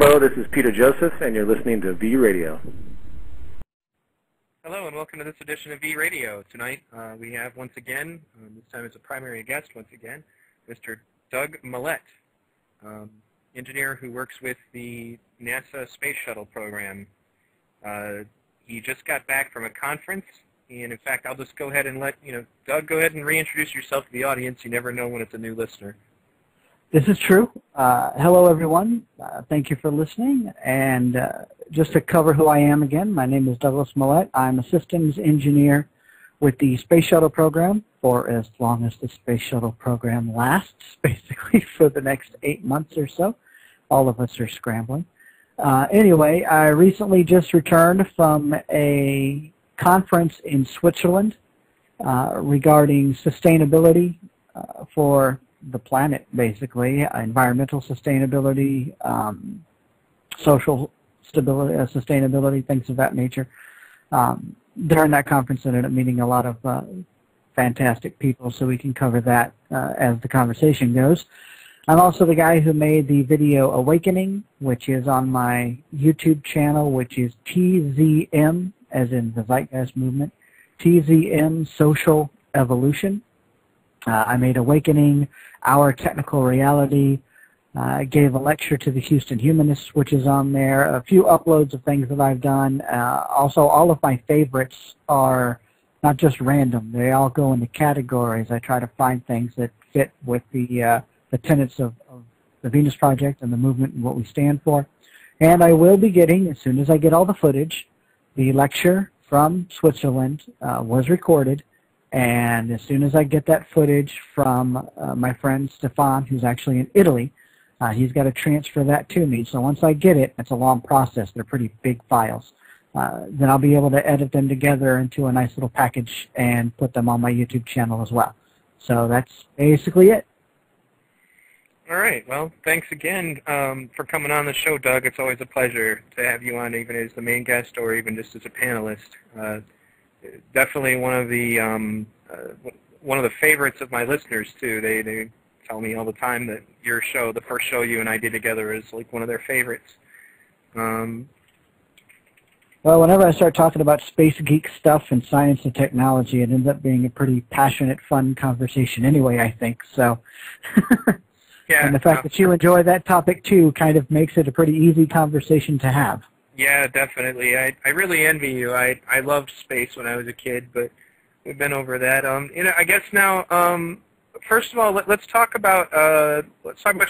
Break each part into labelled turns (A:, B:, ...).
A: Hello, this is Peter Joseph, and you're listening to V Radio.
B: Hello, and welcome to this edition of V Radio. Tonight we have, once again, this time as a primary guest, once again, Mr. Doug Mallette, engineer who works with the NASA Space Shuttle program. He just got back from a conference, and in fact, I'll just go ahead and let, Doug, go ahead and reintroduce yourself to the audience. You never know when it's a new listener.
C: This is true. Hello, everyone. Thank you for listening. And just to cover who I am again, my name is Douglas Mallette. I'm a systems engineer with the Space Shuttle program for as long as the Space Shuttle program lasts, basically for the next 8 months or so. All of us are scrambling. Anyway, I recently just returned from a conference in Switzerland regarding sustainability for the planet, basically, environmental sustainability, social stability, sustainability, things of that nature. During that conference, I ended up meeting a lot of fantastic people, so we can cover that as the conversation goes. I'm also the guy who made the video Awakening, which is on my YouTube channel, which is TZM, as in the Zeitgeist Movement, TZM Social Evolution. I made Awakening, Our Technical Reality. I gave a lecture to the Houston Humanists, which is on there. A few uploads of things that I've done. Also, all of my favorites are not just random. They all go into categories. I try to find things that fit with the tenets of the Venus Project and the movement and what we stand for. And I will be getting, as soon as I get all the footage, the lecture from Switzerland was recorded. And as soon as I get that footage from my friend Stefan, who's actually in Italy, he's got to transfer that to me. So once I get it, it's a long process. They're pretty big files. Then I'll be able to edit them together into a nice little package and put them on my YouTube channel as well. So that's basically it.
B: All right. Well, thanks again for coming on the show, Doug. It's always a pleasure to have you on, even as the main guest or even just as a panelist. Definitely one of the favorites of my listeners too. They tell me all the time that your show, the first show you and I did together, is like one of their favorites.
C: Well, whenever I start talking about space geek stuff and science and technology, it ends up being a pretty passionate, fun conversation anyway, I think. So, yeah, and the fact that you enjoy that topic too kind of makes it a pretty easy conversation to have. Yeah,
B: definitely. I really envy you. I loved space when I was a kid, but we've been over that. I guess now, first of all, let's talk about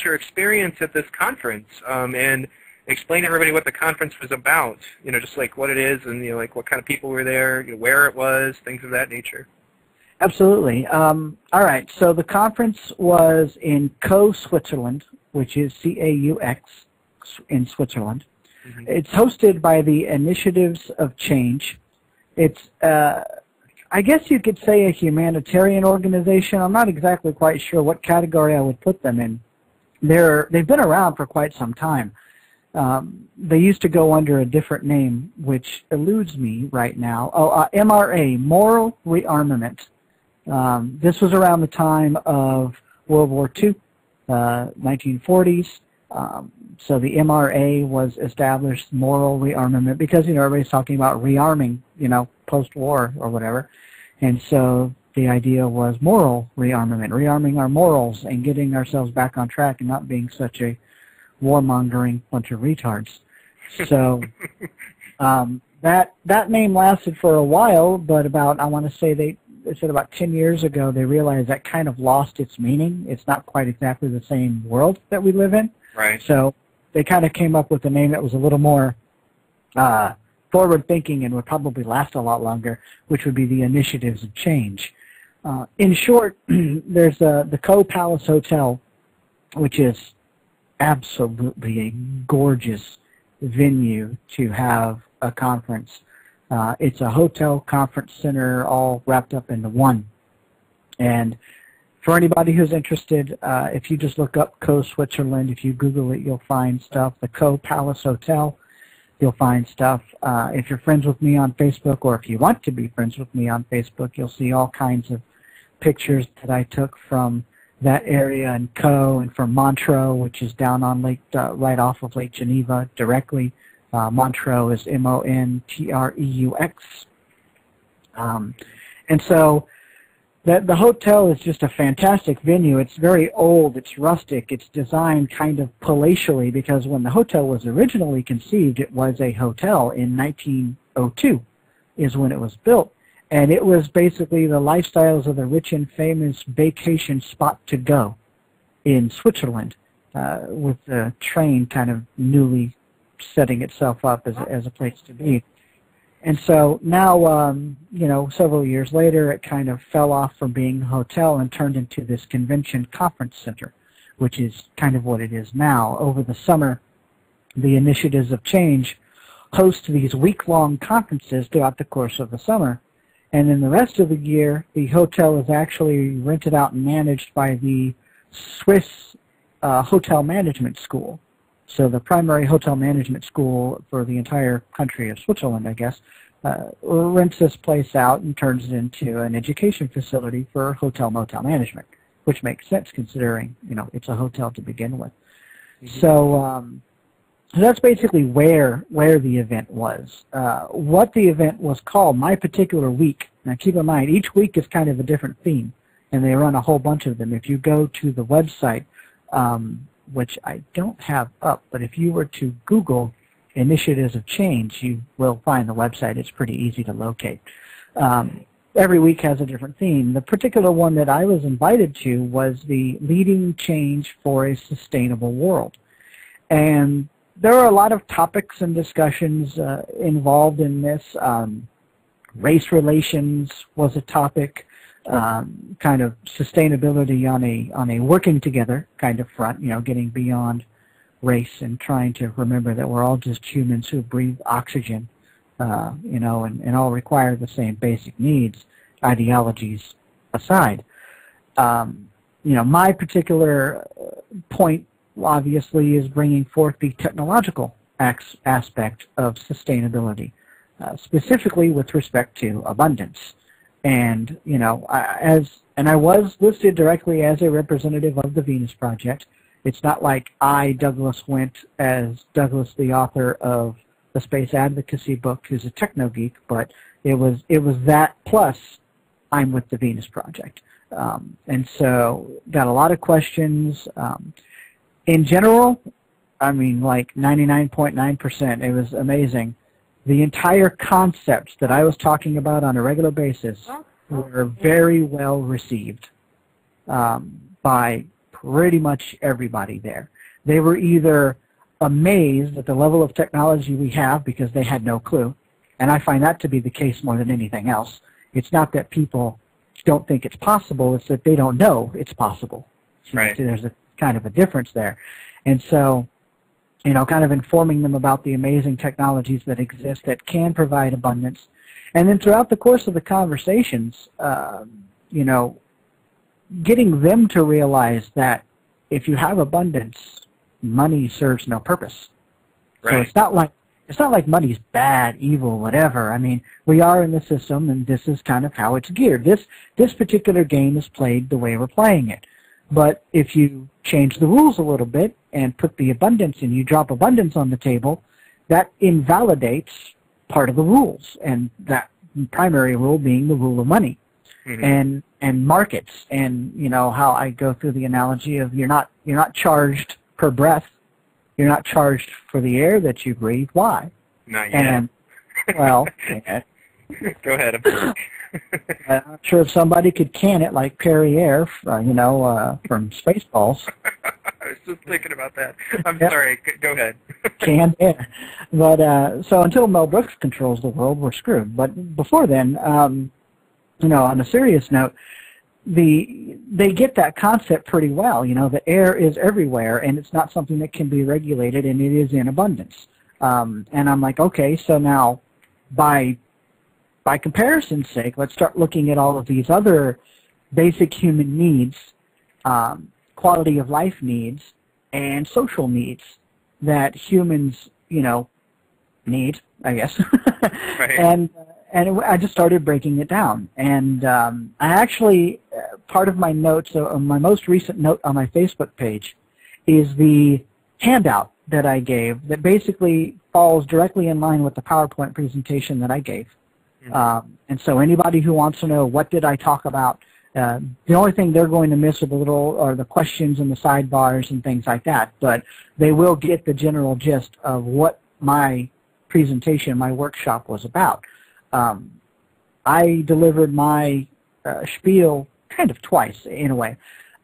B: your experience at this conference, and explain to everybody what the conference was about. Just like what it is, and like what kind of people were there, where it was, things of that nature.
C: Absolutely. All right. So the conference was in Caux, Switzerland, which is C-A-U-X in Switzerland. It's hosted by the Initiatives of Change. It's, I guess you could say, a humanitarian organization. I'm not exactly quite sure what category I would put them in. They've been around for quite some time. They used to go under a different name, which eludes me right now. MRA, Moral Rearmament. This was around the time of World War II, 1940s. So the MRA was established, moral rearmament, because, everybody's talking about rearming, post-war or whatever. And so the idea was moral rearmament, rearming our morals and getting ourselves back on track and not being such a warmongering bunch of retards. So that name lasted for a while, but I want to say they said about 10 years ago, they realized that kind of lost its meaning. It's not quite exactly the same world that we live in.
B: Right.
C: So they kind of came up with a name that was a little more forward-thinking and would probably last a lot longer, which would be the Initiatives of Change. In short, there's the Caux Palace Hotel, which is absolutely a gorgeous venue to have a conference. It's a hotel conference center all wrapped up into one. And for anybody who's interested, if you just look up Caux, Switzerland, if you Google it, you'll find stuff. The Caux Palace Hotel, you'll find stuff. If you're friends with me on Facebook, or if you want to be friends with me on Facebook, you'll see all kinds of pictures that I took from that area and Co. and from Montreux, which is down on Lake, right off of Lake Geneva directly. Montreux is Montreux. And so the hotel is just a fantastic venue. It's very old. It's rustic. It's designed kind of palatially because when the hotel was originally conceived, it was a hotel in 1902 is when it was built. And it was basically the lifestyles of the rich and famous vacation spot to go in Switzerland, with the train kind of newly setting itself up as a place to be. And so now, you know, several years later, it kind of fell off from being a hotel and turned into this convention conference center, which is kind of what it is now. Over the summer, the Initiatives of Change host these week-long conferences throughout the course of the summer. And in the rest of the year, the hotel is actually rented out and managed by the Swiss Hotel Management School. So the primary hotel management school for the entire country of Switzerland, I guess, rents this place out and turns it into an education facility for hotel motel management, which makes sense considering, you know, it's a hotel to begin with. Mm-hmm. So that's basically where the event was. What the event was called, my particular week, now keep in mind, each week is kind of a different theme, and they run a whole bunch of them. If you go to the website, which I don't have up, but if you were to Google Initiatives of Change, you will find the website. It's pretty easy to locate. Every week has a different theme. The particular one that I was invited to was the Leading Change for a Sustainable World. And there are a lot of topics and discussions involved in this. Race relations was a topic. Kind of sustainability on a working together kind of front, you know, getting beyond race and trying to remember that we're all just humans who breathe oxygen, you know, and all require the same basic needs, ideologies aside. You know, my particular point, obviously, is bringing forth the technological aspect of sustainability, specifically with respect to abundance. And, you know, I was listed directly as a representative of the Venus Project. It's not like I, Douglas, went as Douglas, the author of the Space Advocacy book, who's a techno geek, but it was that plus I'm with the Venus Project. And so got a lot of questions. In general, I mean, like 99.9%, it was amazing. The entire concepts that I was talking about on a regular basis were very well received by pretty much everybody there. They were either amazed at the level of technology we have because they had no clue, and I find that to be the case more than anything else. It's not that people don't think it's possible, it's that they don't know it's possible.
B: Right.
C: So there's a kind of a difference there. And so, you know, kind of informing them about the amazing technologies that exist that can provide abundance. And then throughout the course of the conversations, you know, getting them to realize that if you have abundance, money serves no purpose. Right. So it's not like money's bad, evil, whatever. I mean, we are in the system, and this is kind of how it's geared. This particular game is played the way we're playing it. But if you change the rules a little bit and put the abundance in, you drop abundance on the table, that invalidates part of the rules, and that primary rule being the rule of money. Mm-hmm. and markets, and you know how I go through the analogy of you're not charged per breath, you're not charged for the air that you breathe. Why?
B: Not yet.
C: And well,
B: go ahead.
C: I'm not sure if somebody could can it like Perrier, you know, from Spaceballs.
B: I was just thinking about that. I'm sorry. Go ahead.
C: Canned air. But so until Mel Brooks controls the world, we're screwed. But before then, you know, on a serious note, they get that concept pretty well. You know, the air is everywhere, and it's not something that can be regulated, and it is in abundance. And I'm like, okay, so now by comparison's sake, let's start looking at all of these other basic human needs, quality of life needs, and social needs that humans, you know, need, I guess. Right. And I just started breaking it down. And I actually part of my notes, my most recent note on my Facebook page, is the handout that I gave that basically falls directly in line with the PowerPoint presentation that I gave. And so anybody who wants to know what did I talk about, the only thing they're going to miss are the questions and the sidebars and things like that, but they will get the general gist of what my presentation, my workshop was about. I delivered my spiel kind of twice, in a way.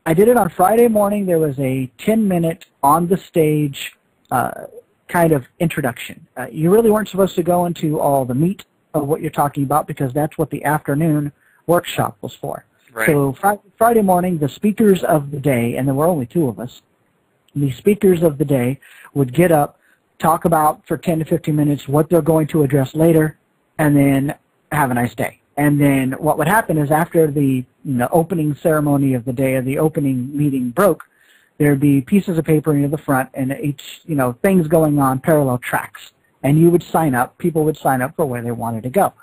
C: I did it on Friday morning. There was a 10-minute on-the-stage kind of introduction. You really weren't supposed to go into all the meat of what you're talking about because that's what the afternoon workshop was for.
B: Right.
C: So Friday morning, the speakers of the day, and there were only two of us, the speakers of the day would get up, talk about for 10 to 15 minutes what they're going to address later, and then have a nice day. And then what would happen is after the opening ceremony of the day, or the opening meeting broke, there'd be pieces of paper near the front, and each, things going on, parallel tracks. And you would sign up, people would sign up for where they wanted to go.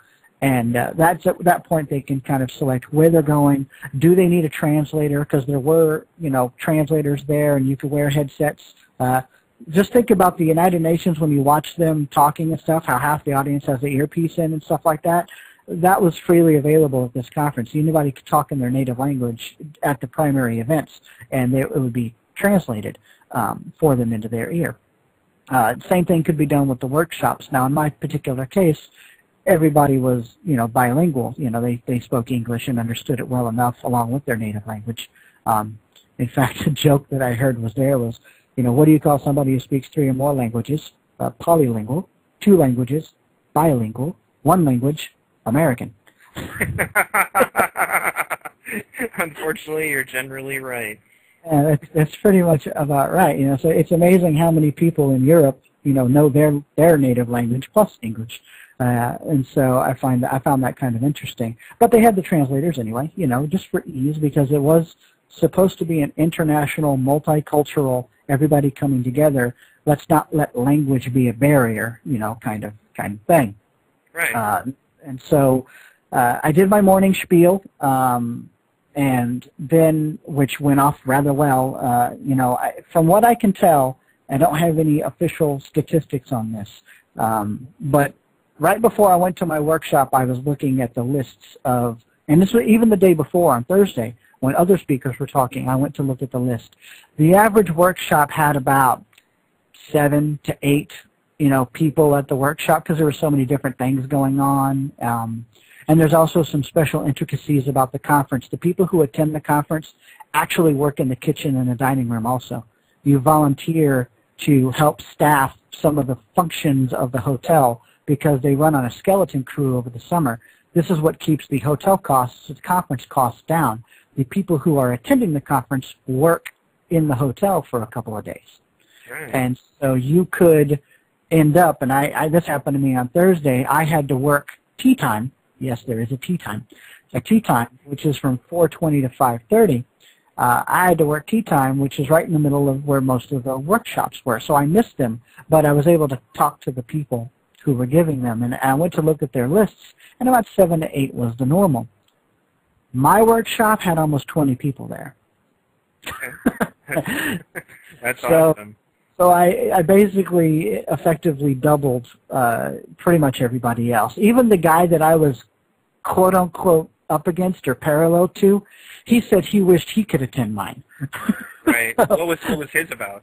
C: And that's at that point they can kind of select where they're going. Do they need a translator? Because there were, translators there, and you could wear headsets. Just think about the United Nations when you watch them talking and stuff, how half the audience has the earpiece in and stuff like that. That was freely available at this conference. Anybody could talk in their native language at the primary events, and it would be translated for them into their ear. Same thing could be done with the workshops. Now, in my particular case, everybody was, bilingual. They spoke English and understood it well enough along with their native language. In fact, a joke that I heard was, what do you call somebody who speaks 3 or more languages? Polylingual, 2 languages, bilingual, 1 language, American.
B: Unfortunately, you're generally right.
C: Yeah, that's pretty much about right. So it's amazing how many people in Europe, know their native language plus English. And so I found that kind of interesting. But they had the translators anyway, just for ease, because it was supposed to be an international, multicultural, everybody coming together. Let's not let language be a barrier, kind of thing.
B: Right.
C: And so I did my morning spiel, and then, which went off rather well. From what I can tell, I don't have any official statistics on this, but right before I went to my workshop, I was looking at the lists of, and this was even the day before on Thursday, when other speakers were talking, I went to look at the list. The average workshop had about 7 to 8, people at the workshop because there were so many different things going on. And there's also some special intricacies about the conference. The people who attend the conference actually work in the kitchen and the dining room also. You volunteer to help staff some of the functions of the hotel because they run on a skeleton crew over the summer. This is what keeps the hotel costs, the conference costs down. The people who are attending the conference work in the hotel for a couple of days.
B: Right.
C: And so you could end up, and this happened to me on Thursday, I had to work tea time. Yes, there is a tea time. A tea time, which is from 4:20 to 5:30. I had to work tea time, which is right in the middle of where most of the workshops were. So I missed them, but I was able to talk to the people who were giving them. And I went to look at their lists, and about 7 to 8 was the normal. My workshop had almost 20 people there.
B: That's awesome.
C: So I basically effectively doubled pretty much everybody else. Even the guy that I was quote-unquote up against or parallel to, he said he wished he could attend mine.
B: Right. What was his about?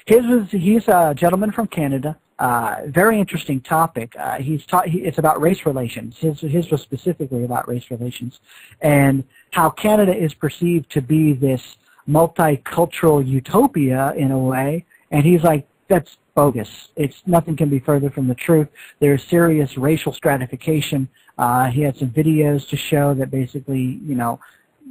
C: He's a gentleman from Canada. Very interesting topic. It's about race relations. His was specifically about race relations and how Canada is perceived to be this multicultural utopia in a way. And he's like, that's bogus. Nothing can be further from the truth. There's serious racial stratification. He had some videos to show that basically,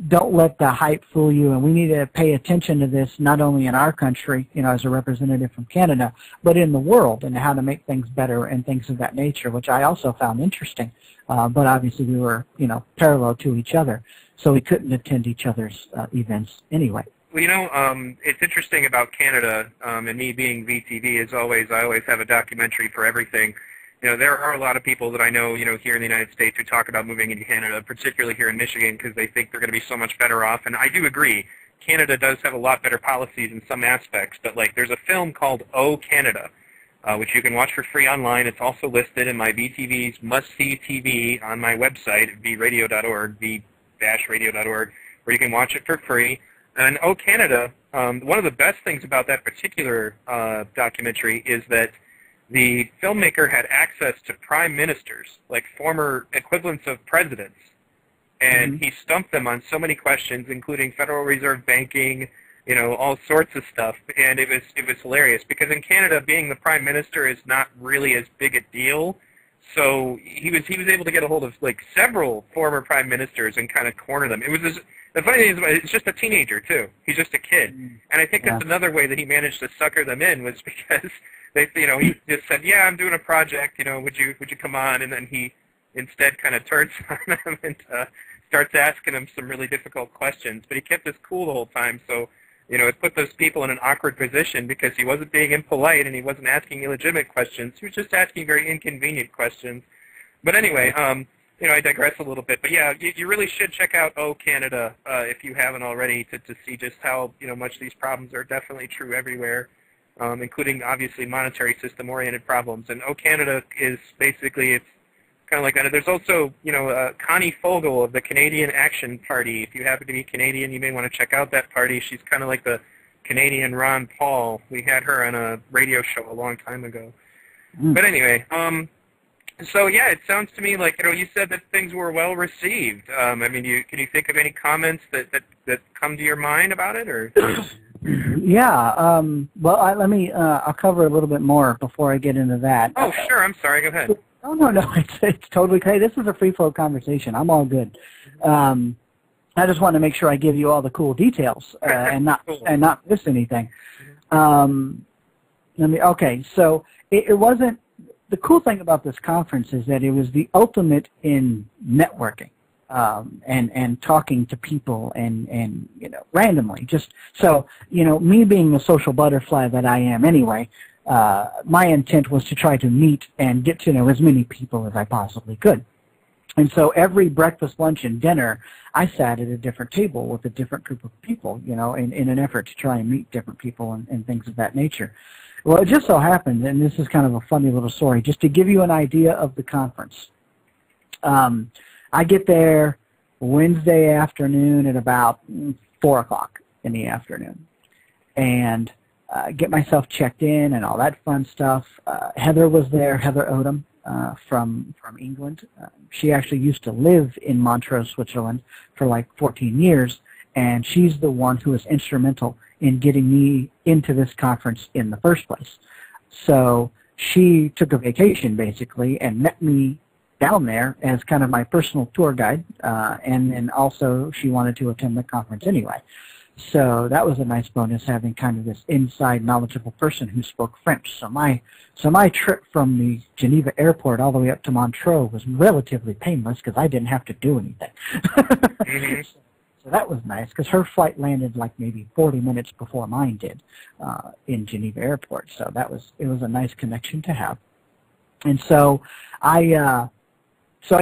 C: don't let the hype fool you, and we need to pay attention to this not only in our country, as a representative from Canada, but in the world and how to make things better and things of that nature, which I also found interesting. But obviously we were, parallel to each other, so we couldn't attend each other's events anyway.
B: Well, it's interesting about Canada, and me being VTV, I always have a documentary for everything. there are a lot of people that I know, here in the United States who talk about moving into Canada, particularly here in Michigan, because they think they're going to be so much better off. And I do agree. Canada does have a lot better policies in some aspects, but like there's a film called Oh Canada, which you can watch for free online. It's also listed in my VTV's must-see TV on my website, vradio.org, v-radio.org, where you can watch it for free. And Oh Canada, one of the best things about that particular documentary is that the filmmaker had access to prime ministers, like former equivalents of presidents, and he stumped them on so many questions, including Federal Reserve banking, all sorts of stuff. And it was hilarious because in Canada, being the prime minister is not really as big a deal. So he was able to get a hold of like several former prime ministers and kind of corner them. The funny thing is, it's just a teenager too. He's just a kid, and I think that's another way that he managed to sucker them in was because he just said, "Yeah, I'm doing a project. Would you come on?" And then he instead kind of turns on them and starts asking them some really difficult questions. But he kept his cool the whole time, so it put those people in an awkward position because he wasn't being impolite and he wasn't asking illegitimate questions. He was just asking very inconvenient questions. But anyway, I digress a little bit. But yeah, you really should check out Oh Canada if you haven't already to see just how much these problems are definitely true everywhere, including obviously monetary system-oriented problems. And Oh Canada is basically it's kind of like that. There's also Connie Fogel of the Canadian Action Party. If you happen to be Canadian, you may want to check out that party. She's kind of like the Canadian Ron Paul. We had her on a radio show a long time ago. But anyway, so yeah, it sounds to me like you said that things were well received. I mean, can you think of any comments that come to your mind about it, or?
C: Yeah. Well, I'll cover a little bit more before I get into that.
B: Oh, sure. I'm sorry. Go ahead.
C: Oh no, it's totally okay. This is a free flow conversation. I'm all good. I just want to make sure I give you all the cool details and not miss anything. Okay, so it wasn't. The cool thing about this conference is that it was the ultimate in networking and talking to people and randomly. Just so me being the social butterfly that I am anyway, my intent was to try to meet and get to know as many people as I possibly could. And so every breakfast, lunch, and dinner, I sat at a different table with a different group of people, in an effort to try and meet different people and things of that nature. Well, it just so happened, and this is kind of a funny little story, just to give you an idea of the conference. I get there Wednesday afternoon at about 4 o'clock in the afternoon and get myself checked in and all that fun stuff. Heather was there, Heather Odom from England. She actually used to live in Montreux, Switzerland for like 14 years, and she's the one who was instrumental in getting me into this conference in the first place. So she took a vacation, basically, and met me down there as kind of my personal tour guide, and then also she wanted to attend the conference anyway. So that was a nice bonus, having kind of this inside knowledgeable person who spoke French. So my trip from the Geneva airport all the way up to Montreux was relatively painless because I didn't have to do anything. So that was nice because her flight landed like maybe 40 minutes before mine did in Geneva Airport. So it was a nice connection to have. And so I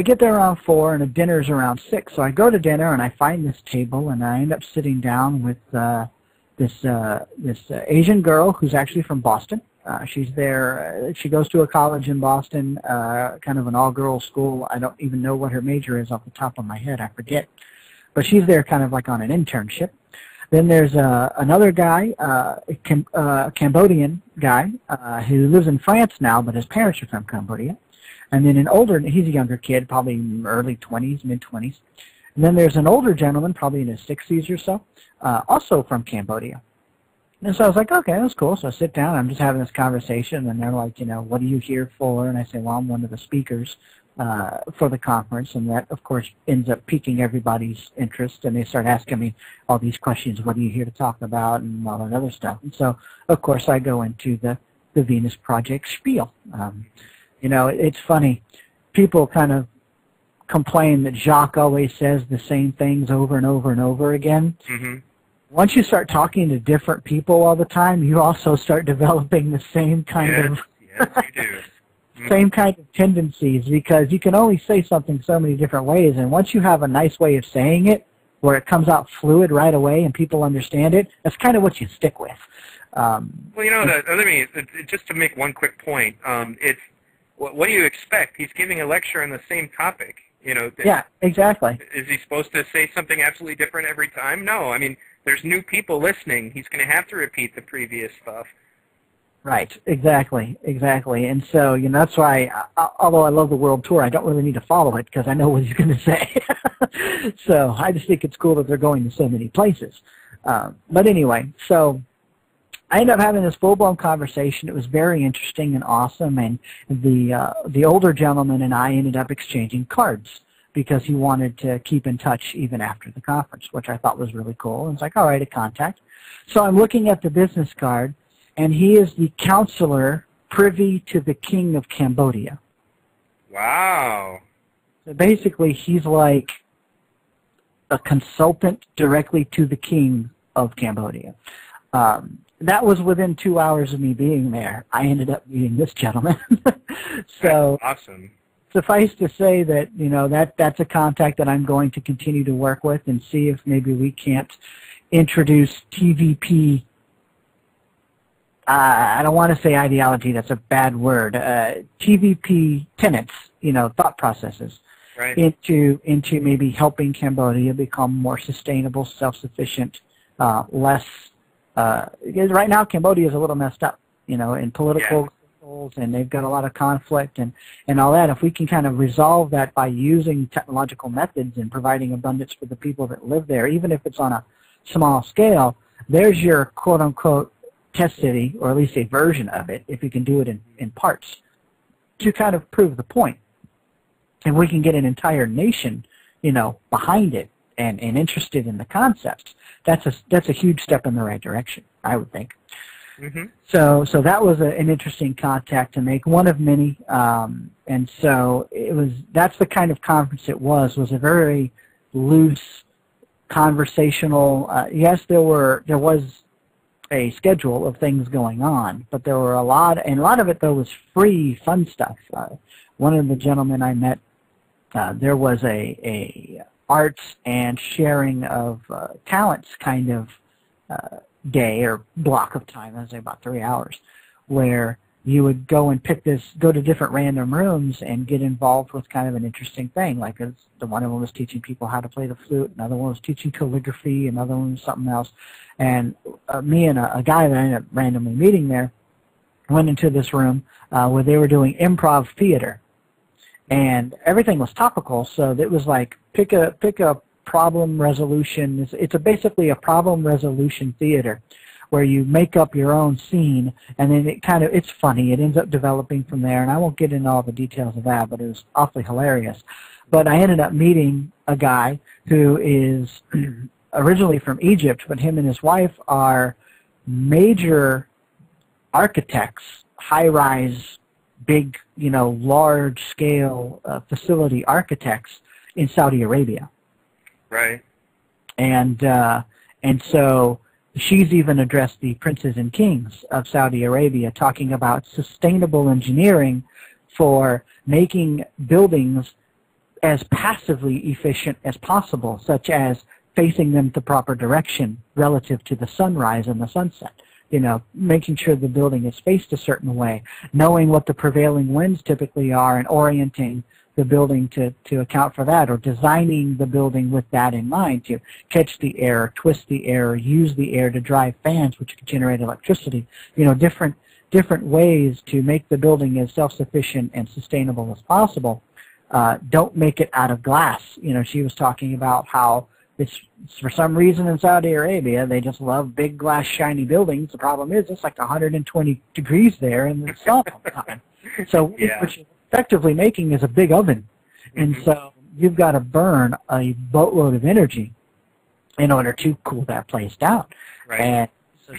C: get there around 4 and the dinner's around 6. So I go to dinner and I find this table and I end up sitting down with this Asian girl who's actually from Boston. She's there. She goes to a college in Boston, kind of an all-girls school. I don't even know what her major is off the top of my head. I forget. But she's there kind of like on an internship. Then there's another guy, a Cambodian guy, who lives in France now, but his parents are from Cambodia. And then he's a younger kid, probably early 20s, mid-20s. And then there's an older gentleman, probably in his 60s or so, also from Cambodia. And so I was like, okay, that's cool. So I sit down, I'm just having this conversation, and they're like, what are you here for? And I say, well, I'm one of the speakers for the conference, and that, of course, ends up piquing everybody's interest, and they start asking me all these questions, what are you here to talk about, and all that other stuff. And so, of course, I go into the Venus Project spiel. It's funny. People kind of complain that Jacques always says the same things over and over and over again. Mm-hmm. Once you start talking to different people all the time, you also start developing the same kind of...
B: Yes, you do.
C: same kind of tendencies, because you can only say something so many different ways, and once you have a nice way of saying it where it comes out fluid right away and people understand it, that's kind of what you stick with.
B: Well, you know, just to make one quick point, it's what do you expect? He's giving a lecture on the same topic. You know.
C: Yeah, exactly.
B: Is he supposed to say something absolutely different every time? No. I mean, there's new people listening. He's going to have to repeat the previous stuff.
C: Right, exactly. And so, you know, that's why, although I love the world tour, I don't really need to follow it because I know what he's going to say. So I just think it's cool that they're going to so many places. But anyway, so I ended up having this full-blown conversation. It was very interesting and awesome, and the older gentleman and I ended up exchanging cards because he wanted to keep in touch even after the conference, which I thought was really cool. And it's like, all right, a contact. So I'm looking at the business card, and he is the counselor privy to the king of Cambodia.
B: Wow.
C: So basically, he's like a consultant directly to the king of Cambodia. That was within 2 hours of me being there. I ended up meeting this gentleman. So
B: that's awesome.
C: Suffice to say that, you know, that's a contact that I'm going to continue to work with and see if maybe we can't introduce TVP. I don't want to say ideology, that's a bad word. TVP tenets, you know, thought processes,
B: right,
C: into maybe helping Cambodia become more sustainable, self-sufficient, less. Because right now Cambodia is a little messed up, you know, in political goals, and they've got a lot of conflict and all that. If we can kind of resolve that by using technological methods and providing abundance for the people that live there, even if it's on a small scale, there's your quote-unquote test city, or at least a version of it, if you can do it in parts, to kind of prove the point. And we can get an entire nation, you know, behind it and interested in the concepts. That's a huge step in the right direction, I would think.
B: Mm-hmm.
C: So that was an interesting contact to make, one of many. And so that's the kind of conference it was a very loose, conversational. Yes, there was a schedule of things going on, but there were a lot of it though was free, fun stuff. One of the gentlemen I met, there was a arts and sharing of talents kind of day or block of time, I would say about 3 hours, where you would go and go to different random rooms and get involved with kind of an interesting thing. Like the one of them was teaching people how to play the flute, another one was teaching calligraphy, another one was something else. And me and a guy that I ended up randomly meeting there went into this room where they were doing improv theater. And everything was topical, so it was like pick a problem resolution. It's basically a problem resolution theater where you make up your own scene, and then it's funny. It ends up developing from there, and I won't get into all the details of that, but it was awfully hilarious. But I ended up meeting a guy who is originally from Egypt, but him and his wife are major architects, high-rise, big, you know, large-scale facility architects in Saudi Arabia.
B: Right.
C: And so she's even addressed the princes and kings of Saudi Arabia, talking about sustainable engineering for making buildings as passively efficient as possible, such as facing them the proper direction relative to the sunrise and the sunset. You know, making sure the building is faced a certain way, knowing what the prevailing winds typically are and orienting the building to account for that, or designing the building with that in mind to catch the air, twist the air, use the air to drive fans which can generate electricity. You know, different ways to make the building as self-sufficient and sustainable as possible. Don't make it out of glass. You know, she was talking about how it's, for some reason in Saudi Arabia, they just love big glass shiny buildings. The problem is it's like 120 degrees there in the sun all the time. So what you're effectively making is a big oven. And so you've got to burn a boatload of energy in order to cool that place down.
B: Right.
C: And so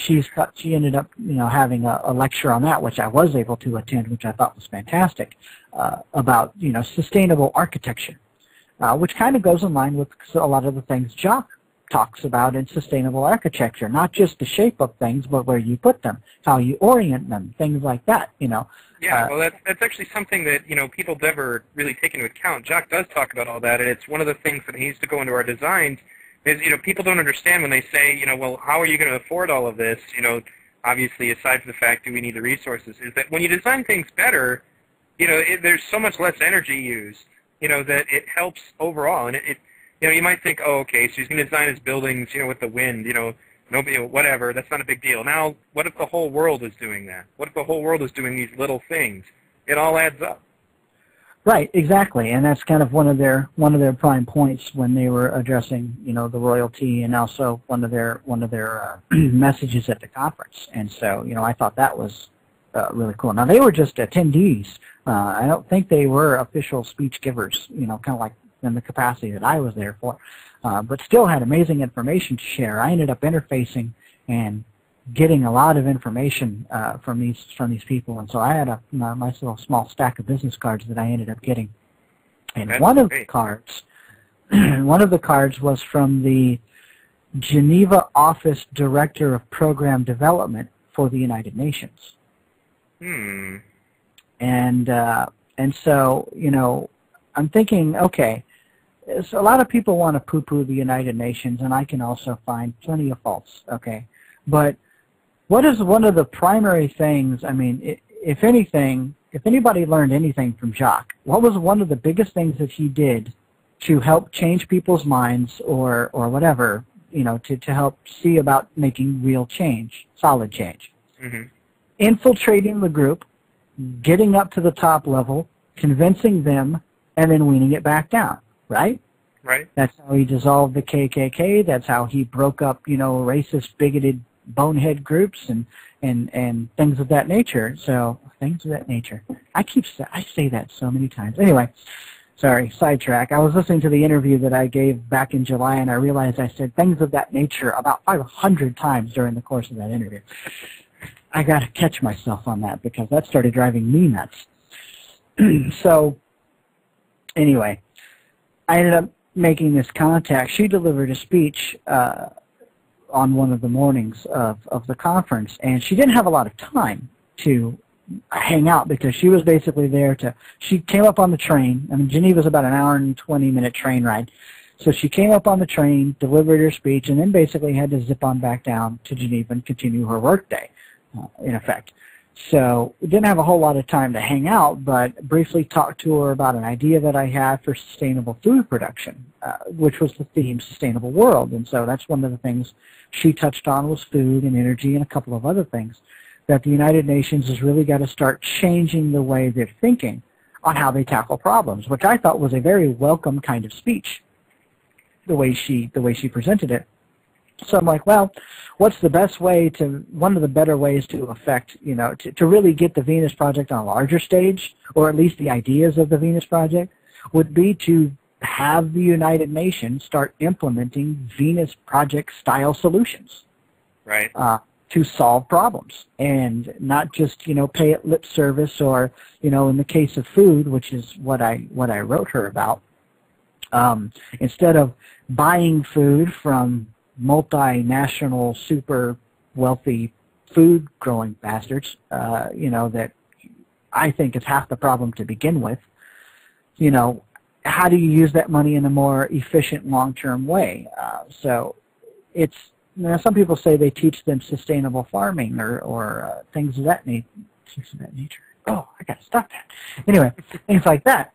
C: she ended up, you know, having a lecture on that, which I was able to attend, which I thought was fantastic, about, you know, sustainable architecture. Which kind of goes in line with a lot of the things Jock talks about in sustainable architecture, not just the shape of things, but where you put them, how you orient them, things like that, you know.
B: Yeah, well, that's actually something that, you know, people never really take into account. Jacques does talk about all that, and it's one of the things that needs to go into our designs is, you know, people don't understand when they say, you know, well, how are you going to afford all of this? You know, obviously, aside from the fact that we need the resources, is that when you design things better, you know, there's so much less energy used, you know, that it helps overall. And you know, you might think, oh, okay, so he's going to design his buildings, you know, with the wind, you know, nobody, whatever, that's not a big deal. Now, what if the whole world is doing that? What if the whole world is doing these little things? It all adds up.
C: Right, exactly, and that's kind of one of their prime points when they were addressing, you know, the royalty, and also one of their messages at the conference. And so, you know, I thought that was really cool. Now, they were just attendees. I don't think they were official speech givers, you know, kind of like in the capacity that I was there for, but still had amazing information to share. I ended up interfacing and getting a lot of information from these people, and so I had a nice little small stack of business cards that I ended up getting. And one of the cards was from the Geneva Office Director of Program Development for the United Nations. And so, you know, I'm thinking, okay, so a lot of people want to poo-poo the United Nations, and I can also find plenty of faults, okay? But what is one of the primary things, I mean, if anything, if anybody learned anything from Jacques, what was one of the biggest things that he did to help change people's minds or whatever, you know, to help see about making real change, solid change? Infiltrating the group, getting up to the top level, convincing them, and then weaning it back down, right?
B: Right.
C: That's how he dissolved the KKK. That's how he broke up, you know, racist, bigoted, bonehead groups and things of that nature. So, things of that nature. I say that so many times. Anyway, sorry, sidetrack. I was listening to the interview that I gave back in July, and I realized I said things of that nature about 500 times during the course of that interview. I got to catch myself on that because that started driving me nuts. So, anyway, I ended up making this contact. She delivered a speech on one of the mornings of the conference, and she didn't have a lot of time to hang out because she was basically there she came up on the train. I mean, Geneva's about an hour and 20-minute train ride. So she came up on the train, delivered her speech, and then basically had to zip on back down to Geneva and continue her workday, in effect. So we didn't have a whole lot of time to hang out, but briefly talked to her about an idea that I had for sustainable food production, which was the theme Sustainable World. And so that's one of the things she touched on was food and energy and a couple of other things, that the United Nations has really got to start changing the way they're thinking on how they tackle problems, which I thought was a very welcome kind of speech, the way she presented it. So I'm like, well, what's the best way one of the better ways to affect, you know, to really get the Venus Project on a larger stage, or at least the ideas of the Venus Project, would be to have the United Nations start implementing Venus Project style solutions.
B: Right.
C: To solve problems, and not just, you know, pay it lip service, or, you know, in the case of food, which is what I wrote her about, instead of buying food from multinational, super wealthy food growing bastards, you know, that I think is half the problem to begin with. You know, how do you use that money in a more efficient long-term way? So it's, you know, some people say they teach them sustainable farming or things of that nature. Oh, I gotta stop that. Anyway, things like that.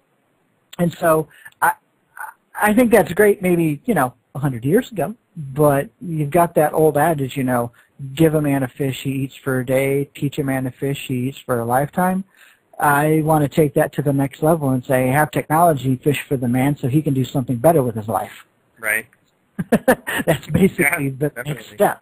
C: And so I think that's great maybe, you know, 100 years ago, but you've got that old adage, you know, give a man a fish he eats for a day, teach a man a fish he eats for a lifetime. I want to take that to the next level and say, have technology fish for the man so he can do something better with his life.
B: Right.
C: That's basically the next step.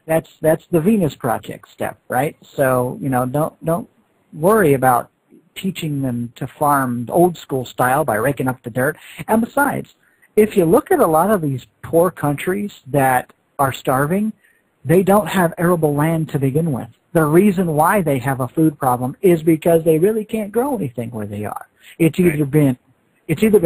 C: That's the Venus Project step, right? So, you know, don't worry about teaching them to farm old school style by raking up the dirt. And besides, if you look at a lot of these poor countries that are starving, they don't have arable land to begin with. The reason why they have a food problem is because they really can't grow anything where they are. It's either been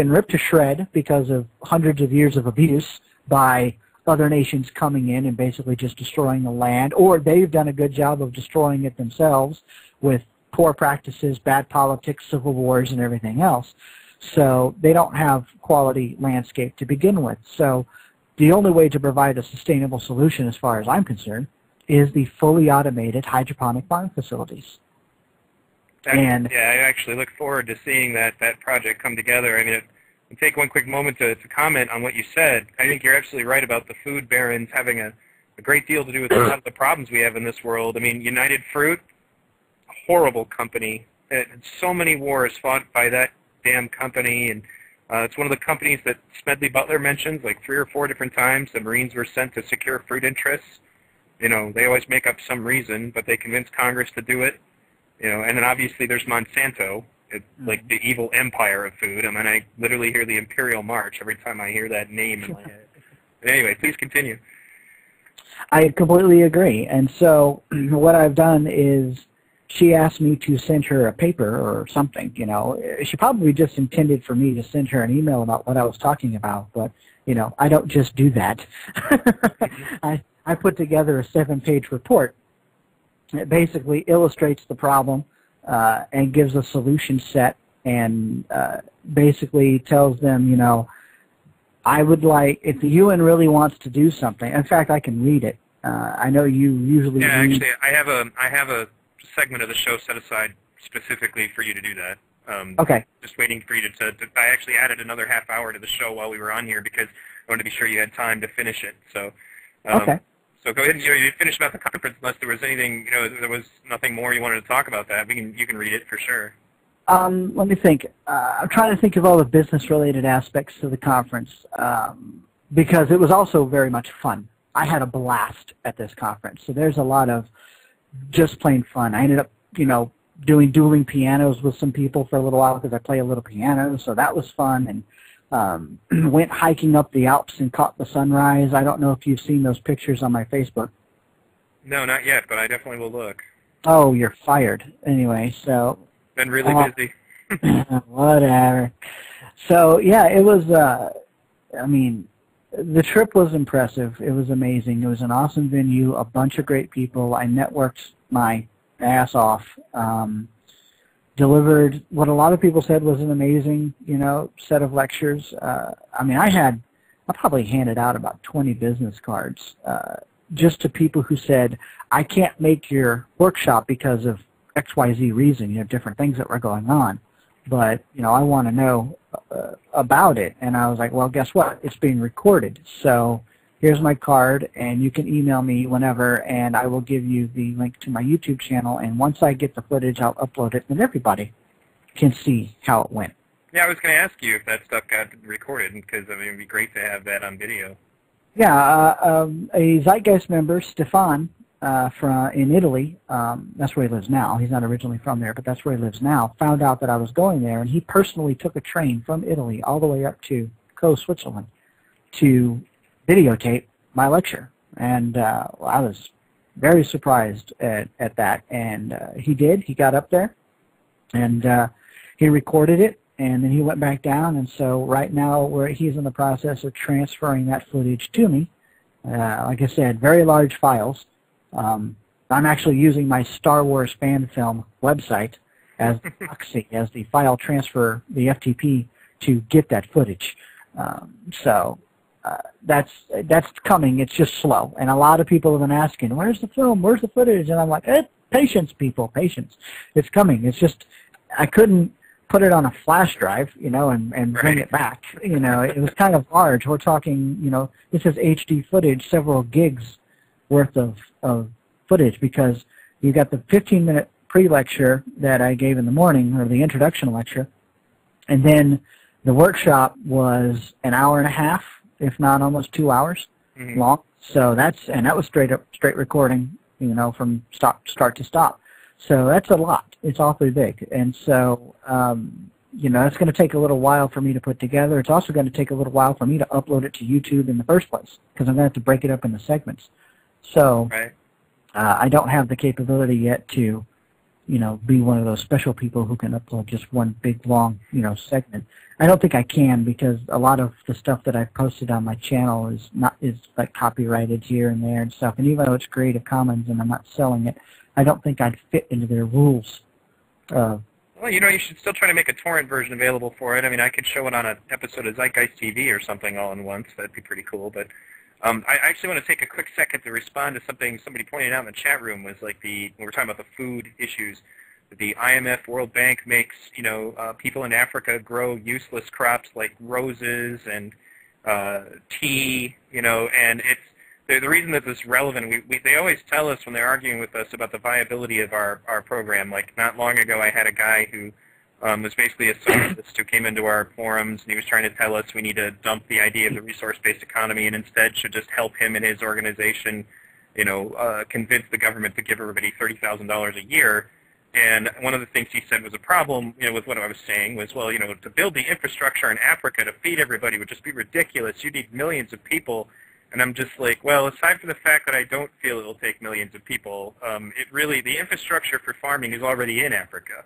C: ripped to shred because of hundreds of years of abuse by other nations coming in and basically just destroying the land, or they've done a good job of destroying it themselves with poor practices, bad politics, civil wars, and everything else. So they don't have quality landscape to begin with. So the only way to provide a sustainable solution, as far as I'm concerned, is the fully automated hydroponic farm facilities.
B: Yeah, I actually look forward to seeing that project come together. I mean, I'll take one quick moment to comment on what you said. I think you're absolutely right about the food barons having a great deal to do with a lot of the problems we have in this world. I mean, United Fruit, a horrible company. So many wars fought by that damn company, and it's one of the companies that Smedley Butler mentions like 3 or 4 different times. The Marines were sent to secure fruit interests. You know, they always make up some reason, but they convince Congress to do it. You know, and then obviously there's Monsanto, like the evil empire of food. I mean, I literally hear the Imperial March every time I hear that name in my head. But anyway, please continue.
C: I completely agree. And so what I've done is she asked me to send her a paper or something, you know. She probably just intended for me to send her an email about what I was talking about, but, you know, I don't just do that. I put together a 7-page report. It basically illustrates the problem and gives a solution set and basically tells them, you know, I would like, if the UN really wants to do something, in fact, I can read it. I know you usually read.
B: Actually, I have a segment of the show set aside specifically for you to do that.
C: Okay.
B: Just waiting for you to I actually added another half hour to the show while we were on here because I wanted to be sure you had time to finish it. So,
C: okay.
B: So go ahead and you finish about the conference unless there was anything, you know, there was nothing more you wanted to talk about that. You can read it for sure.
C: Let me think. I'm trying to think of all the business-related aspects to the conference because it was also very much fun. I had a blast at this conference. So there's a lot of just plain fun. I ended up, you know, doing dueling pianos with some people for a little while because I play a little piano, so that was fun. And went hiking up the Alps and caught the sunrise. I don't know if you've seen those pictures on my Facebook.
B: No, not yet, but I definitely will look.
C: Oh, you're fired. Anyway, so...
B: Been really busy.
C: Whatever. So, yeah, it was, I mean, the trip was impressive. It was amazing. It was an awesome venue, a bunch of great people. I networked my ass off. Delivered what a lot of people said was an amazing, you know, set of lectures. I mean, I probably handed out about 20 business cards just to people who said, I can't make your workshop because of XYZ reason. You have different things that were going on. But, you know, I want to know about it. And I was like, well, guess what? It's being recorded. So here's my card, and you can email me whenever, and I will give you the link to my YouTube channel. And once I get the footage, I'll upload it, and everybody can see how it went.
B: Yeah, I was going to ask you if that stuff got recorded, because I mean, it would be great to have that on video.
C: Yeah, a Zeitgeist member, Stefan, in Italy, that's where he lives now. He's not originally from there, but that's where he lives now, found out that I was going there, and he personally took a train from Italy all the way up to Caux, Switzerland, to videotape my lecture. And I was very surprised at that. And he did. He got up there, and he recorded it, and then he went back down. And so right now he's in the process of transferring that footage to me. Like I said, very large files. I'm actually using my Star Wars fan film website as the proxy, as the file transfer, the FTP, to get that footage. So that's coming. It's just slow. And a lot of people have been asking, where's the film? Where's the footage? And I'm like, patience, people, patience. It's coming. It's just I couldn't put it on a flash drive, you know, and bring it back. You know, it was kind of large. We're talking, you know, this is HD footage, several gigs worth of footage, because you got the 15-minute pre-lecture that I gave in the morning, or the introduction lecture, and then the workshop was an hour and a half, if not almost 2 hours long. So that was straight recording, you know, from start to stop. So that's a lot. It's awfully big. And so, you know, it's going to take a little while for me to put together. It's also going to take a little while for me to upload it to YouTube in the first place, because I'm going to have to break it up into segments. So I don't have the capability yet to be one of those special people who can upload just one big, long, segment. I don't think I can, because a lot of the stuff that I've posted on my channel is like copyrighted here and there and stuff. And even though it's Creative Commons and I'm not selling it, I don't think I'd fit into their rules.
B: Well, you should still try to make a torrent version available for it. I mean, I could show it on an episode of Zeitgeist TV or something all in once. That'd be pretty cool. But I actually want to take a quick second to respond to something somebody pointed out in the chat room. Was like when we're talking about the food issues. The IMF, World Bank makes people in Africa grow useless crops like roses and tea. And it's the reason that this is relevant. They always tell us when they're arguing with us about the viability of our program. Like not long ago, I had a guy who was basically a socialist who came into our forums, and he was trying to tell us we need to dump the idea of the resource-based economy and instead should just help him and his organization, convince the government to give everybody $30,000 a year. And one of the things he said was a problem, with what I was saying was, well, to build the infrastructure in Africa to feed everybody would just be ridiculous. You need millions of people. And I'm just like, well, aside from the fact that I don't feel it will take millions of people, the infrastructure for farming is already in Africa.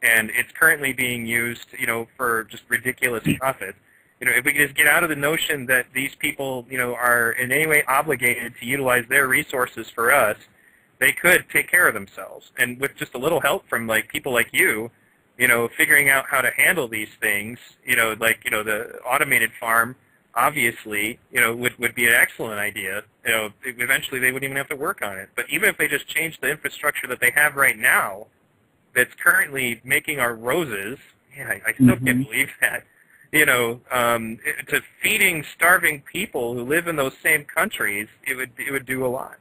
B: And it's currently being used, for just ridiculous profits. If we could just get out of the notion that these people, are in any way obligated to utilize their resources for us, they could take care of themselves. And with just a little help from people like you, figuring out how to handle these things, the automated farm, obviously, would be an excellent idea. Eventually they wouldn't even have to work on it. But even if they just change the infrastructure that they have right now, that's currently making our roses, I still can't believe that, to feeding starving people who live in those same countries, it would do a lot.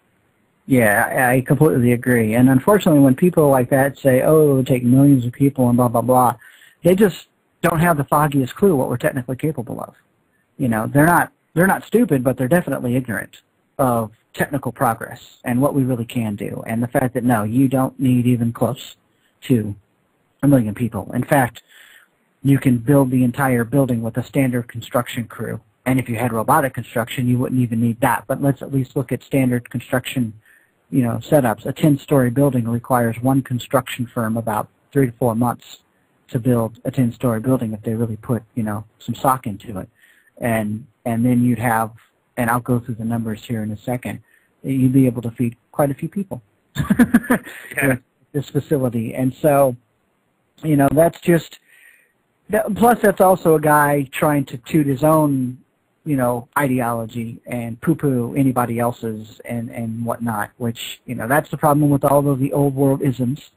C: Yeah, I completely agree. And unfortunately, when people like that say, oh, it would take millions of people and blah, blah, blah, they just don't have the foggiest clue what we're technically capable of. They're not stupid, but they're definitely ignorant of technical progress and what we really can do. And the fact that, no, you don't need even close to 1 million people. In fact, you can build the entire building with a standard construction crew. And if you had robotic construction, you wouldn't even need that. But let's at least look at standard construction setups. A 10-story building requires one construction firm about 3 to 4 months to build a 10-story building if they really put, some stock into it. And then you'd have, and I'll go through the numbers here in a second, you'd be able to feed quite a few people with this facility. And so, that's just, plus that's also a guy trying to toot his own ideology and poo-poo anybody else's and whatnot, which, that's the problem with all of the old world isms.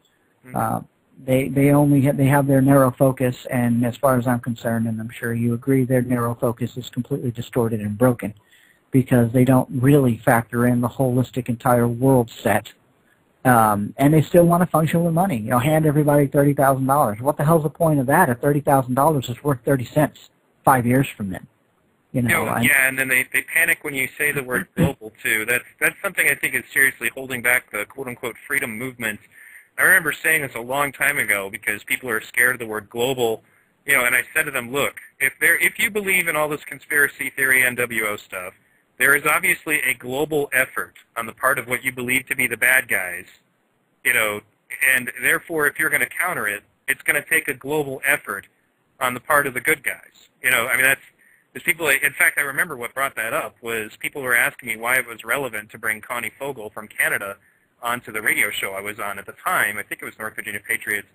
C: They have their narrow focus, and as far as I'm concerned, and I'm sure you agree, their narrow focus is completely distorted and broken because they don't really factor in the holistic entire world set. And they still want to function with money. Hand everybody $30,000. What the hell's the point of that if $30,000 is worth 30 cents 5 years from then?
B: Yeah, and then they panic when you say the word global, too. That's something I think is seriously holding back the quote-unquote freedom movement. I remember saying this a long time ago because people are scared of the word global, and I said to them, look, if you believe in all this conspiracy theory NWO stuff, there is obviously a global effort on the part of what you believe to be the bad guys, and therefore if you're going to counter it, it's going to take a global effort on the part of the good guys. There's people, in fact, I remember what brought that up was people were asking me why it was relevant to bring Connie Fogel from Canada onto the radio show I was on at the time. I think it was North Virginia Patriots.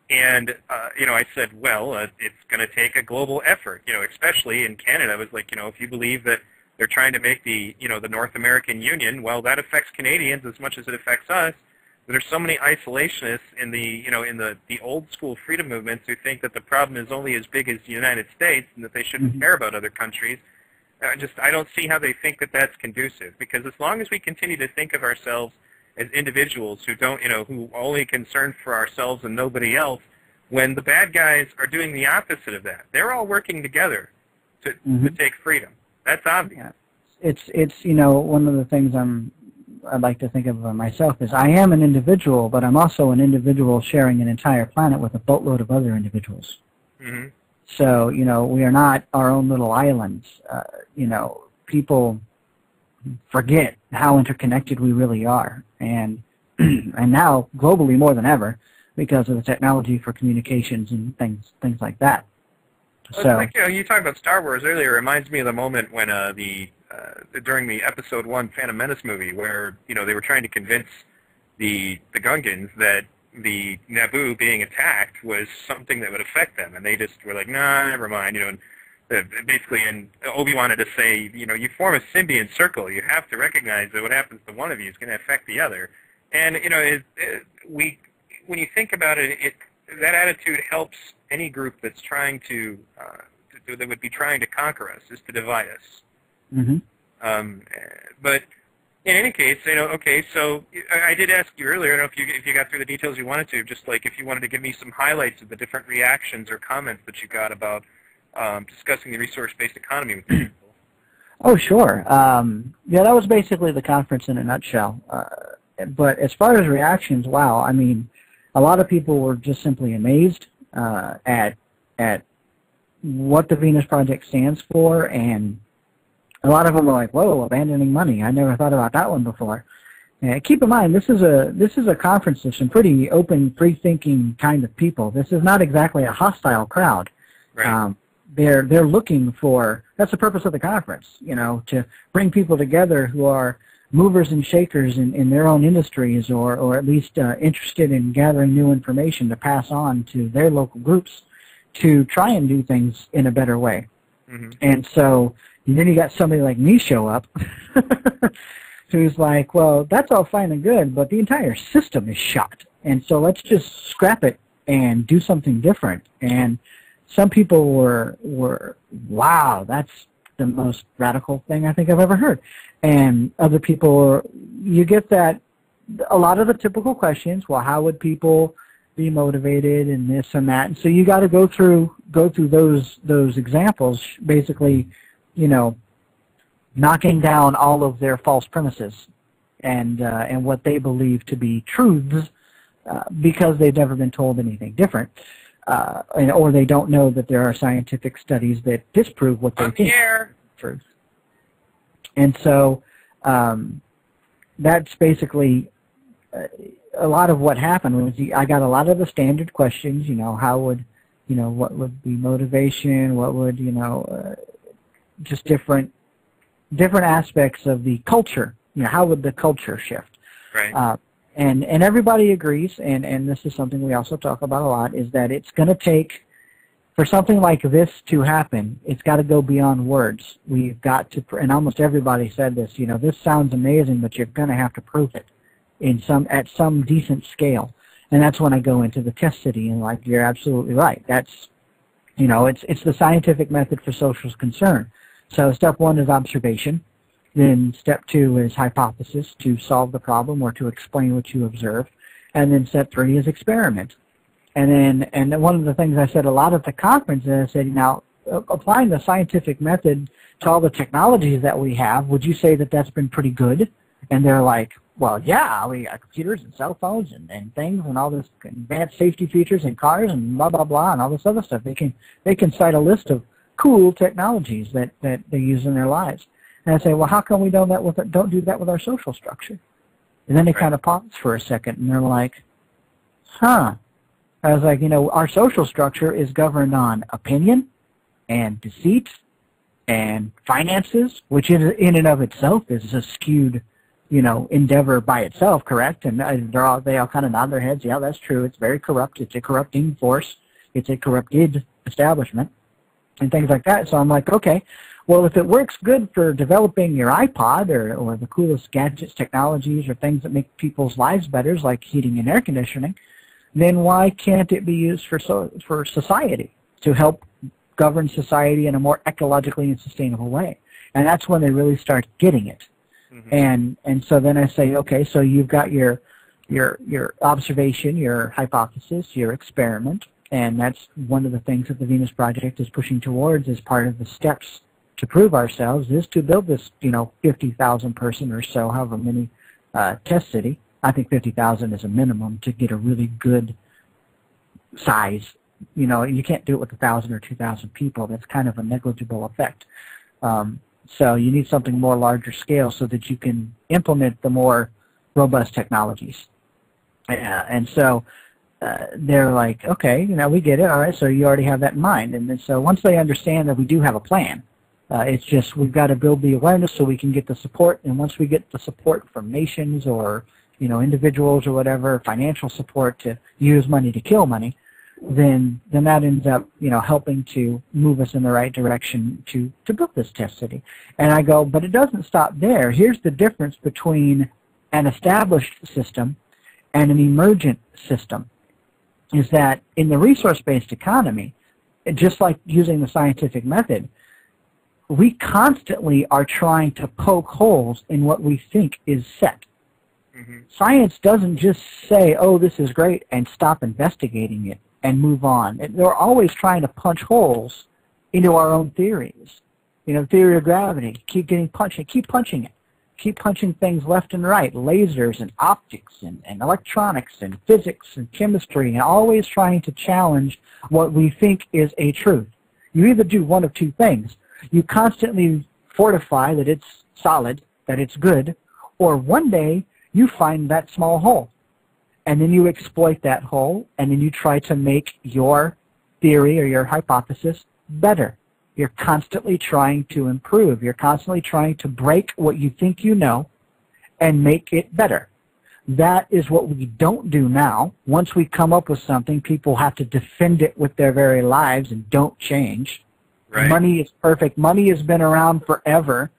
B: And, I said, well, it's going to take a global effort, especially in Canada. I was like, if you believe that they're trying to make the North American Union, well, that affects Canadians as much as it affects us. There's so many isolationists in the old school freedom movements who think that the problem is only as big as the United States and that they shouldn't care about other countries. I don't see how they think that that's conducive, because as long as we continue to think of ourselves as individuals who don't, who only concern for ourselves and nobody else, when the bad guys are doing the opposite of that, they're all working together to take freedom. That's obvious.
C: Yeah. It's one of the things I'd like to think of myself is I am an individual, but I'm also an individual sharing an entire planet with a boatload of other individuals. So, we are not our own little islands. People forget how interconnected we really are. And and now globally more than ever because of the technology for communications and things like that.
B: Well,
C: So,
B: it's like, you talked about Star Wars earlier. It reminds me of the moment when during the Episode 1 Phantom Menace movie where, they were trying to convince the Gungans that the Naboo being attacked was something that would affect them, and they just were like, nah, never mind, basically, and Obi-Wan had to say, you form a symbiont circle. You have to recognize that what happens to one of you is going to affect the other. And, when you think about it, that attitude helps any group that's trying that would be trying to conquer us, is to divide us.
C: mm-hmm.
B: But in any case, okay, so I did ask you earlier, I don't know if you got through the details you wanted to, just like if you wanted to give me some highlights of the different reactions or comments that you got about discussing the resource-based economy with people.
C: Oh, sure. Yeah, that was basically the conference in a nutshell. But as far as reactions, wow, I mean, a lot of people were just simply amazed at what the Venus Project stands for, and a lot of them were like, whoa, abandoning money. I never thought about that one before. Keep in mind, this is a conference of some pretty open, free-thinking kind of people. This is not exactly a hostile crowd.
B: Right.
C: They're looking for, that's the purpose of the conference, to bring people together who are movers and shakers in their own industries, or at least interested in gathering new information to pass on to their local groups to try and do things in a better way.
B: Mm-hmm.
C: And so then you got somebody like me show up who's like, well, that's all fine and good, but the entire system is shot. And so let's just scrap it and do something different. And some people were wow, that's the most radical thing I think I've ever heard. And other people, you get that, a lot of the typical questions, well, how would people be motivated and this and that? And so you got to go through those examples, basically, knocking down all of their false premises and what they believe to be truths because they've never been told anything different, or they don't know that there are scientific studies that disprove what they think is truth. And so that's basically a lot of what happened. Was I got a lot of the standard questions. How would what would be motivation? What would just different aspects of the culture. How would the culture shift?
B: Right.
C: And everybody agrees, and this is something we also talk about a lot, is that it's going to take, for something like this to happen, it's got to go beyond words. We've got to, and almost everybody said this, this sounds amazing, but you're going to have to prove it at some decent scale. And that's when I go into the test city, and like, you're absolutely right. That's, it's the scientific method for social concern. So step one is observation. Then step two is hypothesis, to solve the problem or to explain what you observed. And then step three is experiment. And one of the things I said a lot at the conference is I said, now, applying the scientific method to all the technologies that we have, would you say that that's been pretty good? And they're like, well, yeah, we got computers and cell phones and things and all this advanced safety features in cars and blah, blah, blah, and all this other stuff. They can cite a list of cool technologies that they use in their lives. And I say, well, how come we don't do that with our social structure? And then they kind of pause for a second, and they're like, huh. I was like, our social structure is governed on opinion and deceit and finances, which in and of itself is a skewed, endeavor by itself, correct? And they all kind of nod their heads. Yeah, that's true. It's very corrupt. It's a corrupting force. It's a corrupted establishment and things like that. So I'm like, okay, well, if it works good for developing your iPod or the coolest gadgets, technologies, or things that make people's lives better, like heating and air conditioning, then why can't it be used for society, to help govern society in a more ecologically and sustainable way? And that's when they really start getting it. Mm-hmm. And so then I say, okay, so you've got your observation, your hypothesis, your experiment, and that's one of the things that the Venus Project is pushing towards as part of the steps to prove ourselves, is to build this, 50,000 person or so, however many, test city. I think 50,000 is a minimum to get a really good size. You can't do it with 1,000 or 2,000 people. That's kind of a negligible effect. So you need something more larger scale so that you can implement the more robust technologies. And so they're like, okay, we get it. All right, so you already have that in mind. And then so once they understand that we do have a plan, it's just we've got to build the awareness so we can get the support. And once we get the support from nations or individuals or whatever, financial support to use money to kill money, then that ends up helping to move us in the right direction to build this test city. And I go, but it doesn't stop there. Here's the difference between an established system and an emergent system, is that in the resource-based economy, just like using the scientific method, we constantly are trying to poke holes in what we think is set. Mm-hmm. Science doesn't just say, oh, this is great, and stop investigating it and move on. They're always trying to punch holes into our own theories. Theory of gravity, keep punching it. Keep punching things left and right, lasers and optics and electronics and physics and chemistry, and always trying to challenge what we think is a truth. You either do one of two things. You constantly fortify that it's solid, that it's good, or one day you find that small hole, and then you exploit that hole, and then you try to make your theory or your hypothesis better. You're constantly trying to improve. You're constantly trying to break what you think you know and make it better. That is what we don't do now. Once we come up with something, people have to defend it with their very lives and don't change. Right. Money is perfect. Money has been around forever.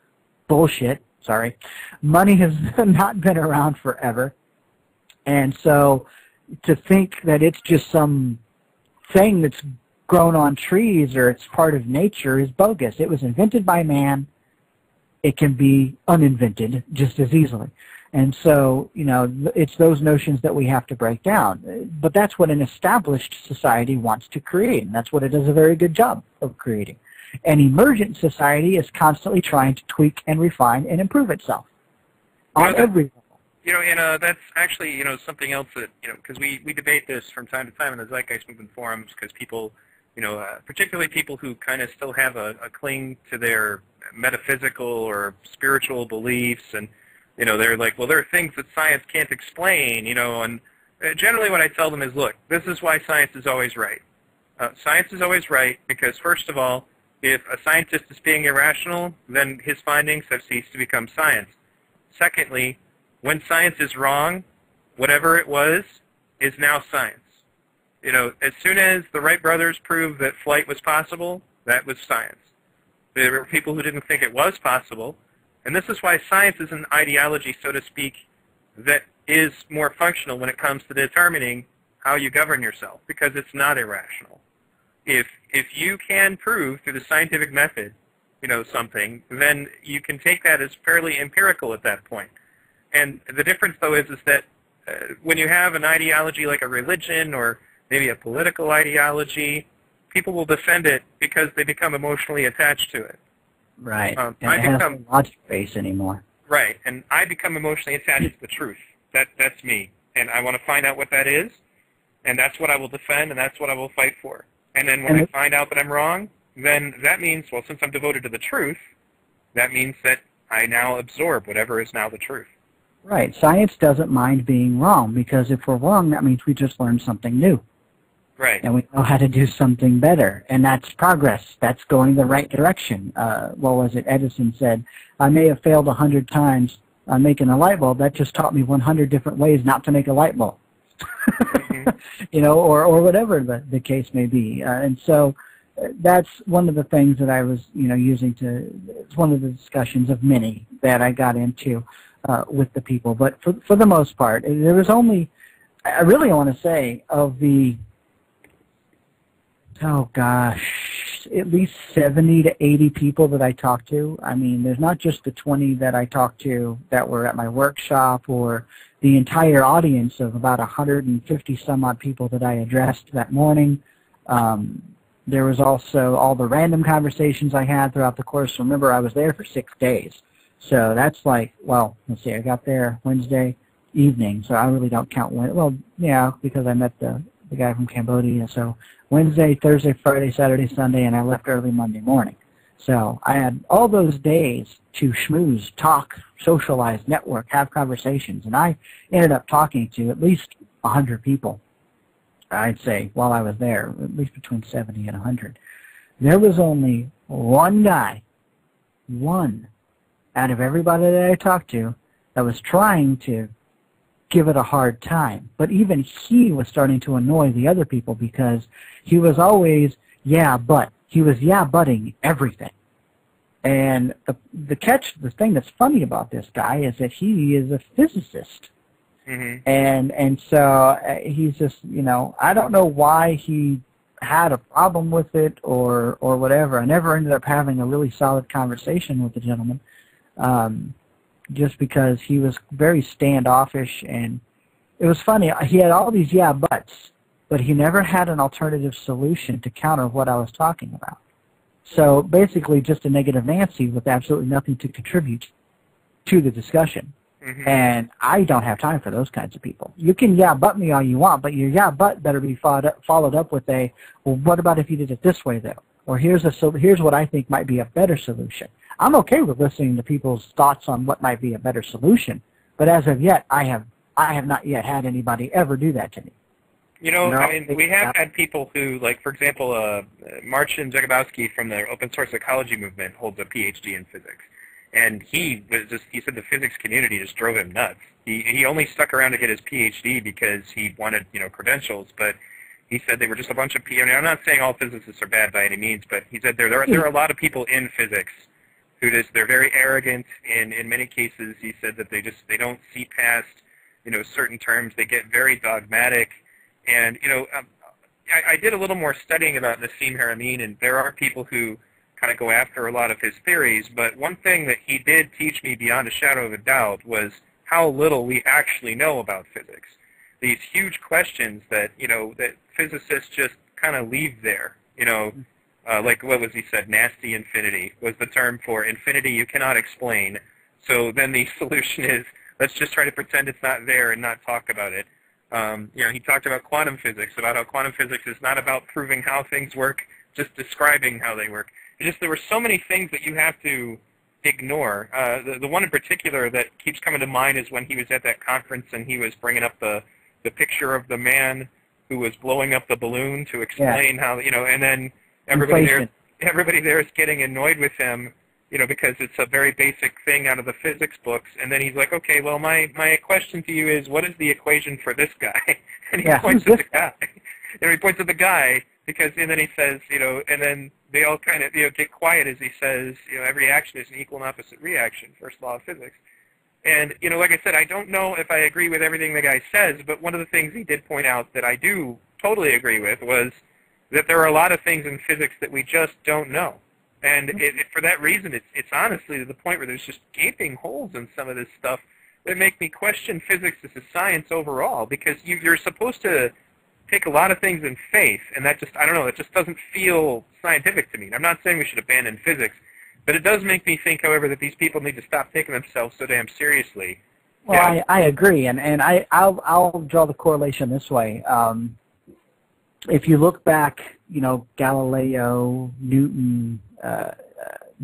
C: Bullshit. Sorry. Money has not been around forever. And so to think that it's just some thing that's grown on trees or it's part of nature is bogus. It was invented by man. It can be uninvented just as easily. And so, it's those notions that we have to break down. But that's what an established society wants to create, and that's what it does a very good job of creating. An emergent society is constantly trying to tweak and refine and improve itself on every level.
B: And that's actually, something else that, because we debate this from time to time in the Zeitgeist Movement forums, because people, particularly people who kind of still have a cling to their metaphysical or spiritual beliefs, and, they're like, well, there are things that science can't explain, and generally what I tell them is, look, this is why science is always right. Science is always right because, first of all, if a scientist is being irrational, then his findings have ceased to become science. Secondly, when science is wrong, whatever it was is now science. As soon as the Wright brothers proved that flight was possible, that was science. There were people who didn't think it was possible, and this is why science is an ideology, so to speak, that is more functional when it comes to determining how you govern yourself, because it's not irrational. If you can prove through the scientific method, something, then you can take that as fairly empirical at that point. And the difference, though, is that when you have an ideology like a religion or maybe a political ideology, people will defend it because they become emotionally attached to it.
C: Right. And it has no logic base anymore.
B: Right. And I become emotionally attached to the truth. That's me. And I want to find out what that is, and that's what I will defend, and that's what I will fight for. And then when I find out that I'm wrong, then that means, well, since I'm devoted to the truth, that means that I now absorb whatever is now the truth.
C: Right. Science doesn't mind being wrong, because if we're wrong, that means we just learned something new.
B: Right.
C: And we know how to do something better, and that's progress. That's going the right direction. What was it? Edison said, I may have failed 100 times on making a light bulb. That just taught me 100 different ways not to make a light bulb. Mm-hmm. Or whatever the case may be. And so that's one of the things that I was, using it's one of the discussions of many that I got into with the people. But for the most part, there was only, I really want to say, of the, at least 70 to 80 people that I talked to. I mean, there's not just the 20 that I talked to that were at my workshop, or the entire audience of about 150 some odd people that I addressed that morning. There was also all the random conversations I had throughout the course. Remember, I was there for 6 days. So that's like, well, let's see, I got there Wednesday evening, so I really don't count because I met the guy from Cambodia. So Wednesday, Thursday, Friday, Saturday, Sunday, and I left early Monday morning. So I had all those days to schmooze, talk, socialize, network, have conversations, and I ended up talking to at least 100 people, I'd say, while I was there, at least between 70 and 100. There was only one guy, one, out of everybody that I talked to that was trying to give it a hard time. But even he was starting to annoy the other people because he was always, yeah, but. He was yeah-butting everything. And the thing that's funny about this guy is that he is a physicist.
B: Mm-hmm.
C: And so he's just, I don't know why he had a problem with it or whatever. I never ended up having a really solid conversation with the gentleman, just because he was very standoffish. And it was funny. He had all these yeah buts, but he never had an alternative solution to counter what I was talking about. So basically just a negative Nancy with absolutely nothing to contribute to the discussion.
B: Mm-hmm.
C: And I don't have time for those kinds of people. You can yeah but me all you want, but your yeah but better be followed up with a, well, what about if you did it this way though? Or here's what I think might be a better solution. I'm okay with listening to people's thoughts on what might be a better solution, but as of yet, I have not yet had anybody ever do that to me.
B: I mean, we have had people who, like, for example, Marcin Jagabowski from the open source psychology movement holds a PhD in physics. And he said the physics community just drove him nuts. He only stuck around to get his PhD because he wanted, credentials, but he said they were just a bunch of people. I'm not saying all physicists are bad by any means, but he said there are a lot of people in physics who they're very arrogant, and in many cases he said that they don't see past, certain terms. They get very dogmatic. And, I did a little more studying about Nassim Haramein, and there are people who kind of go after a lot of his theories, but one thing that he did teach me beyond a shadow of a doubt was how little we actually know about physics. These huge questions that, that physicists just kind of leave there, like what was he said, nasty infinity was the term for infinity you cannot explain. So then the solution is, let's just try to pretend it's not there and not talk about it. He talked about quantum physics, about how quantum physics is not about proving how things work, just describing how they work. There were so many things that you have to ignore. The one in particular that keeps coming to mind is when he was at that conference and he was bringing up the picture of the man who was blowing up the balloon to explain how, and then everybody there is getting annoyed with him, because it's a very basic thing out of the physics books. And then he's like, okay, well, my question to you is, what is the equation for this guy? And he points at the guy. And he points at the guy and then he says, and then they all kind of, get quiet as he says, every action is an equal and opposite reaction, first law of physics. And, like I said, I don't know if I agree with everything the guy says, but one of the things he did point out that I do totally agree with was that there are a lot of things in physics that we just don't know. And for that reason, it's honestly to the point where there's just gaping holes in some of this stuff that make me question physics as a science overall, because you're supposed to take a lot of things in faith, and that just, I don't know, it just doesn't feel scientific to me. And I'm not saying we should abandon physics, but it does make me think, however, that these people need to stop taking themselves so damn seriously.
C: Well, I agree, and I'll draw the correlation this way. If you look back, Galileo, Newton, Da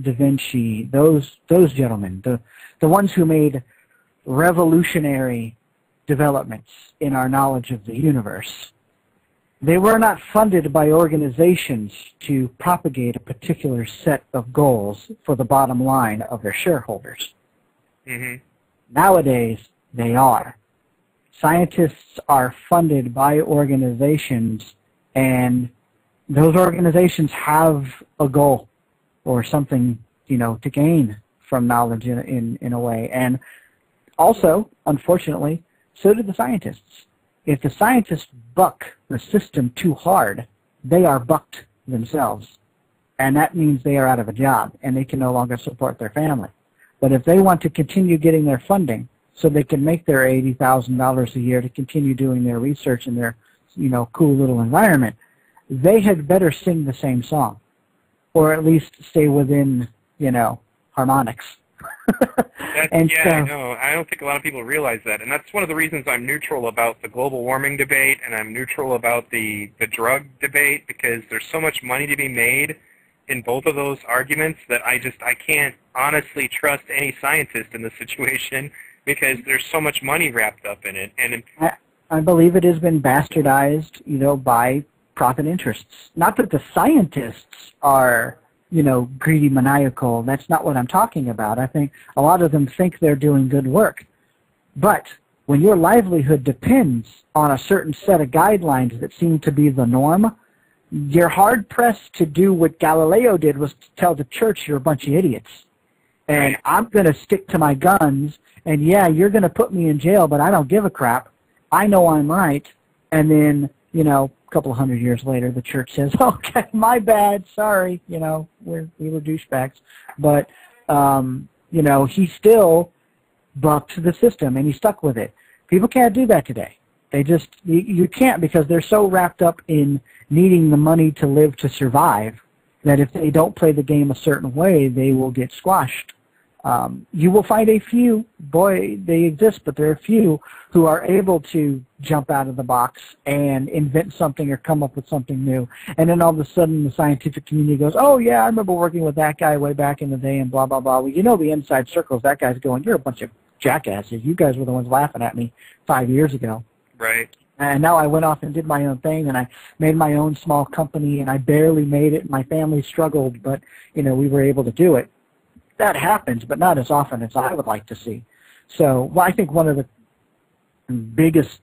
C: Vinci, those gentlemen, the ones who made revolutionary developments in our knowledge of the universe, they were not funded by organizations to propagate a particular set of goals for the bottom line of their shareholders.
B: Mm-hmm.
C: Nowadays, they are. Scientists are funded by organizations, and those organizations have a goal or something, to gain from knowledge in a way. And also, unfortunately, so do the scientists. If the scientists buck the system too hard, they are bucked themselves. And that means they are out of a job, and they can no longer support their family. But if they want to continue getting their funding so they can make their $80,000 a year to continue doing their research in their, cool little environment, they had better sing the same song, or at least stay within, harmonics.
B: I know. I don't think a lot of people realize that, and that's one of the reasons I'm neutral about the global warming debate, and I'm neutral about the drug debate, because there's so much money to be made in both of those arguments that I can't honestly trust any scientist in this situation, because there's so much money wrapped up in it. And
C: I believe it has been bastardized, by profit interests. Not that the scientists are, greedy, maniacal. That's not what I'm talking about. I think a lot of them think they're doing good work. But when your livelihood depends on a certain set of guidelines that seem to be the norm, you're hard-pressed to do what Galileo did, was to tell the church you're a bunch of idiots. And I'm going to stick to my guns, and yeah, you're going to put me in jail, but I don't give a crap. I know I'm right. And then, a couple of hundred years later, the church says, okay, my bad, sorry, we were douchebags. But, he still bucked the system, and he stuck with it. People can't do that today. They just, you can't, because they're so wrapped up in needing the money to live, to survive, that if they don't play the game a certain way, they will get squashed. You will find a few, boy, they exist, but there are a few who are able to jump out of the box and invent something or come up with something new. And then all of a sudden the scientific community goes, oh, yeah, I remember working with that guy way back in the day and blah, blah, blah. Well, the inside circles, that guy's going, you're a bunch of jackasses. You guys were the ones laughing at me 5 years ago.
B: Right.
C: And now I went off and did my own thing, and I made my own small company, and I barely made it. My family struggled, but, we were able to do it. That happens, but not as often as I would like to see. So I think one of the biggest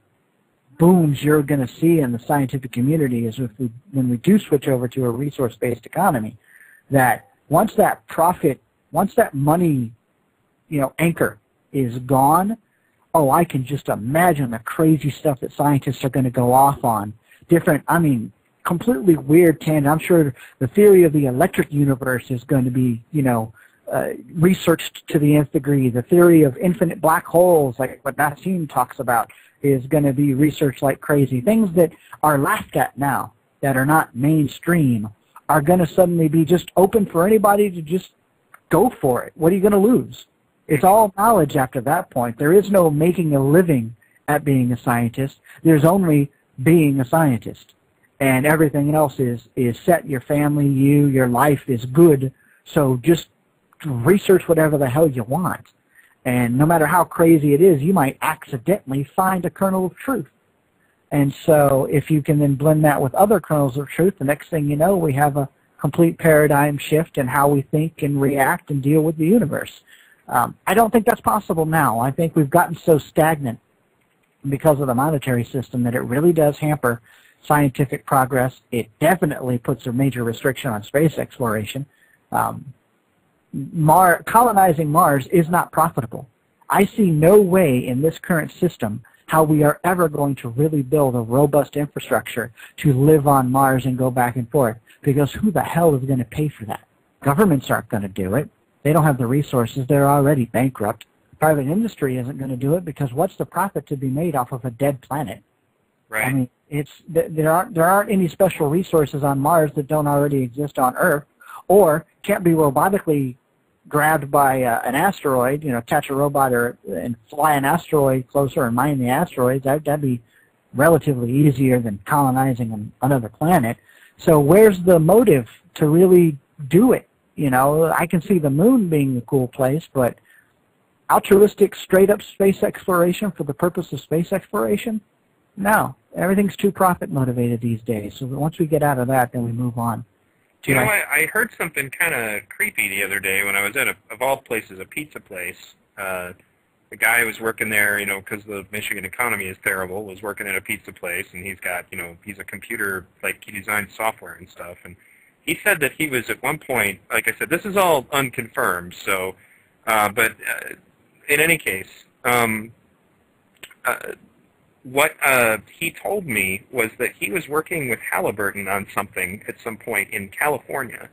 C: booms you're going to see in the scientific community is when we do switch over to a resource-based economy, that once that money, anchor is gone, I can just imagine the crazy stuff that scientists are going to go off on. Completely weird tangent. I'm sure the theory of the electric universe is going to be, researched to the nth degree. The theory of infinite black holes, like what Nassim talks about, is going to be researched like crazy. Things that are laughed at now, that are not mainstream, are going to suddenly be just open for anybody to just go for it. What are you going to lose? It's all knowledge after that point. There is no making a living at being a scientist. There's only being a scientist. And everything else is set. Your family, your life is good. So just research whatever the hell you want. And no matter how crazy it is, you might accidentally find a kernel of truth. And so if you can then blend that with other kernels of truth, the next thing you know, we have a complete paradigm shift in how we think and react and deal with the universe. I don't think that's possible now. I think we've gotten so stagnant because of the monetary system that it really does hamper scientific progress. It definitely puts a major restriction on space exploration. Colonizing Mars is not profitable. I see no way in this current system how we are ever going to really build a robust infrastructure to live on Mars and go back and forth, because who the hell is going to pay for that? Governments aren't going to do it. They don't have the resources. They're already bankrupt. Private industry isn't going to do it, because what's the profit to be made off of a dead planet?
B: Right.
C: There aren't any special resources on Mars that don't already exist on Earth, or can't be robotically grabbed by an asteroid. Attach a robot and fly an asteroid closer and mine the asteroids. That'd be relatively easier than colonizing another planet. So where's the motive to really do it? I can see the moon being a cool place, but altruistic, straight-up space exploration for the purpose of space exploration? No. Everything's too profit-motivated these days. So once we get out of that, then we move on.
B: I heard something kind of creepy the other day when I was at, of all places, a pizza place. The guy who was working there, because the Michigan economy is terrible, was working at a pizza place, and he's got, he's a computer, he designs software and stuff, and he said that he was at one point, like I said, this is all unconfirmed, so, but in any case, what he told me was that he was working with Halliburton on something at some point in California,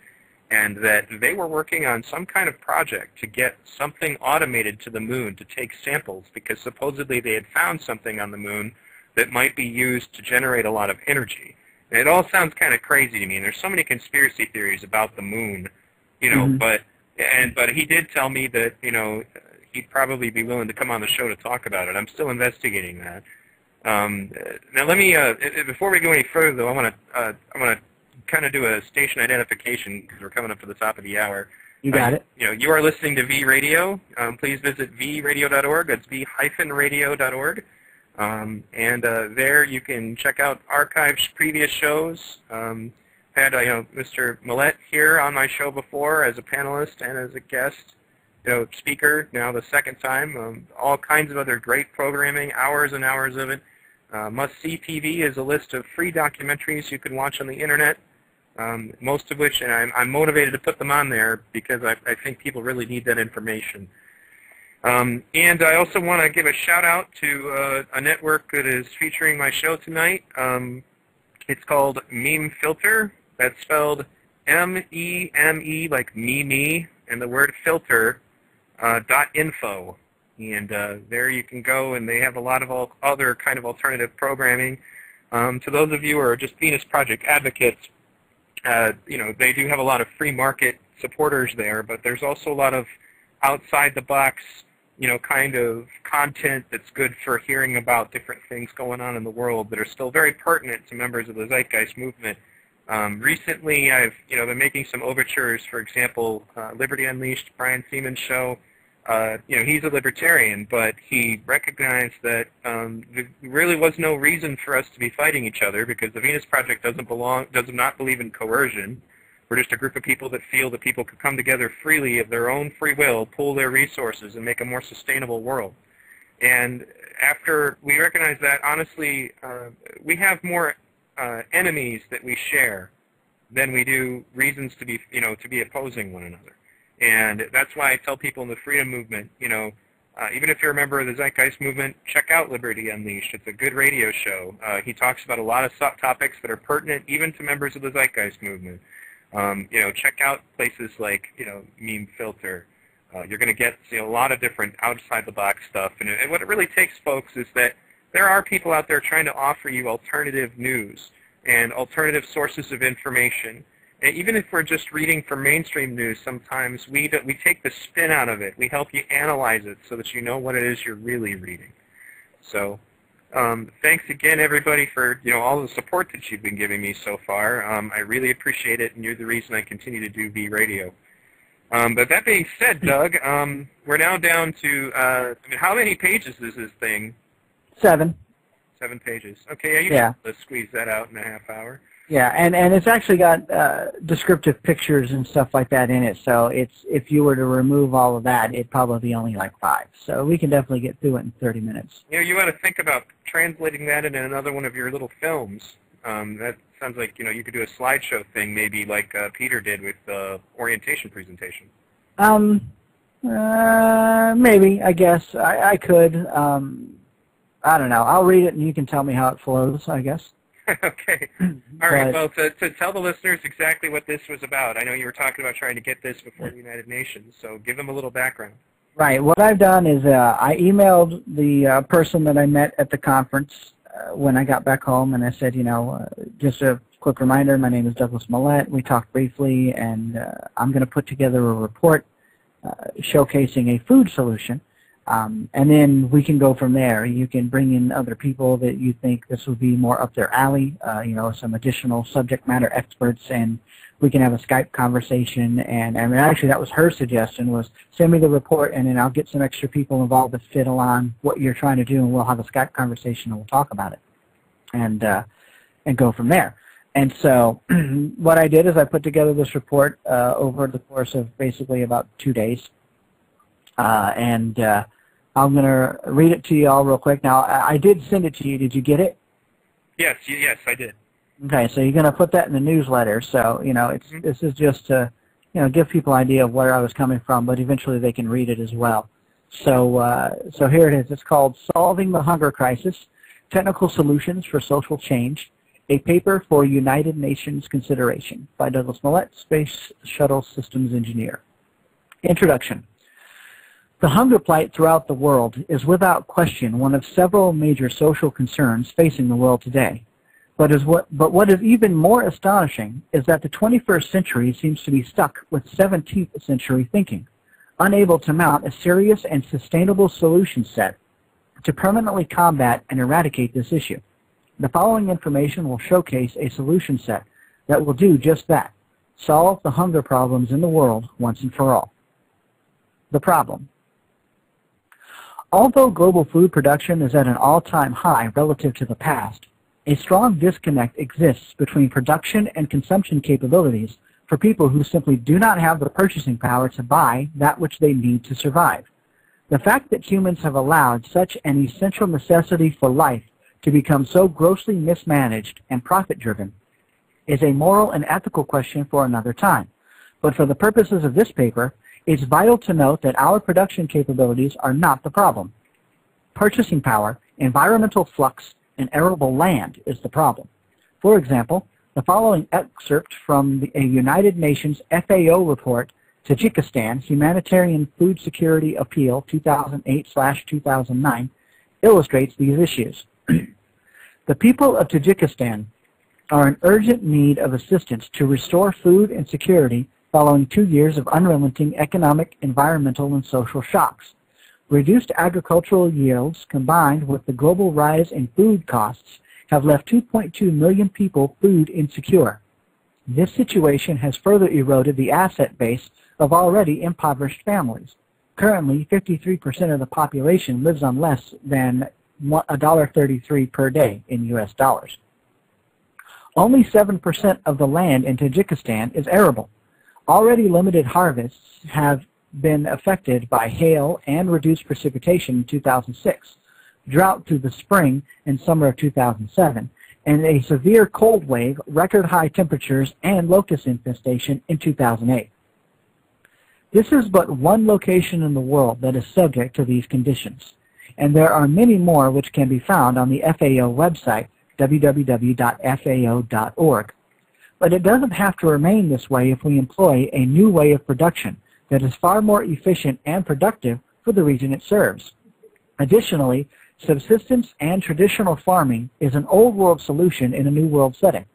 B: and that they were working on some kind of project to get something automated to the moon to take samples, because supposedly they had found something on the moon that might be used to generate a lot of energy. And it all sounds kind of crazy to me, and there's so many conspiracy theories about the moon, but he did tell me that, he'd probably be willing to come on the show to talk about it. I'm still investigating that. Now let me, before we go any further though, I want to kind of do a station identification, because we're coming up to the top of the hour.
C: You got it.
B: You are listening to V Radio. Please visit vradio.org. That's v-radio.org. There you can check out archived previous shows. Had Mr. Mallette here on my show before as a panelist and as a guest, speaker. Now the second time. All kinds of other great programming, hours and hours of it. Must-see TV is a list of free documentaries you can watch on the internet. Most of which, and I'm motivated to put them on there because I think people really need that information. And I also want to give a shout out to a network that is featuring my show tonight. It's called Meme Filter. That's spelled M-E-M-E, like me, and the word filter, .info. And there you can go, and they have a lot of other kind of alternative programming. To those of you who are just Venus Project advocates, they do have a lot of free market supporters there, but there's also a lot of outside-the-box, kind of content that's good for hearing about different things going on in the world that are still very pertinent to members of the Zeitgeist movement. Recently, I've been making some overtures. For example, Liberty Unleashed, Brian Seaman's show. He's a libertarian, but he recognized that there really was no reason for us to be fighting each other because the Venus Project does not believe in coercion. We're just a group of people that feel that people could come together freely of their own free will, pool their resources, and make a more sustainable world. And after we recognize that, honestly, we have more enemies that we share than we do reasons to be opposing one another. And that's why I tell people in the freedom movement, even if you're a member of the Zeitgeist movement, check out Liberty Unleashed. It's a good radio show. He talks about a lot of topics that are pertinent even to members of the Zeitgeist movement. Check out places like, Meme Filter. You're going to get a lot of different outside-the-box stuff. And what it really takes, folks, is that there are people out there trying to offer you alternative news and alternative sources of information. And even if we're just reading from mainstream news, sometimes we take the spin out of it. We help you analyze it so that you know what it is you're really reading. So thanks again, everybody, for all the support that you've been giving me so far. I really appreciate it, and you're the reason I continue to do V Radio. But that being said, Doug, we're now down to how many pages is this thing?
C: 7.
B: 7 pages. Okay, yeah, you can squeeze that out in a half hour.
C: Yeah, and it's actually got descriptive pictures and stuff like that in it. So if you were to remove all of that, it'd probably be only like 5. So we can definitely get through it in 30 minutes.
B: You ought to think about translating that into another one of your little films. That sounds like you could do a slideshow thing, maybe like Peter did with the orientation presentation.
C: Maybe, I guess I could. I don't know. I'll read it and you can tell me how it flows, I guess.
B: Okay. All right. Well, to tell the listeners exactly what this was about, I know you were talking about trying to get this before the United Nations, so give them a little background.
C: Right. What I've done is I emailed the person that I met at the conference when I got back home, and I said, just a quick reminder, my name is Douglas Mallette. We talked briefly, and I'm going to put together a report showcasing a food solution. And then we can go from there. You can bring in other people that you think this would be more up their alley, some additional subject matter experts, and we can have a Skype conversation. And I mean, actually, that was her suggestion, was send me the report, and then I'll get some extra people involved that fit on what you're trying to do, and we'll have a Skype conversation, and we'll talk about it, and go from there. And so what I did is I put together this report over the course of basically about 2 days. I'm going to read it to you all real quick. Now, I did send it to you. Did you get it?
B: Yes, I did.
C: Okay, so you're going to put that in the newsletter. So, this is just to, give people an idea of where I was coming from, but eventually they can read it as well. So here it is. It's called Solving the Hunger Crisis, Technical Solutions for Social Change, a paper for United Nations consideration by Douglas Mallette, Space Shuttle Systems Engineer. Introduction. The hunger plight throughout the world is without question one of several major social concerns facing the world today. But what is even more astonishing is that the 21st century seems to be stuck with 17th century thinking, unable to mount a serious and sustainable solution set to permanently combat and eradicate this issue. The following information will showcase a solution set that will do just that, solve the hunger problems in the world once and for all. The problem. Although global food production is at an all-time high relative to the past, a strong disconnect exists between production and consumption capabilities for people who simply do not have the purchasing power to buy that which they need to survive. The fact that humans have allowed such an essential necessity for life to become so grossly mismanaged and profit-driven is a moral and ethical question for another time. But for the purposes of this paper, it's vital to note that our production capabilities are not the problem. Purchasing power, environmental flux, and arable land is the problem. For example, the following excerpt from a United Nations FAO report, Tajikistan Humanitarian Food Security Appeal 2008/2009, illustrates these issues. The people of Tajikistan are in urgent need of assistance to restore food and security following 2 years of unrelenting economic, environmental, and social shocks. Reduced agricultural yields combined with the global rise in food costs have left 2.2 million people food insecure. This situation has further eroded the asset base of already impoverished families. Currently, 53% of the population lives on less than $1.33 per day in U.S. dollars. Only 7% of the land in Tajikistan is arable. Already limited harvests have been affected by hail and reduced precipitation in 2006, drought through the spring and summer of 2007, and a severe cold wave, record high temperatures, and locust infestation in 2008. This is but one location in the world that is subject to these conditions, and there are many more which can be found on the FAO website, www.fao.org. But it doesn't have to remain this way if we employ a new way of production that is far more efficient and productive for the region it serves. Additionally, subsistence and traditional farming is an old world solution in a new world setting.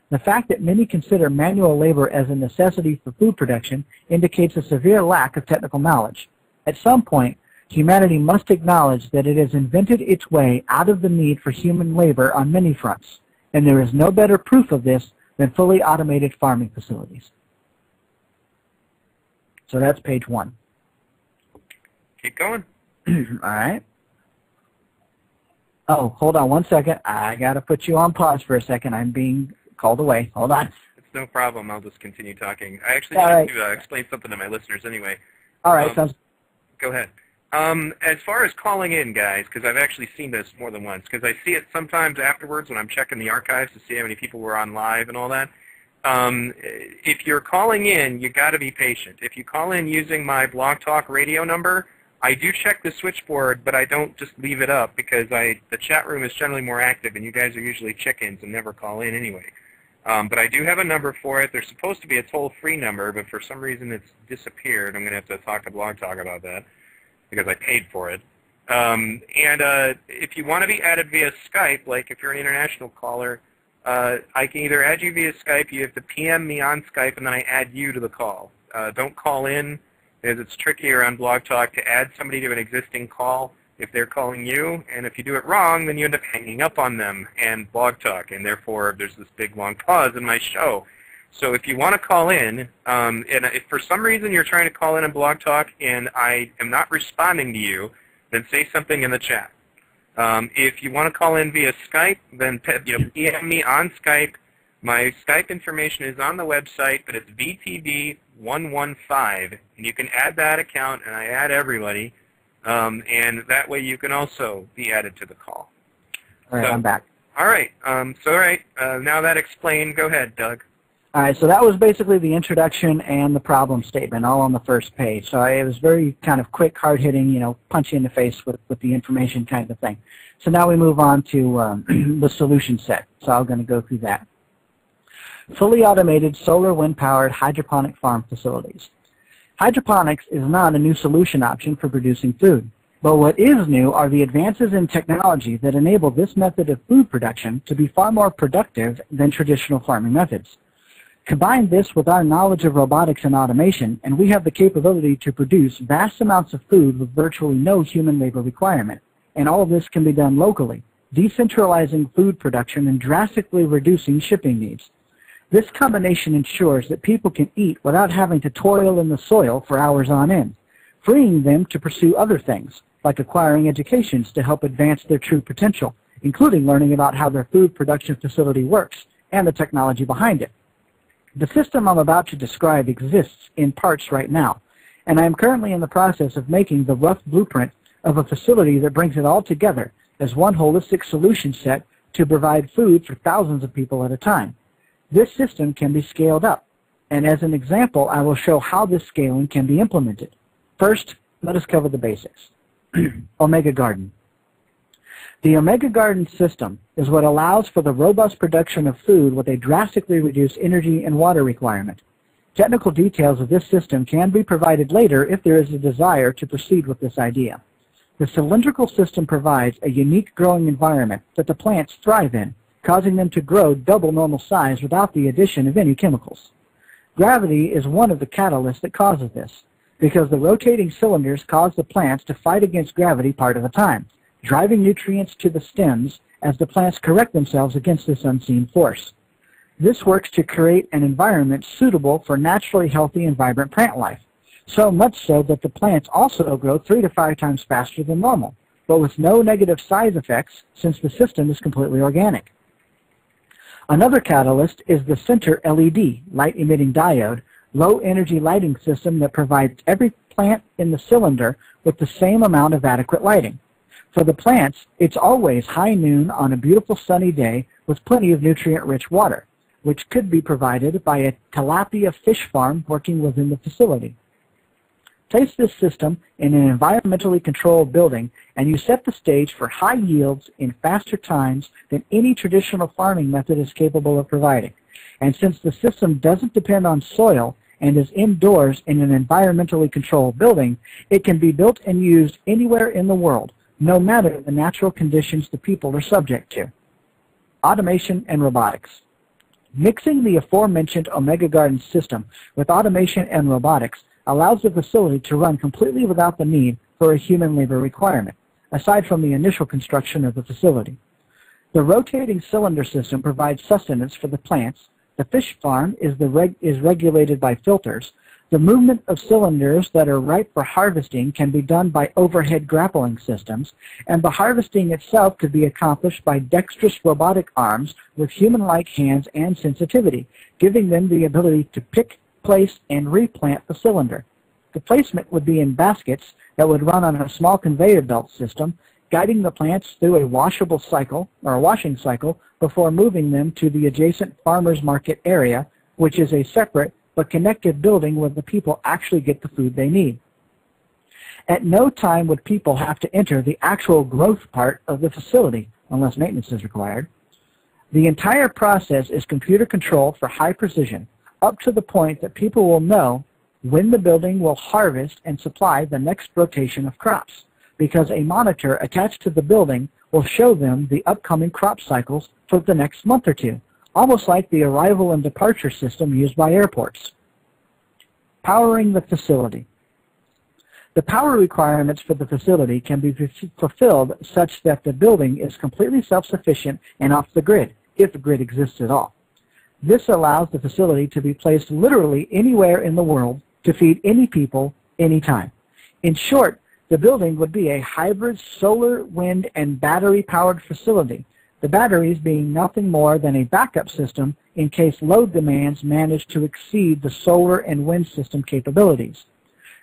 C: The fact that many consider manual labor as a necessity for food production indicates a severe lack of technical knowledge. At some point, humanity must acknowledge that it has invented its way out of the need for human labor on many fronts, and there is no better proof of this than fully automated farming facilities. So that's page 1.
B: Keep going.
C: All right. Oh, hold on one second. I got to put you on pause for a second. I'm being called away. Hold on.
B: It's no problem. I'll just continue talking. I actually need to explain something to my listeners anyway.
C: All right.
B: Go ahead. As far as calling in, guys, because I've actually seen this more than once, because I see it sometimes afterwards when I'm checking the archives to see how many people were on live and all that. If you're calling in, you got to be patient. If you call in using my Blog Talk radio number, I do check the switchboard, but I don't just leave it up because the chat room is generally more active, and you guys are usually chickens and never call in anyway. But I do have a number for it. There's supposed to be a toll-free number, but for some reason it's disappeared. I'm going to have to talk to Blog Talk about that because I paid for it. If you want to be added via Skype, like if you're an international caller, I can either add you via Skype, you have to PM me on Skype, and then I add you to the call. Don't call in, because it's trickier on Blog Talk to add somebody to an existing call if they're calling you, and if you do it wrong, then you end up hanging up on them and Blog Talk, and therefore there's this big long pause in my show. So if you want to call in, and if for some reason you're trying to call in on Blog Talk and I am not responding to you, then say something in the chat. If you want to call in via Skype, then PM me on Skype. My Skype information is on the website, but it's VTV115, and you can add that account, and I add everybody, and that way you can also be added to the call.
C: All right, I'm back.
B: All right, now that explained, go ahead, Doug.
C: All right, so that was basically the introduction and the problem statement, all on the first page. So it was very kind of quick, hard-hitting, punch you in the face with the information kind of thing. So now we move on to the solution set. So I'm going to go through that. Fully automated solar wind-powered hydroponic farm facilities. Hydroponics is not a new solution option for producing food. But what is new are the advances in technology that enable this method of food production to be far more productive than traditional farming methods. Combine this with our knowledge of robotics and automation, and we have the capability to produce vast amounts of food with virtually no human labor requirement. And all of this can be done locally, decentralizing food production and drastically reducing shipping needs. This combination ensures that people can eat without having to toil in the soil for hours on end, freeing them to pursue other things, like acquiring educations to help advance their true potential, including learning about how their food production facility works and the technology behind it. The system I'm about to describe exists in parts right now, and I am currently in the process of making the rough blueprint of a facility that brings it all together as one holistic solution set to provide food for thousands of people at a time. This system can be scaled up, and as an example, I will show how this scaling can be implemented. First, let us cover the basics. Omega Garden. The Omega Garden system is what allows for the robust production of food with a drastically reduced energy and water requirement. Technical details of this system can be provided later if there is a desire to proceed with this idea. The cylindrical system provides a unique growing environment that the plants thrive in, causing them to grow double normal size without the addition of any chemicals. Gravity is one of the catalysts that causes this, because the rotating cylinders cause the plants to fight against gravity part of the time, driving nutrients to the stems as the plants correct themselves against this unseen force. This works to create an environment suitable for naturally healthy and vibrant plant life, so much so that the plants also grow 3 to 5 times faster than normal, but with no negative side effects since the system is completely organic. Another catalyst is the center LED, light-emitting diode, low-energy lighting system that provides every plant in the cylinder with the same amount of adequate lighting. For the plants, it's always high noon on a beautiful sunny day with plenty of nutrient-rich water, which could be provided by a tilapia fish farm working within the facility. Place this system in an environmentally controlled building, and you set the stage for high yields in faster times than any traditional farming method is capable of providing. And since the system doesn't depend on soil and is indoors in an environmentally controlled building, it can be built and used anywhere in the world, no matter the natural conditions the people are subject to. Automation and robotics. Mixing the aforementioned Omega Garden system with automation and robotics allows the facility to run completely without the need for a human labor requirement, aside from the initial construction of the facility. The rotating cylinder system provides sustenance for the plants. The fish farm is regulated by filters. The movement of cylinders that are ripe for harvesting can be done by overhead grappling systems, and the harvesting itself could be accomplished by dexterous robotic arms with human-like hands and sensitivity, giving them the ability to pick, place, and replant the cylinder. The placement would be in baskets that would run on a small conveyor belt system, guiding the plants through a washable cycle, or a washing cycle, before moving them to the adjacent farmers market area, which is a separate but connected building where the people actually get the food they need. At no time would people have to enter the actual growth part of the facility, unless maintenance is required. The entire process is computer controlled for high precision, up to the point that people will know when the building will harvest and supply the next rotation of crops, because a monitor attached to the building will show them the upcoming crop cycles for the next month or two, almost like the arrival and departure system used by airports. Powering the facility. The power requirements for the facility can be fulfilled such that the building is completely self-sufficient and off the grid, if the grid exists at all. This allows the facility to be placed literally anywhere in the world to feed any people, anytime. In short, the building would be a hybrid solar, wind, and battery-powered facility, the batteries being nothing more than a backup system in case load demands manage to exceed the solar and wind system capabilities.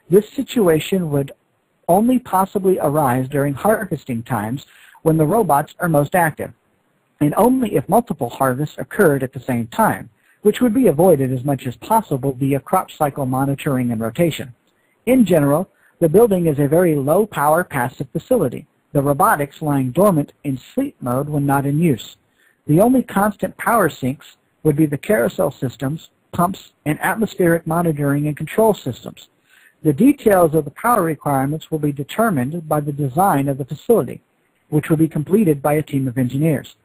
C: This situation would only possibly arise during harvesting times when the robots are most active, and only if multiple harvests occurred at the same time, which would be avoided as much as possible via crop cycle monitoring and rotation. In general, the building is a very low-power passive facility, the robotics lying dormant in sleep mode when not in use. The only constant power sinks would be the carousel systems, pumps, and atmospheric monitoring and control systems. The details of the power requirements will be determined by the design of the facility, which will be completed by a team of engineers.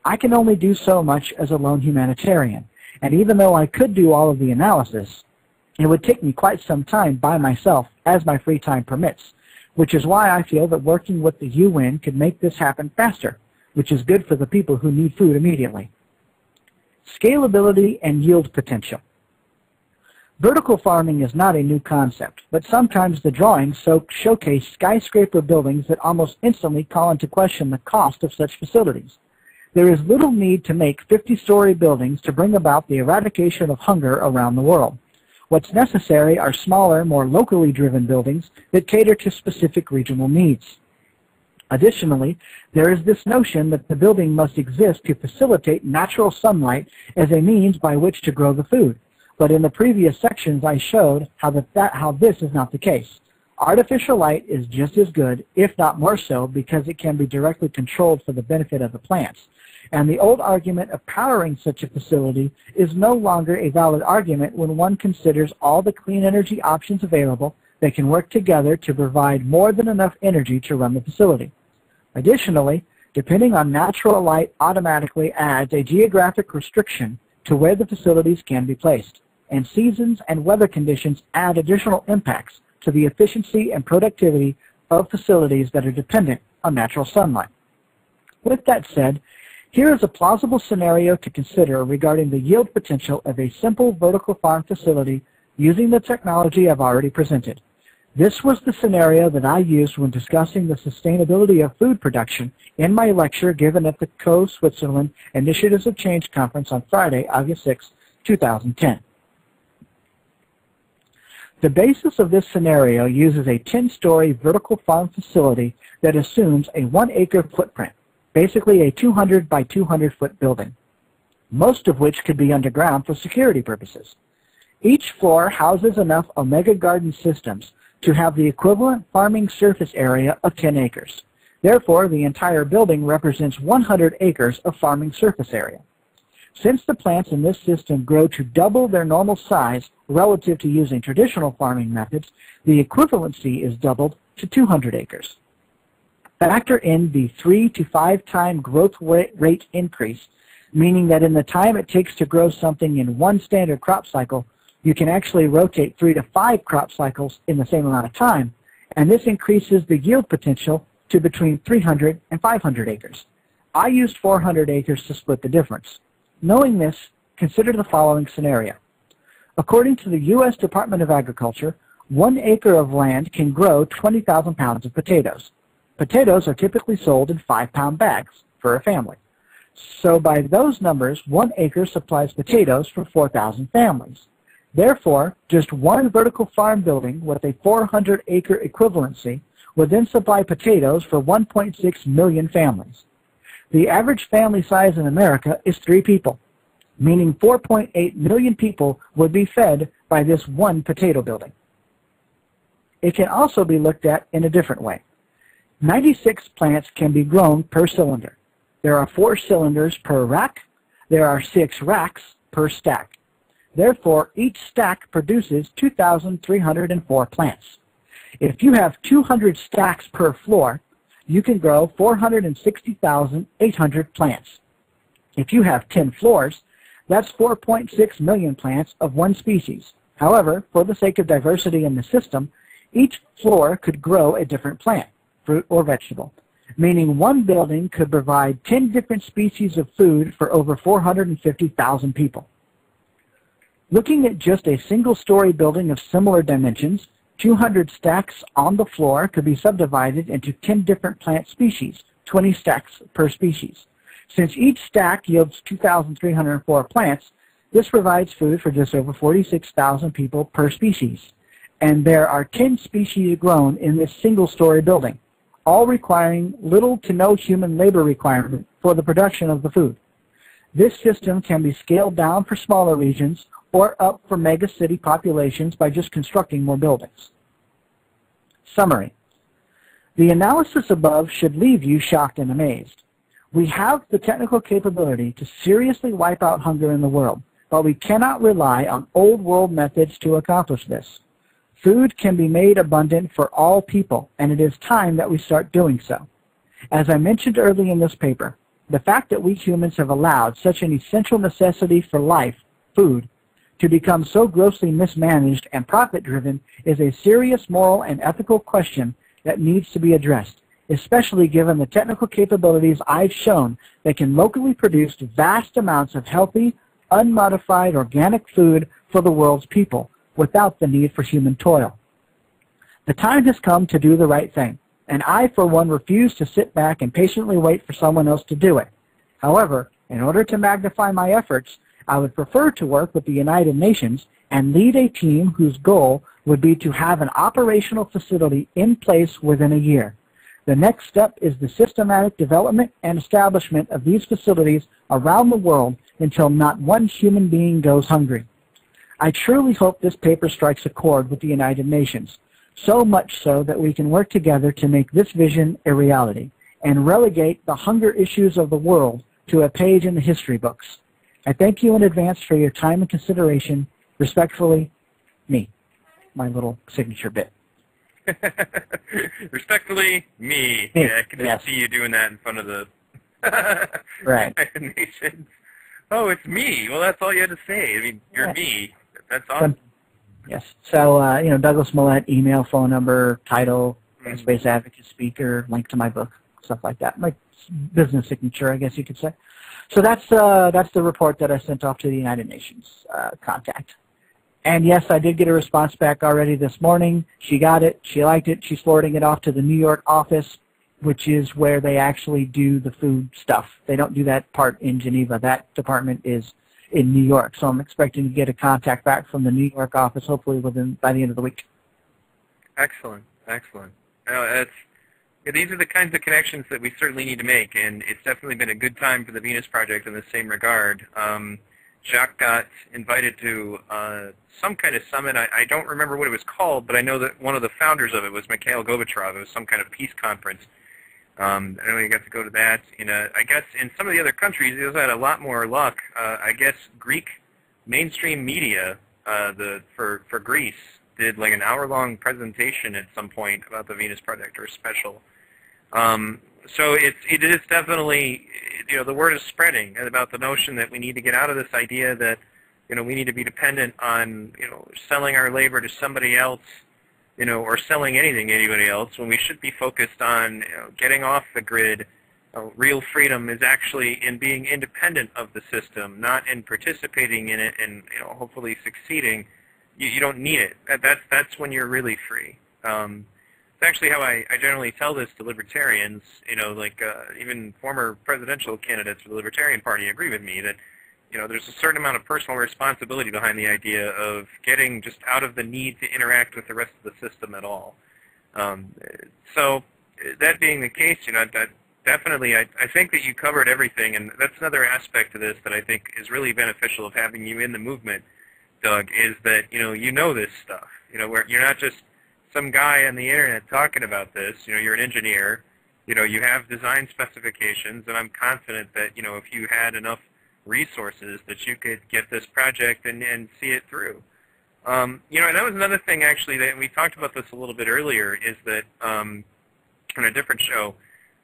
C: I can only do so much as a lone humanitarian, and even though I could do all of the analysis, it would take me quite some time by myself as my free time permits, which is why I feel that working with the UN could make this happen faster, which is good for the people who need food immediately. Scalability and yield potential. Vertical farming is not a new concept, but sometimes the drawings showcase skyscraper buildings that almost instantly call into question the cost of such facilities. There is little need to make 50-story buildings to bring about the eradication of hunger around the world. What's necessary are smaller, more locally driven buildings that cater to specific regional needs. Additionally, there is this notion that the building must exist to facilitate natural sunlight as a means by which to grow the food. But in the previous sections I showed how this is not the case. Artificial light is just as good, if not more so, because it can be directly controlled for the benefit of the plants. And the old argument of powering such a facility is no longer a valid argument when one considers all the clean energy options available that can work together to provide more than enough energy to run the facility. Additionally, depending on natural light automatically adds a geographic restriction to where the facilities can be placed, and seasons and weather conditions add additional impacts to the efficiency and productivity of facilities that are dependent on natural sunlight. With that said, here is a plausible scenario to consider regarding the yield potential of a simple vertical farm facility using the technology I've already presented. This was the scenario that I used when discussing the sustainability of food production in my lecture given at the Co-Switzerland Initiatives of Change Conference on Friday, August 6, 2010. The basis of this scenario uses a 10-story vertical farm facility that assumes a 1-acre footprint, basically a 200 by 200 foot building, most of which could be underground for security purposes. Each floor houses enough Omega Garden systems to have the equivalent farming surface area of 10 acres. Therefore, the entire building represents 100 acres of farming surface area. Since the plants in this system grow to double their normal size relative to using traditional farming methods, the equivalency is doubled to 200 acres. Factor in the 3 to 5 time growth rate increase, meaning that in the time it takes to grow something in one standard crop cycle, you can actually rotate 3 to 5 crop cycles in the same amount of time, and this increases the yield potential to between 300 and 500 acres. I used 400 acres to split the difference. Knowing this, consider the following scenario. According to the U.S. Department of Agriculture, 1 acre of land can grow 20,000 pounds of potatoes. Potatoes are typically sold in 5-pound bags for a family. So by those numbers, 1 acre supplies potatoes for 4,000 families. Therefore, just one vertical farm building with a 400-acre equivalency would then supply potatoes for 1.6 million families. The average family size in America is 3 people, meaning 4.8 million people would be fed by this one potato building. It can also be looked at in a different way. 96 plants can be grown per cylinder. There are 4 cylinders per rack. There are 6 racks per stack. Therefore, each stack produces 2,304 plants. If you have 200 stacks per floor, you can grow 460,800 plants. If you have 10 floors, that's 4.6 million plants of one species. However, for the sake of diversity in the system, each floor could grow a different plant, fruit or vegetable, meaning one building could provide 10 different species of food for over 450,000 people. Looking at just a single-story building of similar dimensions, 200 stacks on the floor could be subdivided into 10 different plant species, 20 stacks per species. Since each stack yields 2,304 plants, this provides food for just over 46,000 people per species. And there are 10 species grown in this single-story building, all requiring little to no human labor requirement for the production of the food. This system can be scaled down for smaller regions or up for mega-city populations by just constructing more buildings. Summary. The analysis above should leave you shocked and amazed. We have the technical capability to seriously wipe out hunger in the world, but we cannot rely on old-world methods to accomplish this. Food can be made abundant for all people, and it is time that we start doing so. As I mentioned early in this paper, the fact that we humans have allowed such an essential necessity for life, food, to become so grossly mismanaged and profit-driven is a serious moral and ethical question that needs to be addressed, especially given the technical capabilities I've shown that can locally produce vast amounts of healthy, unmodified organic food for the world's people, without the need for human toil. The time has come to do the right thing, and I, for one, refuse to sit back and patiently wait for someone else to do it. However, in order to magnify my efforts, I would prefer to work with the United Nations and lead a team whose goal would be to have an operational facility in place within a year. The next step is the systematic development and establishment of these facilities around the world until not one human being goes hungry. I truly hope this paper strikes a chord with the United Nations, so much so that we can work together to make this vision a reality and relegate the hunger issues of the world to a page in the history books. I thank you in advance for your time and consideration. Respectfully, me. My little signature bit.
B: Respectfully, me.
C: Me.
B: Yeah, I can just see you doing that in front of the
C: right.
B: Nations. Oh, it's me. Well, that's all you had to say. I mean, you're me. That's awesome.
C: Yes. So, Douglas Mallette, email, phone number, title, space advocate, speaker, link to my book, stuff like that. My business signature, I guess you could say. So that's the report that I sent off to the United Nations contact. And yes, I did get a response back already this morning. She got it. She liked it. She's forwarding it off to the New York office, which is where they actually do the food stuff. They don't do that part in Geneva. That department is in New York. So I'm expecting to get a contact back from the New York office, hopefully by the end of the week.
B: Excellent. Excellent. These are the kinds of connections that we certainly need to make, and it's definitely been a good time for the Venus Project in the same regard. Jacques got invited to some kind of summit. I don't remember what it was called, but I know that one of the founders of it was Mikhail Gorbachev. It was some kind of peace conference. I know he got to go to that. I guess in some of the other countries, he's had a lot more luck. I guess Greek mainstream media for Greece did like an hour-long presentation at some point about the Venus Project, or special. So it is definitely, the word is spreading about the notion that we need to get out of this idea that, we need to be dependent on, selling our labor to somebody else, or selling anything to anybody else, when we should be focused on, getting off the grid. Real freedom is actually in being independent of the system, not in participating in it and, hopefully succeeding. You don't need it. That's when you're really free. It's actually how I generally tell this to libertarians, even former presidential candidates for the Libertarian Party agree with me that, there's a certain amount of personal responsibility behind the idea of getting just out of the need to interact with the rest of the system at all. So that being the case, definitely I think that you covered everything, and that's another aspect of this that I think is really beneficial of having you in the movement, Doug, is that, you know this stuff. Where you're not just some guy on the internet talking about this. You're an engineer. You have design specifications, and I'm confident that, if you had enough resources that you could get this project and see it through. And that was another thing, actually, that we talked about this a little bit earlier, is that on a different show,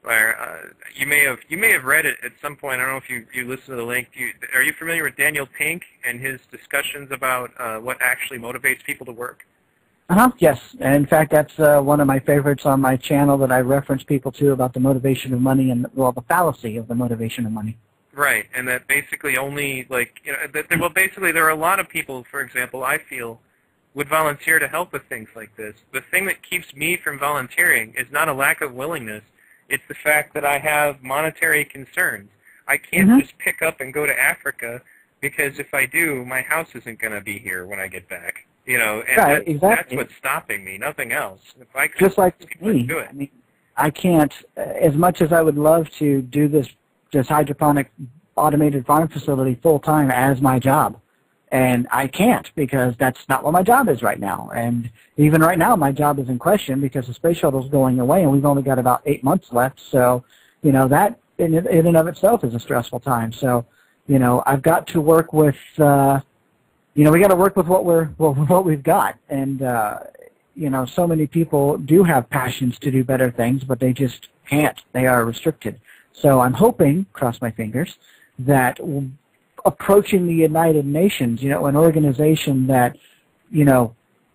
B: where you may have read it at some point. I don't know if you listened to the link. Are you familiar with Daniel Pink and his discussions about what actually motivates people to work?
C: Yes. And in fact, that's one of my favorites on my channel that I reference people to about the motivation of money and, well, the fallacy of the motivation of money.
B: Right, and that basically only, basically there are a lot of people, for example, I feel, would volunteer to help with things like this. The thing that keeps me from volunteering is not a lack of willingness. It's the fact that I have monetary concerns. I can't just pick up and go to Africa, because if I do, my house isn't going to be here when I get back. And
C: right, exactly.
B: That's what's stopping me, nothing else. If I could,
C: just like me,
B: do it.
C: I mean, I can't, as much as I would love to do this hydroponic automated farm facility full-time as my job. And I can't, because that's not what my job is right now. And even right now, my job is in question because the space shuttle is going away, and we've only got about 8 months left. So, that in and of itself is a stressful time. So, I've got to work with, we got to work with what we've got. And, so many people do have passions to do better things, but they just can't. They are restricted. So I'm hoping, cross my fingers, that approaching the United Nations, an organization that,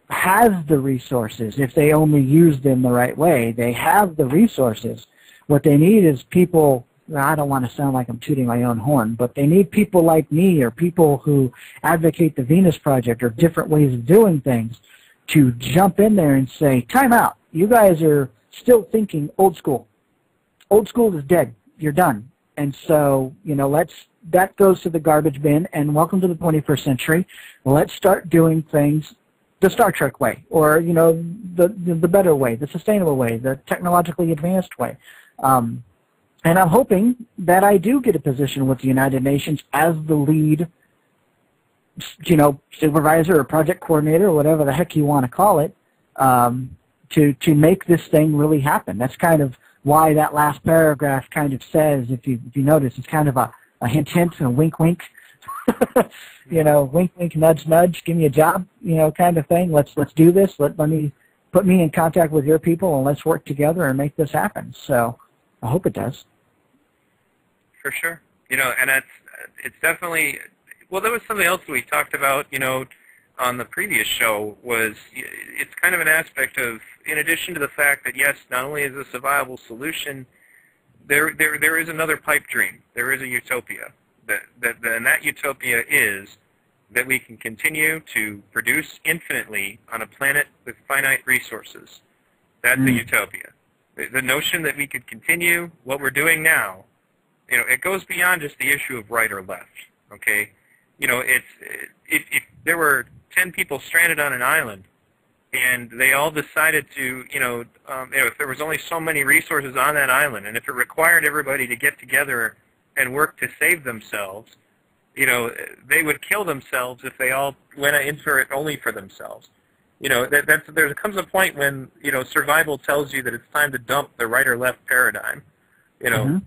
C: has the resources, if they only use them the right way, they have the resources. What they need is people well, I don't want to sound like I'm tooting my own horn, but they need people like me or people who advocate the Venus Project or different ways of doing things to jump in there and say, time out. You guys are still thinking old school. Old school is dead. You're done. And so, that goes to the garbage bin, and welcome to the 21st century. Let's start doing things the Star Trek way, or, the better way, the sustainable way, the technologically advanced way. And I'm hoping that I do get a position with the United Nations as the lead, supervisor or project coordinator or whatever the heck you want to call it, to make this thing really happen. That's kind of why that last paragraph kind of says, if you notice, it's kind of a hint, hint, and a wink, wink. Wink, wink, nudge, nudge. Give me a job, kind of thing. Let's do this. Let me put me in contact with your people, and let's work together and make this happen. So I hope it does.
B: For sure. And it's definitely, well, there was something else we talked about, on the previous show, was it's kind of an aspect of, in addition to the fact that, yes, not only is this a viable solution, there is another pipe dream. There is a utopia. And that utopia is that we can continue to produce infinitely on a planet with finite resources. That's a utopia. The notion that we could continue what we're doing now, it goes beyond just the issue of right or left, okay? If there were 10 people stranded on an island and they all decided to, if there was only so many resources on that island, and if it required everybody to get together and work to save themselves, they would kill themselves if they all went in for it only for themselves. There comes a point when, survival tells you that it's time to dump the right or left paradigm,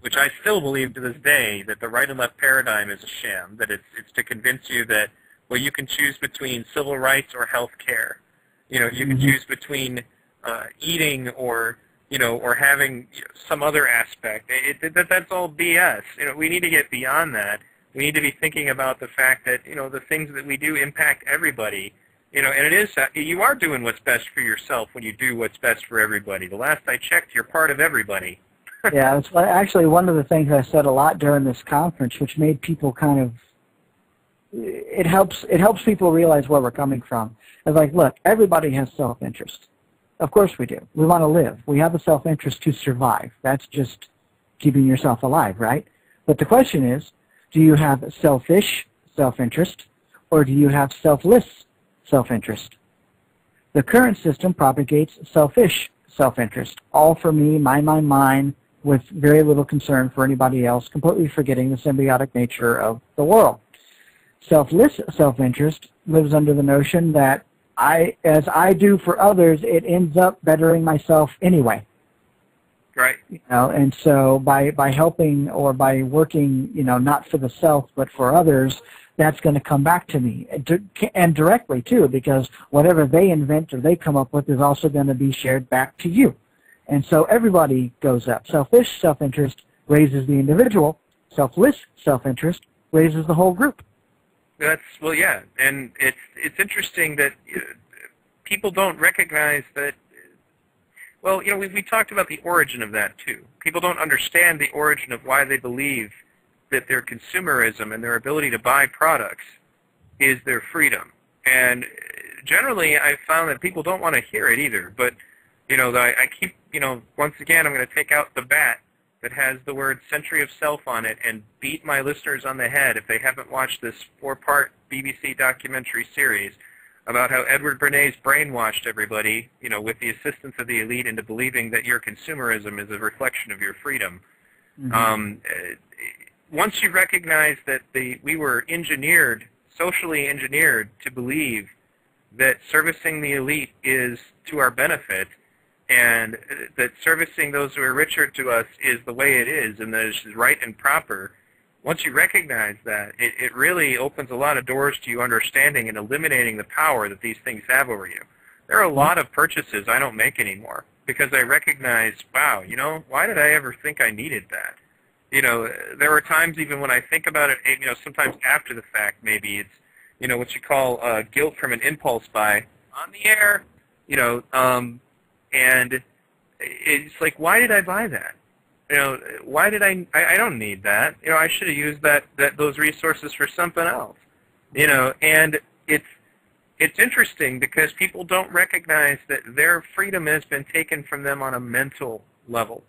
B: which I still believe to this day that the right and left paradigm is a sham, that it's to convince you that, well, you can choose between civil rights or health care. You can choose between eating or having some other aspect. That's all BS. We need to get beyond that. We need to be thinking about the fact that, the things that we do impact everybody. And it is, you are doing what's best for yourself when you do what's best for everybody. The last I checked, you're part of everybody.
C: Yeah, it's actually one of the things I said a lot during this conference, which made people kind of, it helps people realize where we're coming from. It's like, look, everybody has self-interest. Of course we do. We want to live. We have a self-interest to survive. That's just keeping yourself alive, right? But the question is, do you have selfish self-interest, or do you have selfless self-interest? The current system propagates selfish self-interest. All for me, mine, with very little concern for anybody else, completely forgetting the symbiotic nature of the world. Selfless self-interest lives under the notion that as I do for others, it ends up bettering myself anyway.
B: Right.
C: And so by helping or by working, not for the self but for others, that's going to come back to me, and directly too, because whatever they invent or they come up with is also going to be shared back to you. And so everybody goes up. Selfish self-interest raises the individual. Selfless self-interest raises the whole group.
B: Well, yeah, and it's interesting that people don't recognize that. Well, we talked about the origin of that too. People don't understand the origin of why they believe that their consumerism and their ability to buy products is their freedom. And generally, I've found that people don't want to hear it either. But I keep, once again, I'm going to take out the bat that has the word Century of Self on it and beat my listeners on the head if they haven't watched this 4-part BBC documentary series about how Edward Bernays brainwashed everybody, with the assistance of the elite into believing that your consumerism is a reflection of your freedom. Once you recognize that we were socially engineered to believe that servicing the elite is to our benefit, and that servicing those who are richer to us is the way it is, and that it's right and proper, once you recognize that, it really opens a lot of doors to you understanding and eliminating the power that these things have over you. There are a lot of purchases I don't make anymore because I recognize, wow, why did I ever think I needed that? There are times even when I think about it, sometimes after the fact, maybe it's, what you call guilt from an impulse buy on the air, and it's like, why did I buy that? Why did I don't need that. I should have used those resources for something else. And it's interesting because people don't recognize that their freedom has been taken from them on a mental level.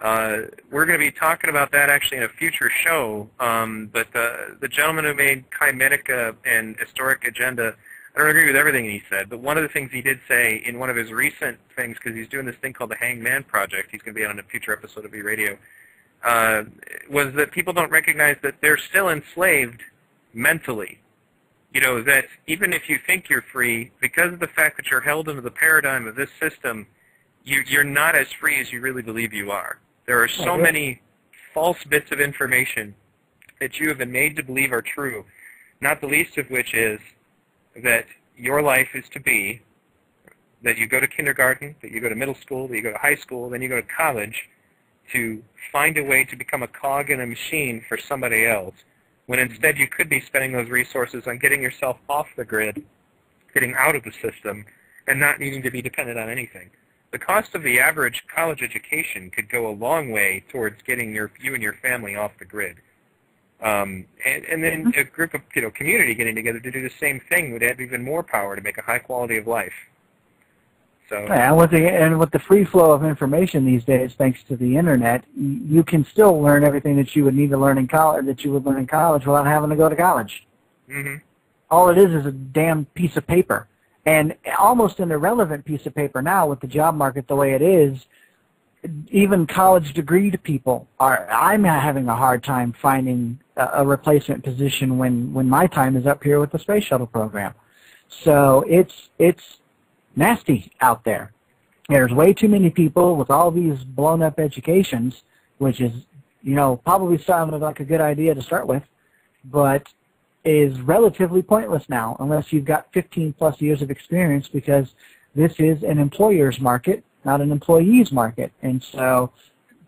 B: We're going to be talking about that actually in a future show, but the gentleman who made Chimetica and Historic Agenda, I don't agree with everything he said, but one of the things he did say in one of his recent things, because he's doing this thing called the Hangman Project, he's going to be on a future episode of V-Radio, was that people don't recognize that they're still enslaved mentally. That even if you think you're free, because of the fact that you're held into the paradigm of this system, you're not as free as you really believe you are. There are so many false bits of information that you have been made to believe are true, not the least of which is that your life is to be that you go to kindergarten, that you go to middle school, that you go to high school, then you go to college to find a way to become a cog in a machine for somebody else, when instead you could be spending those resources on getting yourself off the grid, getting out of the system, and not needing to be dependent on anything. The cost of the average college education could go a long way towards getting you and your family off the grid. And then a group of community getting together to do the same thing would have even more power to make a high quality of life. So
C: yeah, and with the free flow of information these days, thanks to the internet, you can still learn everything that you would need to learn in college without having to go to college.
B: Mm-hmm.
C: All it is a damn piece of paper, and almost an irrelevant piece of paper now with the job market the way it is. Even college degreed people I'm having a hard time finding a replacement position when my time is up here with the space shuttle program. So it's nasty out there. There's way too many people with all these blown up educations, which is, probably sounded like a good idea to start with, but is relatively pointless now unless you've got 15 plus years of experience, because this is an employer's market, not an employee's market. And so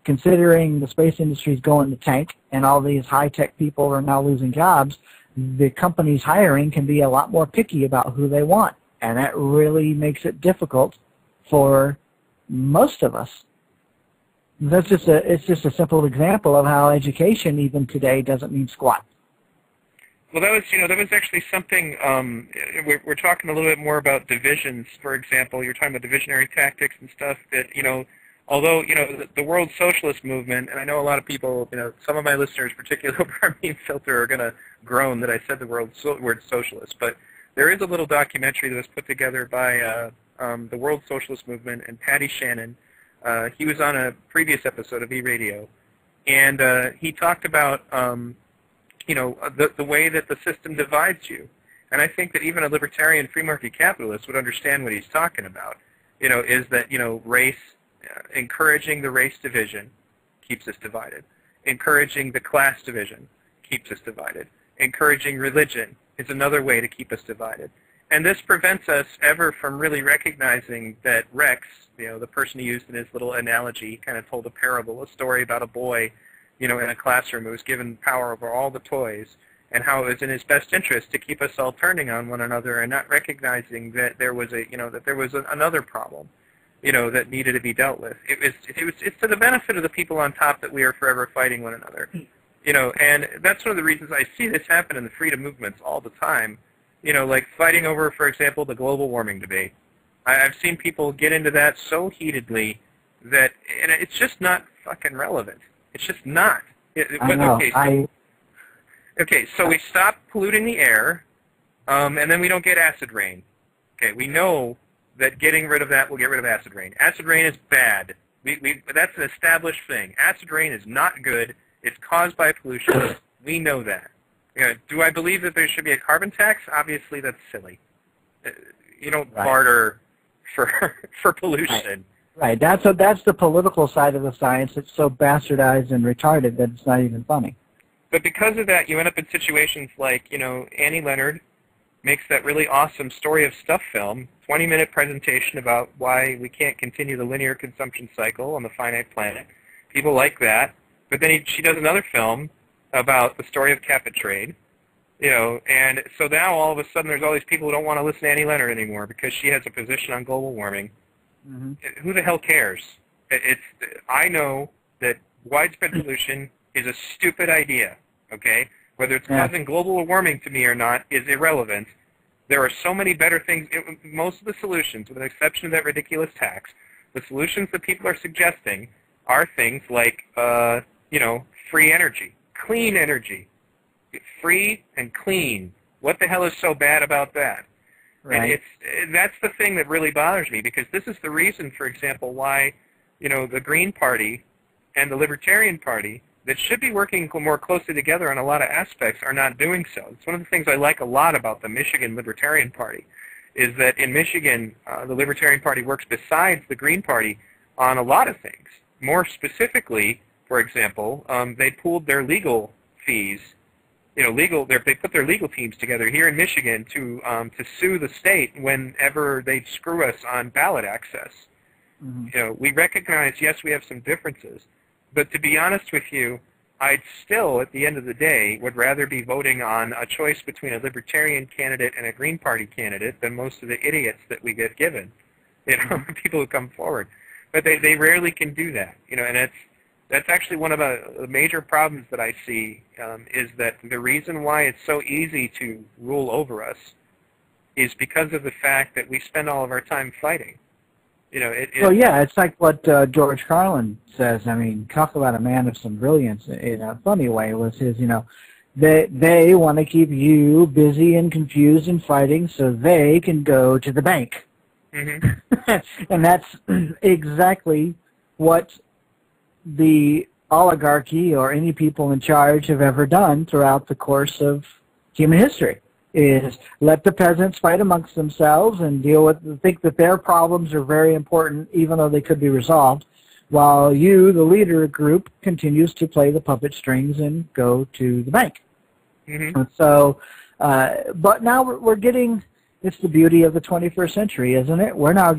C: considering the space industry is going to tank and all these high-tech people are now losing jobs, the companies hiring can be a lot more picky about who they want. And that really makes it difficult for most of us. It's just a simple example of how education even today doesn't mean squat.
B: Well, that was actually something, we're talking a little bit more about divisions, for example. You're talking about divisionary tactics and stuff that, although, the world socialist movement, and I know a lot of people, some of my listeners, particularly over our main filter, are going to groan that I said the word socialist, but there is a little documentary that was put together by the World Socialist Movement and Patty Shannon. He was on a previous episode of V-Radio, and he talked about the way that the system divides you. And I think that even a libertarian free market capitalist would understand what he's talking about, is that, race, encouraging the race division keeps us divided. Encouraging the class division keeps us divided. Encouraging religion is another way to keep us divided. And this prevents us ever from really recognizing that Rex, the person he used in his little analogy, kind of told a parable, a story about a boy in a classroom who was given power over all the toys, and how it was in his best interest to keep us all turning on one another and not recognizing that there was another problem, that needed to be dealt with. It's to the benefit of the people on top that we are forever fighting one another, and that's one of the reasons I see this happen in the freedom movements all the time, like fighting over, for example, the global warming debate. I've seen people get into that so heatedly that, and it's just not fucking relevant. It's just not.
C: I know.
B: Okay, so we stop polluting the air, and then we don't get acid rain. Okay, we know that getting rid of that will get rid of acid rain. Acid rain is bad. That's an established thing. Acid rain is not good. It's caused by pollution. We know that. Do I believe that there should be a carbon tax? Obviously, that's silly. You don't barter for pollution.
C: Right. That's the political side of the science. It's so bastardized and retarded that it's not even funny.
B: But because of that, you end up in situations like, Annie Leonard makes that really awesome Story of Stuff film, 20-minute presentation about why we can't continue the linear consumption cycle on the finite planet. People like that. But then she does another film about the story of cap and trade, and so now all of a sudden there's all these people who don't want to listen to Annie Leonard anymore because she has a position on global warming. Mm-hmm. Who the hell cares? I know that widespread pollution is a stupid idea, okay? Whether it's causing global warming to me or not is irrelevant. There are so many better things. Most of the solutions, with the exception of that ridiculous tax, the solutions that people are suggesting are things like, free energy, clean energy. Free and clean. What the hell is so bad about that?
C: Right.
B: And that's the thing that really bothers me, because this is the reason, for example, why, the Green Party and the Libertarian Party that should be working more closely together on a lot of aspects are not doing so. It's one of the things I like a lot about the Michigan Libertarian Party, is that in Michigan, the Libertarian Party works besides the Green Party on a lot of things. More specifically, for example, they pooled their legal fees. They put their legal teams together here in Michigan to sue the state whenever they screw us on ballot access. Mm-hmm. We recognize, yes, we have some differences, but to be honest with you, I'd still, at the end of the day, would rather be voting on a choice between a Libertarian candidate and a Green Party candidate than most of the idiots that we get given, people who come forward. But they rarely can do that, and that's actually one of the major problems that I see, is that the reason why it's so easy to rule over us is because of the fact that we spend all of our time fighting.
C: Well, yeah, it's like what George Carlin says. I mean, talk about a man of some brilliance in a funny way. It was his, they want to keep you busy and confused and fighting so they can go to the bank. Mm-hmm. And that's exactly what the oligarchy or any people in charge have ever done throughout the course of human history, is let the peasants fight amongst themselves and think that their problems are very important even though they could be resolved, while you, the leader group, continues to play the puppet strings and go to the bank. Mm-hmm. And so, but now we're getting, it's the beauty of the 21st century, isn't it? We're now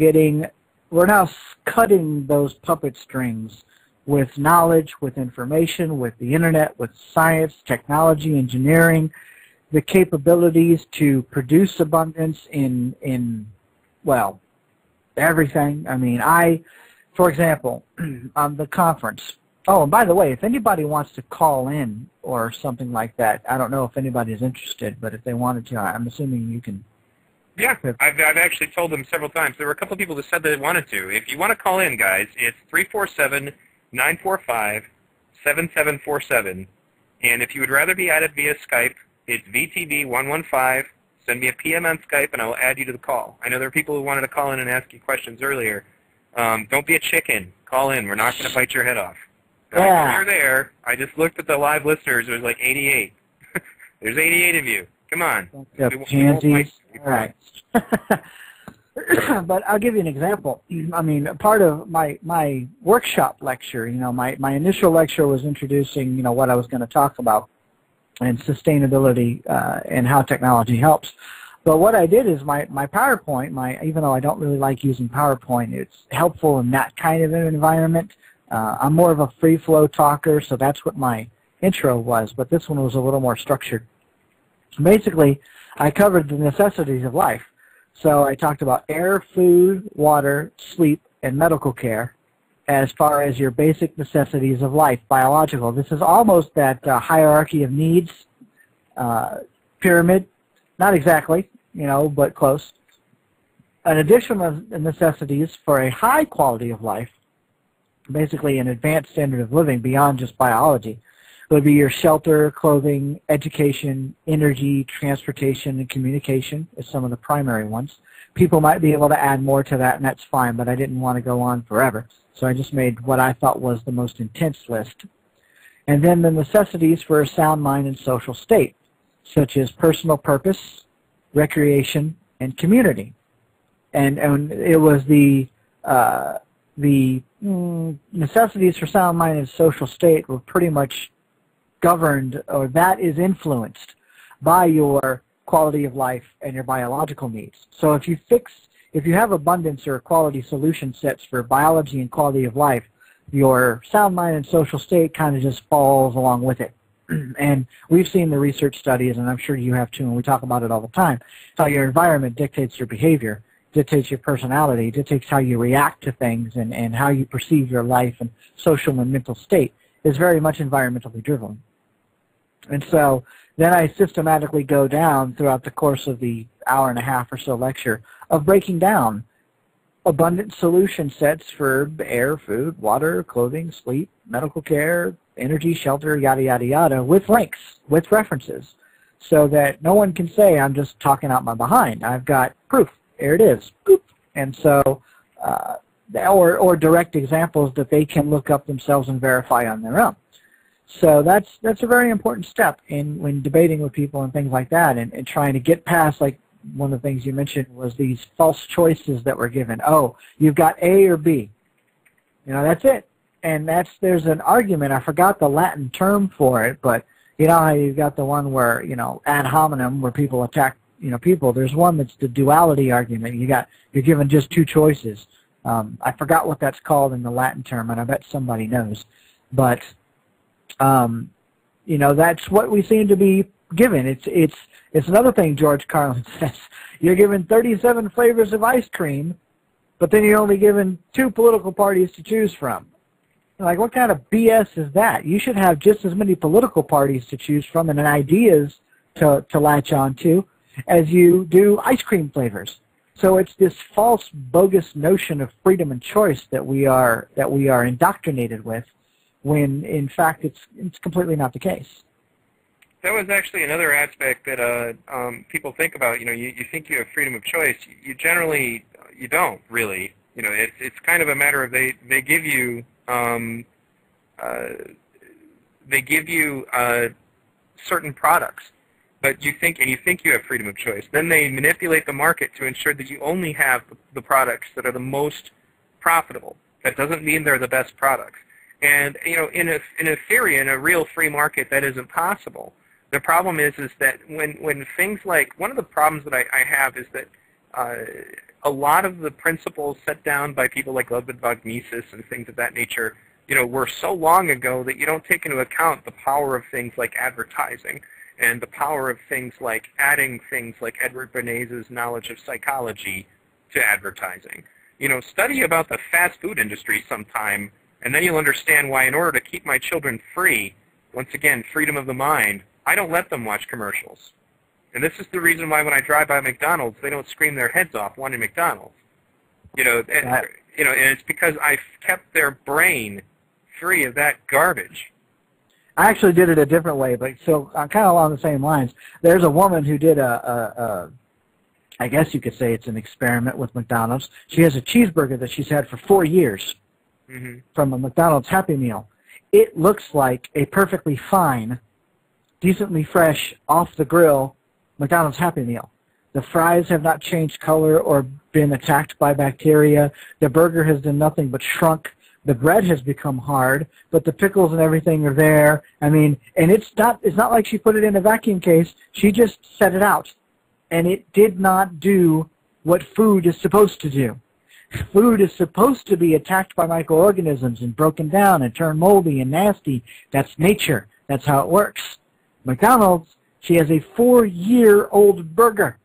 C: cutting those puppet strings with knowledge, with information, with the internet, with science, technology, engineering, the capabilities to produce abundance in everything. I mean, for example, on the conference. Oh, and by the way, if anybody wants to call in or something like that, I don't know if anybody's interested, but if they wanted to, I'm assuming you can.
B: Yeah, I've actually told them several times. There were a couple of people that said they wanted to. If you want to call in, guys, it's 347-945-7747. And if you would rather be added via Skype, it's VTV115. Send me a PM on Skype, and I will add you to the call. I know there are people who wanted to call in and ask you questions earlier. Don't be a chicken. Call in. We're not going to bite your head off.
C: Yeah.
B: You're there. I just looked at the live listeners. It was like 88. There's 88 of you. Come on.
C: Pansies. All right. But I'll give you an example. I mean, part of my workshop lecture, my initial lecture was introducing, what I was going to talk about and sustainability and how technology helps. But what I did is my PowerPoint, even though I don't really like using PowerPoint, it's helpful in that kind of an environment. I'm more of a free flow talker, so that's what my intro was, but this one was a little more structured. Basically, I covered the necessities of life. So I talked about air, food, water, sleep, and medical care as far as your basic necessities of life, biological. This is almost that hierarchy of needs pyramid. Not exactly, but close. An additional necessities for a high quality of life, basically an advanced standard of living beyond just biology, would be your shelter, clothing, education, energy, transportation, and communication is some of the primary ones. People might be able to add more to that, and that's fine, but I didn't want to go on forever. So I just made what I thought was the most intense list. And then the necessities for a sound mind and social state, such as personal purpose, recreation, and community. And it was the necessities for sound mind and social state were pretty much governed, or that is influenced by your quality of life and your biological needs. So if you have abundance or quality solution sets for biology and quality of life, your sound mind and social state kind of just falls along with it. And we've seen the research studies, and I'm sure you have too, and we talk about it all the time, how your environment dictates your behavior. dictates your personality, dictates how you react to things and how you perceive your life and social and mental state, is very much environmentally driven. And so then I systematically go down throughout the course of the hour and a half or so lecture of breaking down abundant solution sets for air, food, water, clothing, sleep, medical care, energy, shelter, yada, yada, yada, with links, with references, so that no one can say I'm just talking out my behind. I've got proof. There it is. Boop. And so, or direct examples that they can look up themselves and verify on their own. So that's a very important step when debating with people and things like that, and trying to get past, like one of the things you mentioned was these false choices that were given. Oh, you've got A or B. That's it. And there's an argument. I forgot the Latin term for it, but you know how you've got the one where, ad hominem, where people attack, people. There's one that's the duality argument. You're given just two choices. I forgot what that's called in the Latin term, and I bet somebody knows. But that's what we seem to be given. It's another thing George Carlin says. You're given 37 flavors of ice cream, but then you're only given 2 political parties to choose from. Like, what kind of BS is that? You should have just as many political parties to choose from and ideas to latch on to as you do ice cream flavors. So it's this false, bogus notion of freedom and choice that we are indoctrinated with, when in fact it's completely not the case.
B: That was actually another aspect that people think about. You think you have freedom of choice. You generally don't really. It's kind of a matter of they give you certain products, but you think you have freedom of choice. Then they manipulate the market to ensure that you only have the products that are the most profitable. That doesn't mean they're the best products. And in a theory, in a real free market, that isn't possible. The problem is that when things like, one of the problems that I have is that a lot of the principles set down by people like Ludwig von Mises and things of that nature, were so long ago that you don't take into account the power of things like advertising and the power of things like adding things like Edward Bernays' knowledge of psychology to advertising. Study about the fast food industry sometime, and then you'll understand why, in order to keep my children free, once again, freedom of the mind, I don't let them watch commercials. And this is the reason why when I drive by McDonald's, they don't scream their heads off wanting McDonald's. And it's because I've kept their brain free of that garbage.
C: I actually did it a different way, but so kind of along the same lines. There's a woman who did I guess you could say it's an experiment with McDonald's. She has a cheeseburger that she's had for 4 years from a McDonald's Happy Meal. It looks like a perfectly fine, decently fresh, off the grill McDonald's Happy Meal. The fries have not changed color or been attacked by bacteria. The burger has done nothing but shrunk. The bread has become hard, but the pickles and everything are there. I mean, and it's not like she put it in a vacuum case. She just set it out, and it did not do what food is supposed to do. Food is supposed to be attacked by microorganisms and broken down and turn moldy and nasty. That's nature. That's how it works. McDonald's, she has a 4-year-old burger,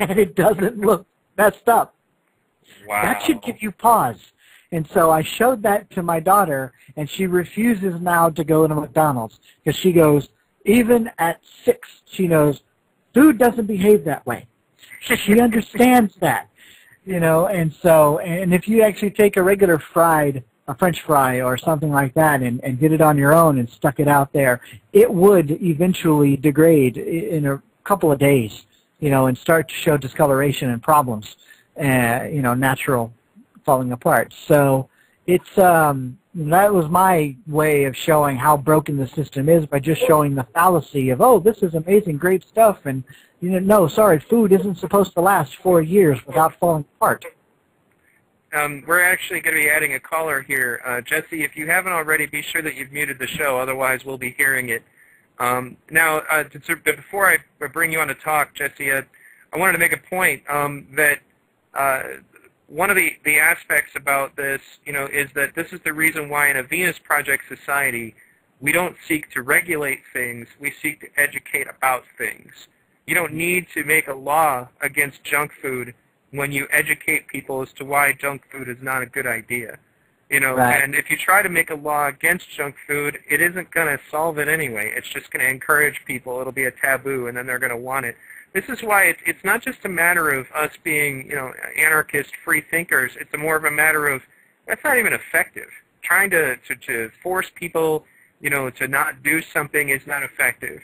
C: and it doesn't look messed up.
B: Wow.
C: That should give you pause. And so I showed that to my daughter, and she refuses now to go to McDonald's because she goes, even at 6, she knows food doesn't behave that way. She understands that, and so, and if you actually take a regular a French fry or something like that and did it on your own and stuck it out there, it would eventually degrade in a couple of days, and start to show discoloration and problems, natural falling apart. So it's that was my way of showing how broken the system is, by just showing the fallacy of, oh, this is amazing, great stuff, and no, sorry, food isn't supposed to last 4 years without falling apart.
B: We're actually going to be adding a caller here. Jesse, if you haven't already, be sure that you've muted the show, otherwise we'll be hearing it. Now, before I bring you on to talk, Jesse, I wanted to make a point that one of the aspects about this, is that this is the reason why in a Venus Project society, we don't seek to regulate things, we seek to educate about things. You don't need to make a law against junk food when you educate people as to why junk food is not a good idea. You know,
C: Right.
B: and if you try to make a law against junk food, it isn't going to solve it anyway. It's just going to encourage people. It'll be a taboo, and then they're going to want it. This is why it's not just a matter of us being, you know, anarchist free thinkers. It's more of a matter of that's not even effective. Trying to force people, you know, to not do something is not effective.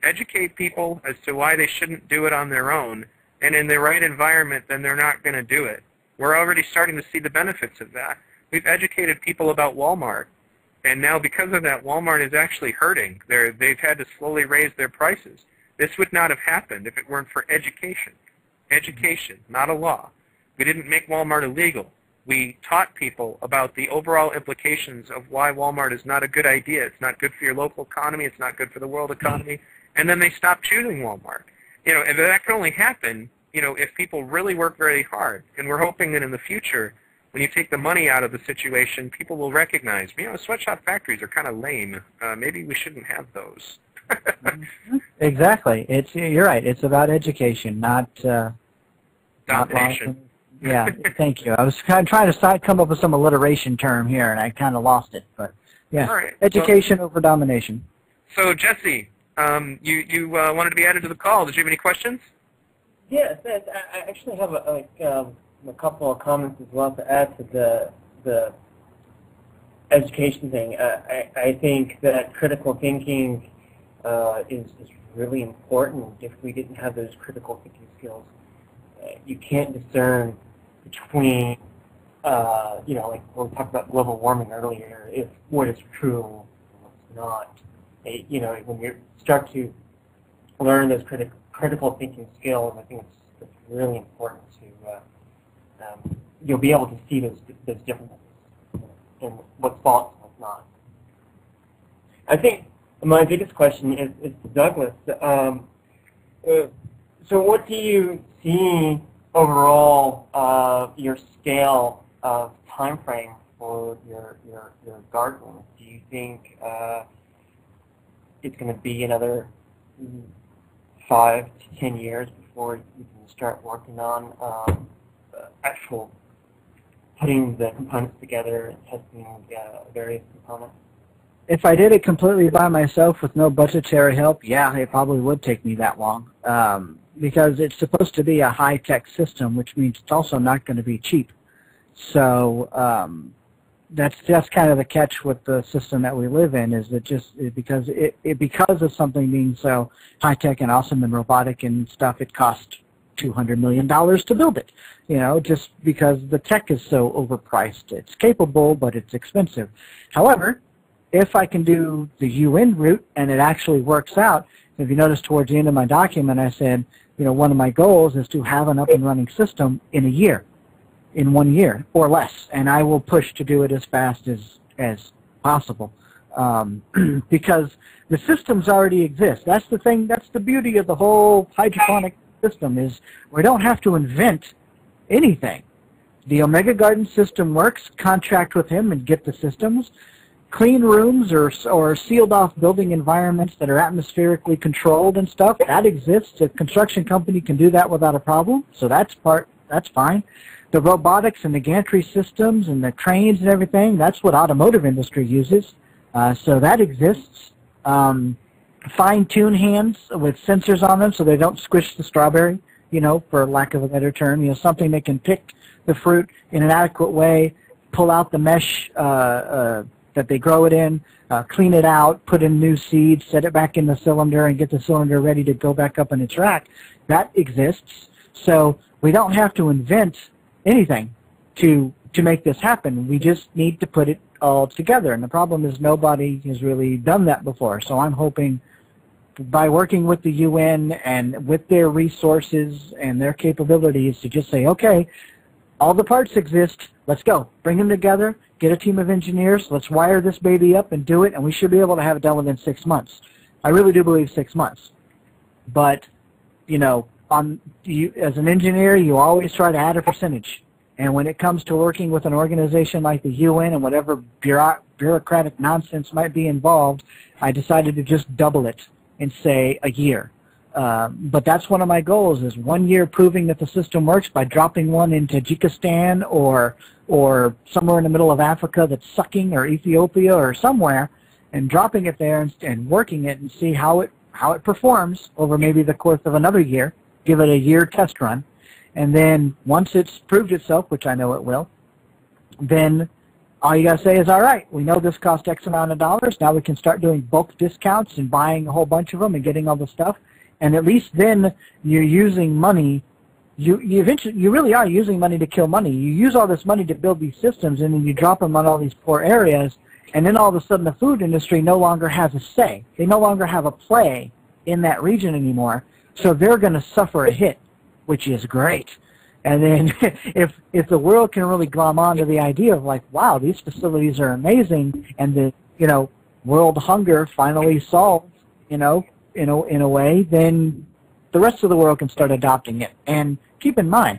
B: Educate people as to why they shouldn't do it on their own, and in the right environment, then they're not going to do it. We're already starting to see the benefits of that. We've educated people about Walmart, and now because of that, Walmart is actually hurting. They've had to slowly raise their prices. This would not have happened if it weren't for education. Education, not a law. We didn't make Walmart illegal. We taught people about the overall implications of why Walmart is not a good idea. It's not good for your local economy. It's not good for the world economy. And then they stopped choosing Walmart. You know, and that can only happen, you know, if people really work very hard. And we're hoping that in the future, when you take the money out of the situation, people will recognize, you know, sweatshop factories are kind of lame. Maybe we shouldn't have those.
C: Exactly. You're right. It's about education, not
B: Domination.
C: Yeah, thank you. I was kind of trying to come up with some alliteration term here, and I kind of lost it. But yeah,
B: All right.
C: education over domination.
B: So Jesse, you wanted to be added to the call. Did you have any questions?
D: Yes, I actually have a couple of comments as well to add to the education thing. I think that critical thinking is really important. If we didn't have those critical thinking skills, you can't discern between, you know, like when we talked about global warming earlier, if what is true and what's not. You know, when you start to learn those critical thinking skills, I think it's really important to, you'll be able to see those differences in what's false and what's not. I think my biggest question is to Douglas. So what do you see overall your scale of time frame for your garden? Do you think it's going to be another 5 to 10 years before you can start working on actual putting the components together and testing various components?
C: If I did it completely by myself with no budgetary help, yeah, it probably would take me that long. Because it's supposed to be a high-tech system, which means it's also not going to be cheap. So that's kind of the catch with the system that we live in, is that because of something being so high-tech and awesome and robotic and stuff, it costs $200 million to build it. You know, just because the tech is so overpriced. It's capable, but it's expensive. However, if I can do the UN route and it actually works out, if you notice towards the end of my document, I said, you know, one of my goals is to have an up-and-running system in a year, in 1 year or less, and I will push to do it as fast as possible, because the systems already exist. That's the thing. That's the beauty of the whole hydroponic system, is we don't have to invent anything. The Omega Garden system works. Contract with him and get the systems. Clean rooms or sealed off building environments that are atmospherically controlled and stuff, that exists. A construction company can do that without a problem, so that's fine. The robotics and the gantry systems and the trains and everything, that's what automotive industry uses, so that exists. Fine-tune hands with sensors on them so they don't squish the strawberry, you know, for lack of a better term, you know, something that can pick the fruit in an adequate way, pull out the mesh that they grow it in, clean it out, put in new seeds, set it back in the cylinder, and get the cylinder ready to go back up in its rack. That exists. So we don't have to invent anything to make this happen. We just need to put it all together. And the problem is nobody has really done that before. So I'm hoping by working with the UN and with their resources and their capabilities to just say, okay, all the parts exist, let's go. Bring them together, get a team of engineers, let's wire this baby up and do it, and we should be able to have it done within 6 months. I really do believe 6 months. But, you know, as an engineer, you always try to add a percentage. And when it comes to working with an organization like the UN and whatever bureaucratic nonsense might be involved, I decided to just double it and say a year. But that's one of my goals, is 1 year proving that the system works by dropping one in Tajikistan or somewhere in the middle of Africa that's sucking, or Ethiopia or somewhere, and dropping it there and working it and see how it performs over maybe the course of another year. Give it a year test run. And then once it's proved itself, which I know it will, then all you got to say is, all right, we know this cost X amount of dollars. Now we can start doing bulk discounts and buying a whole bunch of them and getting all the stuff. And at least then you're using money. You really are using money to kill money. You use all this money to build these systems, and then you drop them on all these poor areas, and then all of a sudden the food industry no longer has a say. They no longer have a play in that region anymore, so they're going to suffer a hit, which is great. And then if the world can really glom on to the idea of, like, wow, these facilities are amazing, and the world hunger finally solved, in a way, then the rest of the world can start adopting it. And keep in mind,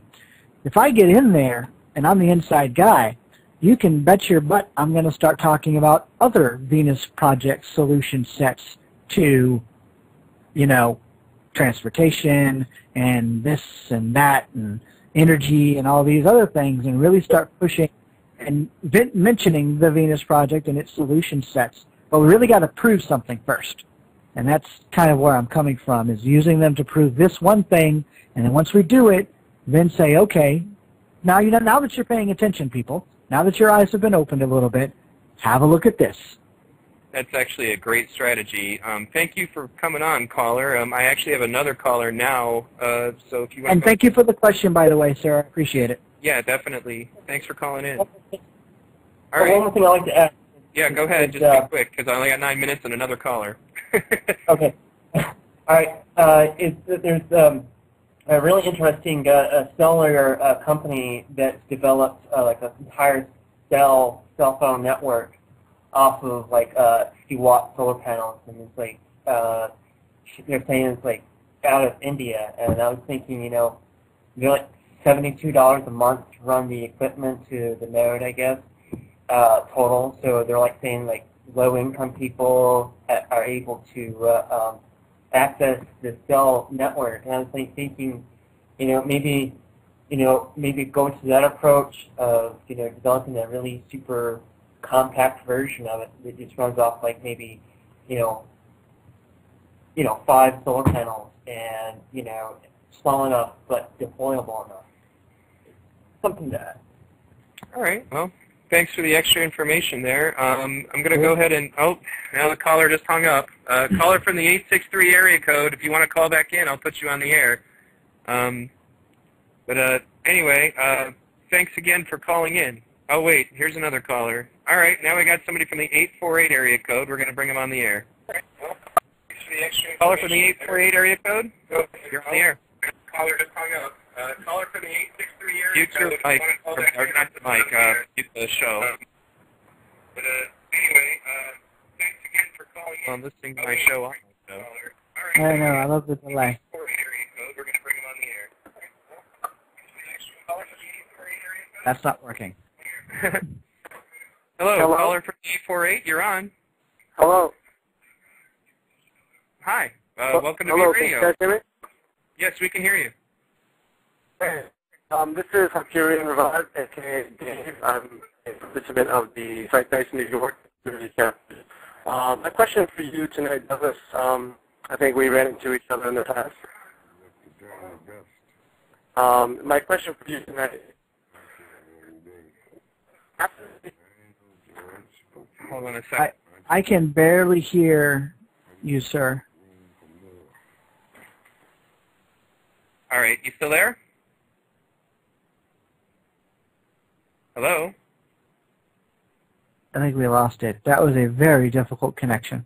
C: if I get in there and I'm the inside guy, you can bet your butt I'm going to start talking about other Venus Project solution sets to, transportation and this and that and energy and all these other things, and really start pushing and mentioning the Venus Project and its solution sets. But we really got to prove something first. And that's kind of where I'm coming from, is using them to prove this one thing, and then once we do it, then say, okay, now now that you're paying attention, people, now that your eyes have been opened a little bit, have a look at this.
B: That's actually a great strategy. Thank you for coming on, caller. I actually have another caller now, so if you want.
C: And thank you for the question, by the way, sir. I appreciate it.
B: Yeah, definitely. Thanks for calling in.
D: All
B: right.
D: One more thing I'd like to add.
B: Yeah, go ahead. Just be quick, because I only got 9 minutes and another caller.
D: Okay. All right. There's a really interesting cellular company that's developed like an entire cell phone network off of like 50 watt solar panels, and it's like they're saying it's like out of India. And I was thinking, they're like $72 a month to run the equipment to the node, I guess, total. So they're like saying like low-income people are able to access the cell network. And I was like thinking, maybe go to that approach of developing a really super compact version of it that just runs off like maybe 5 solar panels, and small enough but deployable enough. Something like that.
B: All right. Well, thanks for the extra information there. I'm going to go ahead and, now the caller just hung up. Caller from the 863 area code, if you want to call back in, I'll put you on the air. Anyway, thanks again for calling in. Oh, wait, here's another caller. All right, now we got somebody from the 848 area code. We're going to bring him on the air. Caller from the 848 area code, you're on the air. Caller just hung up. Caller from the 863 area code. Mute your mic, or not the mic, mute the show. Anyway, thanks again for calling in. I'm listening to my show on my show.
C: I know, I love the delay.
B: We're going to bring him on the air.
C: That's not working.
B: Hello, caller from 848, you're on.
E: Hello.
B: Hi, welcome to V Radio.
E: Can you guys hear me?
B: Yes, we can hear you.
E: Hey, this is Hakiri Ravad, aka Dave. I'm a participant of the Site Nice New York Community Campus. My question for you tonight, Douglas, I think we ran into each other in the past. My question for you tonight.
B: Hold on a second.
C: I can barely hear you, sir.
B: All right, you still there? Hello?
C: I think we lost it. That was a very difficult connection.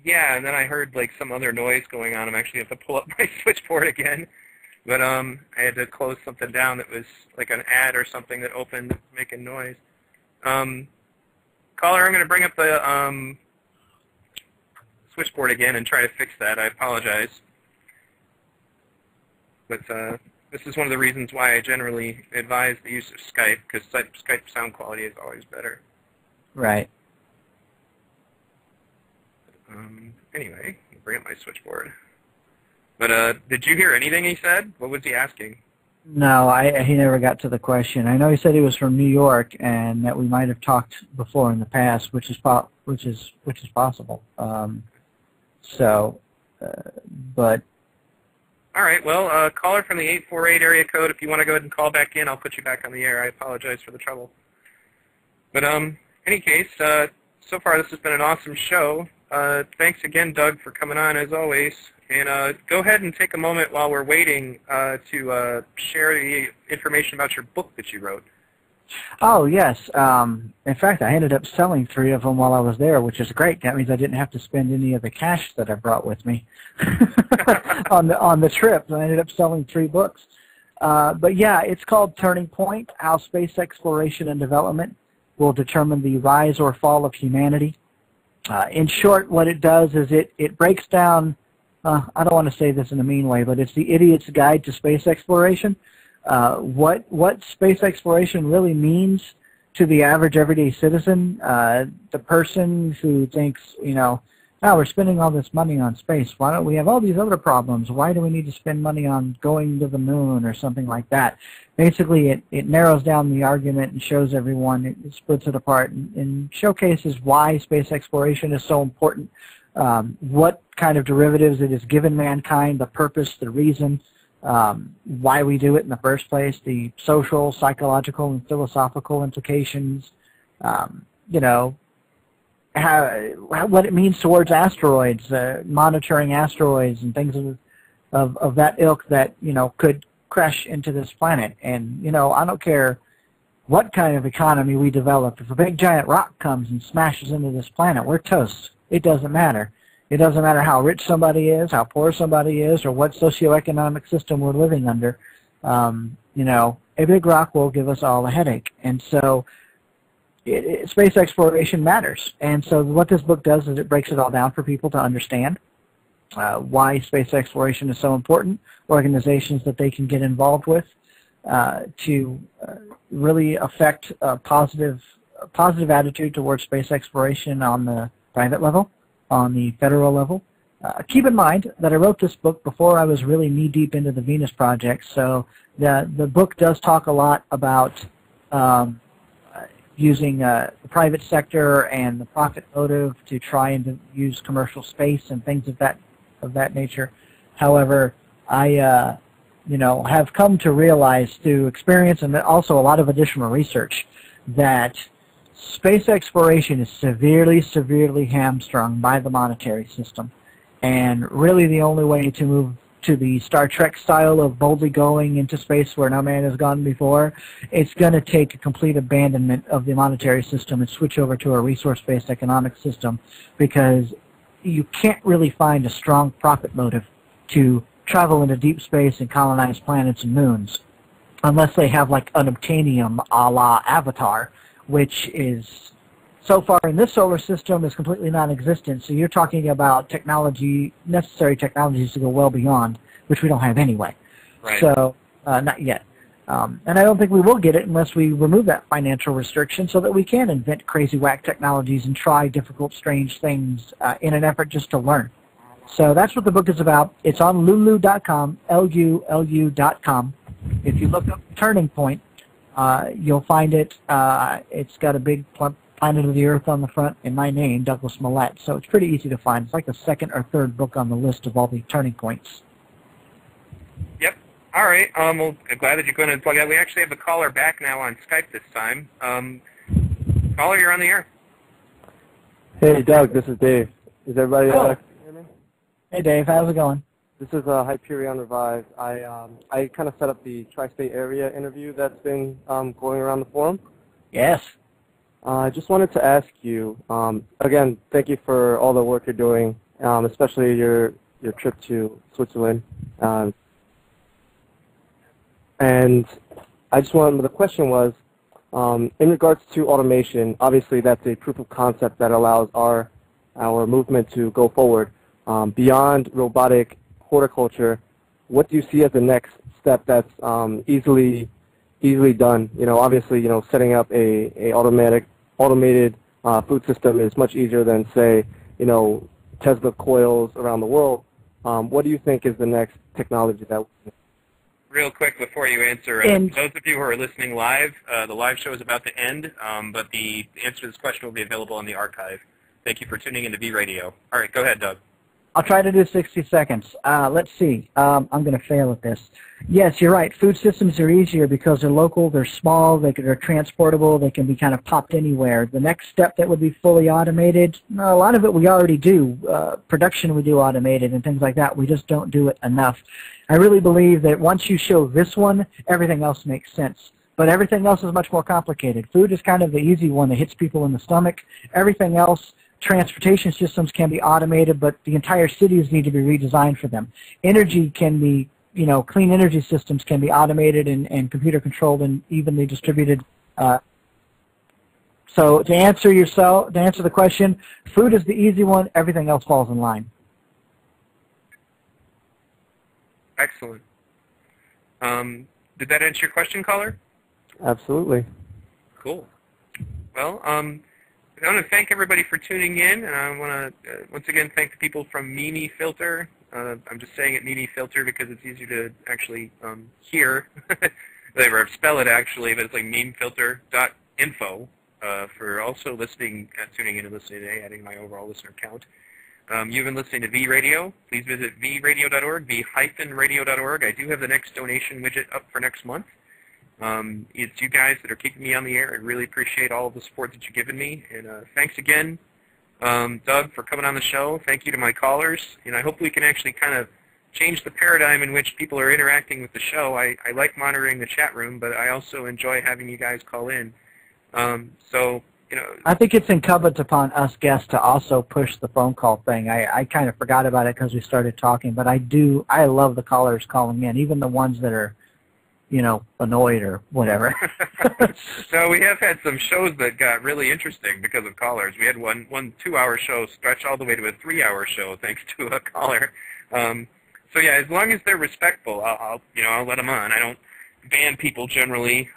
B: Yeah, and then I heard like some other noise going on. I'm actually have to pull up my switchboard again. But I had to close something down that was like an ad or something that opened making noise. Caller, I'm going to bring up the switchboard again and try to fix that. I apologize. But this is one of the reasons why I generally advise the use of Skype, because Skype sound quality is always better.
C: Right.
B: Anyway, I'll bring up my switchboard. But did you hear anything he said? What was he asking?
C: No, he never got to the question. I know he said he was from New York and that we might have talked before in the past, which is possible. But
B: all right. Well, caller from the 848 area code. If you want to go ahead and call back in, I'll put you back on the air. I apologize for the trouble. But any case, so far this has been an awesome show. Thanks again, Doug, for coming on as always. And go ahead and take a moment while we're waiting to share the information about your book that you wrote.
C: Oh, yes. In fact, I ended up selling 3 of them while I was there, which is great. That means I didn't have to spend any of the cash that I brought with me on the trip. I ended up selling 3 books. But yeah, it's called Turning Point: How Space Exploration and Development Will Determine the Rise or Fall of Humanity. In short, what it does is it breaks down, I don't want to say this in a mean way, but it's the idiot's guide to space exploration. What space exploration really means to the average everyday citizen, the person who thinks, we're spending all this money on space. Why don't we have all these other problems? Why do we need to spend money on going to the moon or something like that? Basically, it narrows down the argument and shows everyone, it splits it apart and showcases why space exploration is so important, what kind of derivatives it has given mankind, the purpose, the reason, why we do it in the first place, the social, psychological, and philosophical implications, what it means towards asteroids, monitoring asteroids and things of that ilk that, could crash into this planet. And, I don't care what kind of economy we develop. If a big giant rock comes and smashes into this planet, we're toast. It doesn't matter. It doesn't matter how rich somebody is, how poor somebody is, or what socioeconomic system we're living under. A big rock will give us all a headache. And so space exploration matters. And so what this book does is it breaks it all down for people to understand why space exploration is so important, organizations that they can get involved with to really affect a positive attitude towards space exploration on the private level, on the federal level. Keep in mind that I wrote this book before I was really knee-deep into the Venus project, so the book does talk a lot about using the private sector and the profit motive to try and use commercial space and things of that nature. However, I have come to realize through experience and also a lot of additional research that space exploration is severely, severely hamstrung by the monetary system. And really the only way to move to the Star Trek style of boldly going into space where no man has gone before, it's going to take a complete abandonment of the monetary system and switch over to a resource-based economic system, because you can't really find a strong profit motive to travel into deep space and colonize planets and moons unless they have like unobtainium a la Avatar, which is so far in this solar system is completely non-existent. So you're talking about necessary technologies to go well beyond, which we don't have anyway.
B: Right.
C: So not yet. And I don't think we will get it unless we remove that financial restriction so that we can invent crazy whack technologies and try difficult, strange things in an effort just to learn. So that's what the book is about. It's on lulu.com, Lulu.com. If you look up Turning Point, you'll find it. It's got a big Planet of the Earth on the front and my name, Douglas Mallette. So it's pretty easy to find. It's like the 2nd or 3rd book on the list of all the turning points.
B: Yep. All right. Well, I'm glad that you're going to plug that. We actually have a caller back now on Skype this time. Caller, you're on the air.
E: Hey, Doug, this is Dave. Is everybody hear me?
C: Hey, Dave. How's it going?
E: This is Hyperion Revive. I kind of set up the tri-state area interview that's been going around the forum.
C: Yes.
E: I just wanted to ask you, again, thank you for all the work you're doing, especially your trip to Switzerland. And I just wanted, the question was, in regards to automation, obviously that's a proof of concept that allows our movement to go forward. Beyond robotic horticulture, what do you see as the next step that's easily done? Obviously, setting up a automated food system is much easier than, say, Tesla coils around the world. What do you think is the next technology that?
B: Real quick before you answer, those of you who are listening live, the live show is about to end, but the answer to this question will be available on the archive. Thank you for tuning in to V Radio. All right, go ahead, Doug.
C: I'll try to do 60 seconds. Let's see. I'm going to fail at this. Yes, you're right. Food systems are easier because they're local, they're small, they're transportable, they can be kind of popped anywhere. The next step that would be fully automated, a lot of it we already do. Production we do automated and things like that. We just don't do it enough. I really believe that once you show this one, everything else makes sense. But everything else is much more complicated. Food is kind of the easy one that hits people in the stomach. Everything else, transportation systems can be automated, but the entire cities need to be redesigned for them. Energy can be, clean energy systems can be automated and computer controlled and evenly distributed. So to answer the question, food is the easy one. Everything else falls in line.
B: Excellent. Did that answer your question, caller?
E: Absolutely.
B: Cool. Well, I want to thank everybody for tuning in, and I want to once again thank the people from Mimi Filter. I'm just saying it Mimi Filter because it's easier to actually hear. They were spell it actually, but it's like memefilter.info for also listening, tuning in and listening today, adding my overall listener count. You've been listening to V Radio. Please visit vradio.org, v-radio.org. I do have the next donation widget up for next month. It's you guys that are keeping me on the air. I really appreciate all of the support that you've given me. And thanks again, Doug, for coming on the show. Thank you to my callers. I hope we can actually kind of change the paradigm in which people are interacting with the show. I like monitoring the chat room, but I also enjoy having you guys call in.
C: I think it's incumbent upon us guests to also push the phone call thing. I kind of forgot about it because we started talking, but I love the callers calling in, even the ones that are, annoyed or whatever.
B: So we have had some shows that got really interesting because of callers. We had one 2-hour show stretch all the way to a 3-hour show thanks to a caller. So yeah, as long as they're respectful, I'll let them on. I don't ban people generally.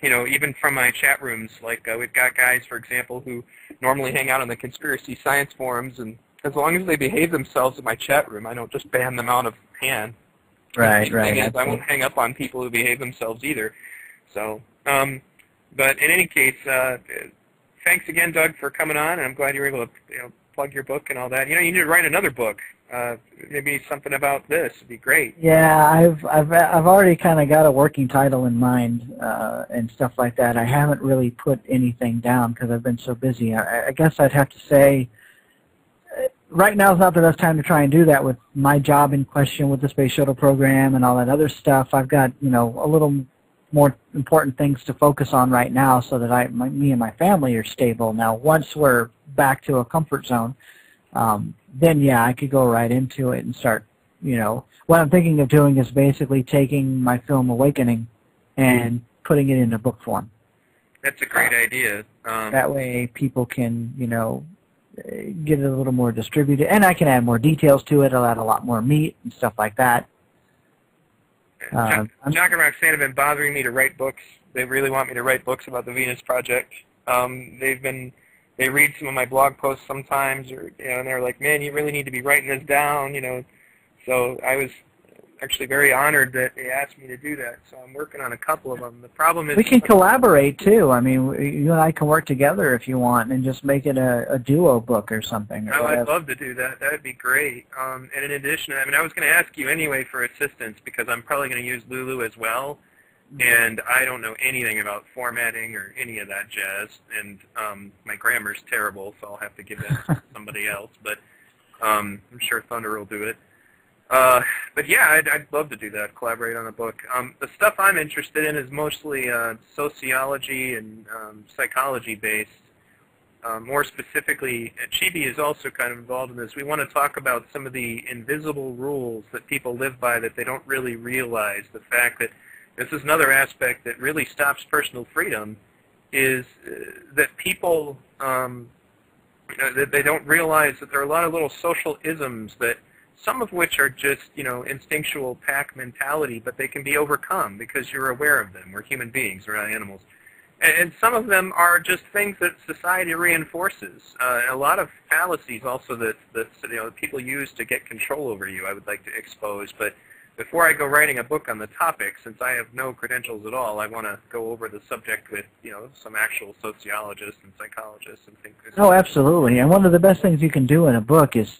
B: Even from my chat rooms, like we've got guys, for example, who normally hang out on the conspiracy science forums, and as long as they behave themselves in my chat room, I don't just ban them out of hand.
C: Right.
B: I won't hang up on people who behave themselves either. So, but in any case, thanks again, Doug, for coming on, and I'm glad you were able to plug your book and all that. You need to write another book. Maybe something about this would be great.
C: Yeah, I've already kind of got a working title in mind and stuff like that. I haven't really put anything down because I've been so busy. I guess I'd have to say right now is not the best time to try and do that with my job in question with the space shuttle program and all that other stuff. I've got a little more important things to focus on right now so that me and my family are stable. Now, once we're back to a comfort zone, then yeah, I could go right into it and start, what I'm thinking of doing is basically taking my film Awakening and putting it into book form.
B: That's a great idea.
C: That way people can, get it a little more distributed, and I can add more details to it. I'll add a lot more meat and stuff like that.
B: Jack and Roxanne have been bothering me to write books. They really want me to write books about the Venus Project. They read some of my blog posts sometimes, or and they're like, "Man, you really need to be writing this down," So I was actually very honored that they asked me to do that. So I'm working on a couple of them. The problem is
C: we can collaborate too. I mean, you and I can work together if you want, and just make it a duo book or something. Or
B: I'd love to do that. That would be great. And in addition, I was going to ask you anyway for assistance because I'm probably going to use Lulu as well. And I don't know anything about formatting or any of that jazz, and my grammar's terrible, so I'll have to give that to somebody else. But I'm sure Thunder will do it. But yeah, I'd love to do that, collaborate on a book. The stuff I'm interested in is mostly sociology and psychology-based. More specifically, Chibi is also kind of involved in this. We want to talk about some of the invisible rules that people live by that they don't really realize. The fact that this is another aspect that really stops personal freedom is that people, that they don't realize that there are a lot of little social isms that some of which are just, instinctual pack mentality, but they can be overcome because you're aware of them. We're human beings, we're not animals. And some of them are just things that society reinforces. A lot of fallacies also that people use to get control over you, I would like to expose. But before I go writing a book on the topic, since I have no credentials at all, I want to go over the subject with some actual sociologists and psychologists and things.
C: Oh, absolutely. And one of the best things you can do in a book is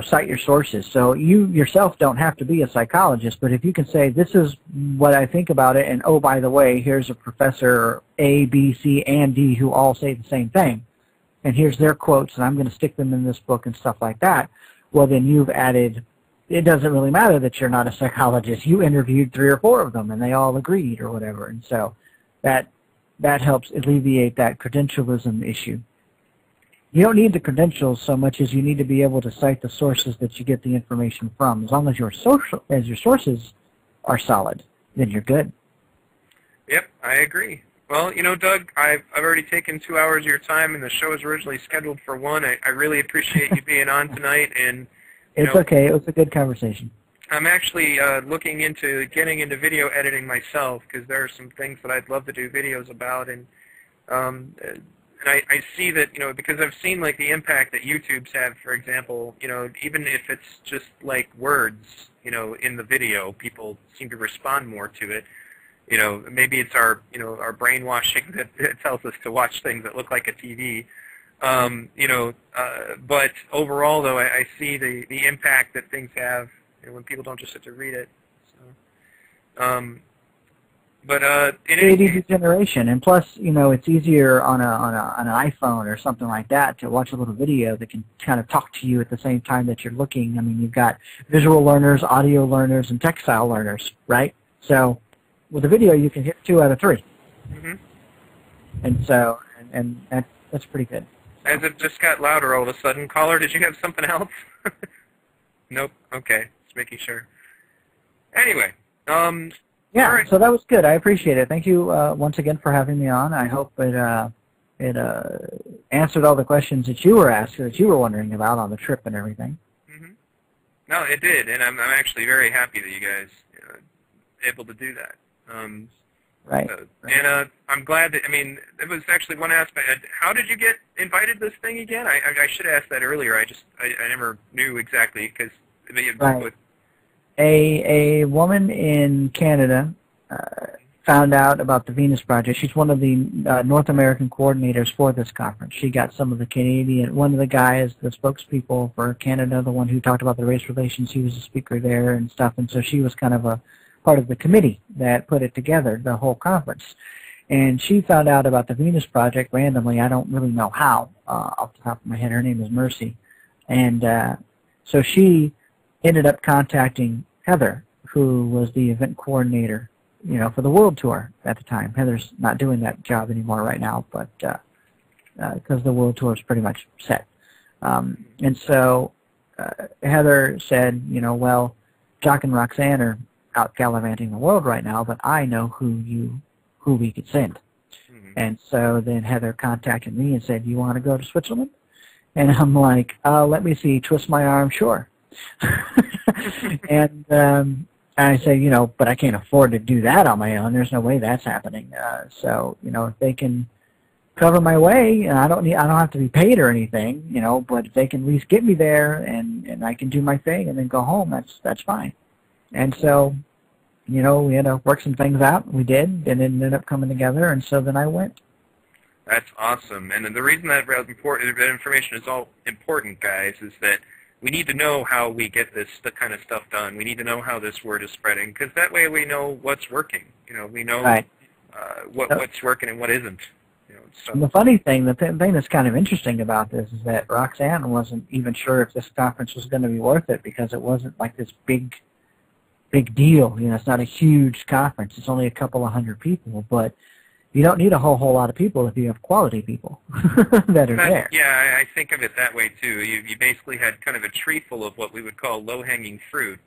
C: cite your sources. So you yourself don't have to be a psychologist, but if you can say, this is what I think about it, and oh, by the way, here's a professor A, B, C, and D who all say the same thing, and here's their quotes, and I'm going to stick them in this book and stuff like that, well, then you've added. It doesn't really matter that you're not a psychologist. You interviewed 3 or 4 of them, and they all agreed or whatever. And so that helps alleviate that credentialism issue. You don't need the credentials so much as you need to be able to cite the sources that you get the information from. As long as your sources are solid, then you're good.
B: Yep, I agree. Well, Doug, I've already taken 2 hours of your time, and the show was originally scheduled for 1. I really appreciate you being on tonight, and
C: it's okay. It was a good conversation.
B: I'm actually looking into getting into video editing myself because there are some things that I'd love to do videos about, and I see that because I've seen like the impact that YouTube's had, for example. Even if it's just like words, in the video, people seem to respond more to it. Maybe it's our our brainwashing that tells us to watch things that look like a TV. But overall, though, I see the impact that things have when people don't just sit to read it. So, in any case,
C: generation, and plus, it's easier on an iPhone or something like that to watch a little video that can kind of talk to you at the same time that you're looking. I mean, you've got visual learners, audio learners, and textile learners, right? So, with a video, you can hit 2 out of 3.
B: Mm-hmm.
C: And so, and that's pretty good.
B: As it just got louder all of a sudden. Caller, did you have something else? Nope. Okay. Just making sure. Anyway.
C: Yeah,
B: right.
C: So that was good. I appreciate it. Thank you once again for having me on. I hope it answered all the questions that you were asked, that you were wondering about on the trip and everything.
B: Mm-hmm. No, it did, and I'm actually very happy that you guys able to do that.
C: Right.
B: And I'm glad that, it was actually one aspect. How did you get invited to this thing again? I should have asked that earlier. I never knew exactly because...
C: Right. A woman in Canada found out about the Venus Project. She's one of the North American coordinators for this conference. She got some of the Canadian... One of the guys, the spokespeople for Canada, the one who talked about the race relations, he was a speaker there and stuff, and so she was kind of a part of the committee that put it together, the whole conference. And she found out about the Venus Project randomly. I don't really know how, off the top of my head. Her name is Mercy. And so she ended up contacting Heather, who was the event coordinator, for the world tour at the time. Heather's not doing that job anymore right now, but because the world tour is pretty much set. And so Heather said, well, Jock and Roxanne are out gallivanting the world right now, but I know who we could send. Mm-hmm. And so then Heather contacted me and said, you want to go to Switzerland? And I'm like, let me see, twist my arm, sure. And I said, but I can't afford to do that on my own. There's no way that's happening. So, if they can cover my way, and I don't have to be paid or anything, but if they can at least get me there and I can do my thing and then go home, that's fine. And so, we had to work some things out. We did, and it ended up coming together, and so then I went.
B: That's awesome. And the reason that information is all important, guys, is that we need to know how we get the kind of stuff done. We need to know how this word is spreading, because that way we know what's working. We know
C: right.
B: What's working and what isn't. So.
C: And the funny thing, the thing that's kind of interesting about this is that Roxanne wasn't even sure if this conference was going to be worth it because it wasn't like this big deal. It's not a huge conference. It's only a couple of hundred people, but you don't need a whole lot of people if you have quality people that are there.
B: Yeah, I think of it that way too. You basically had kind of a tree full of what we would call low-hanging fruit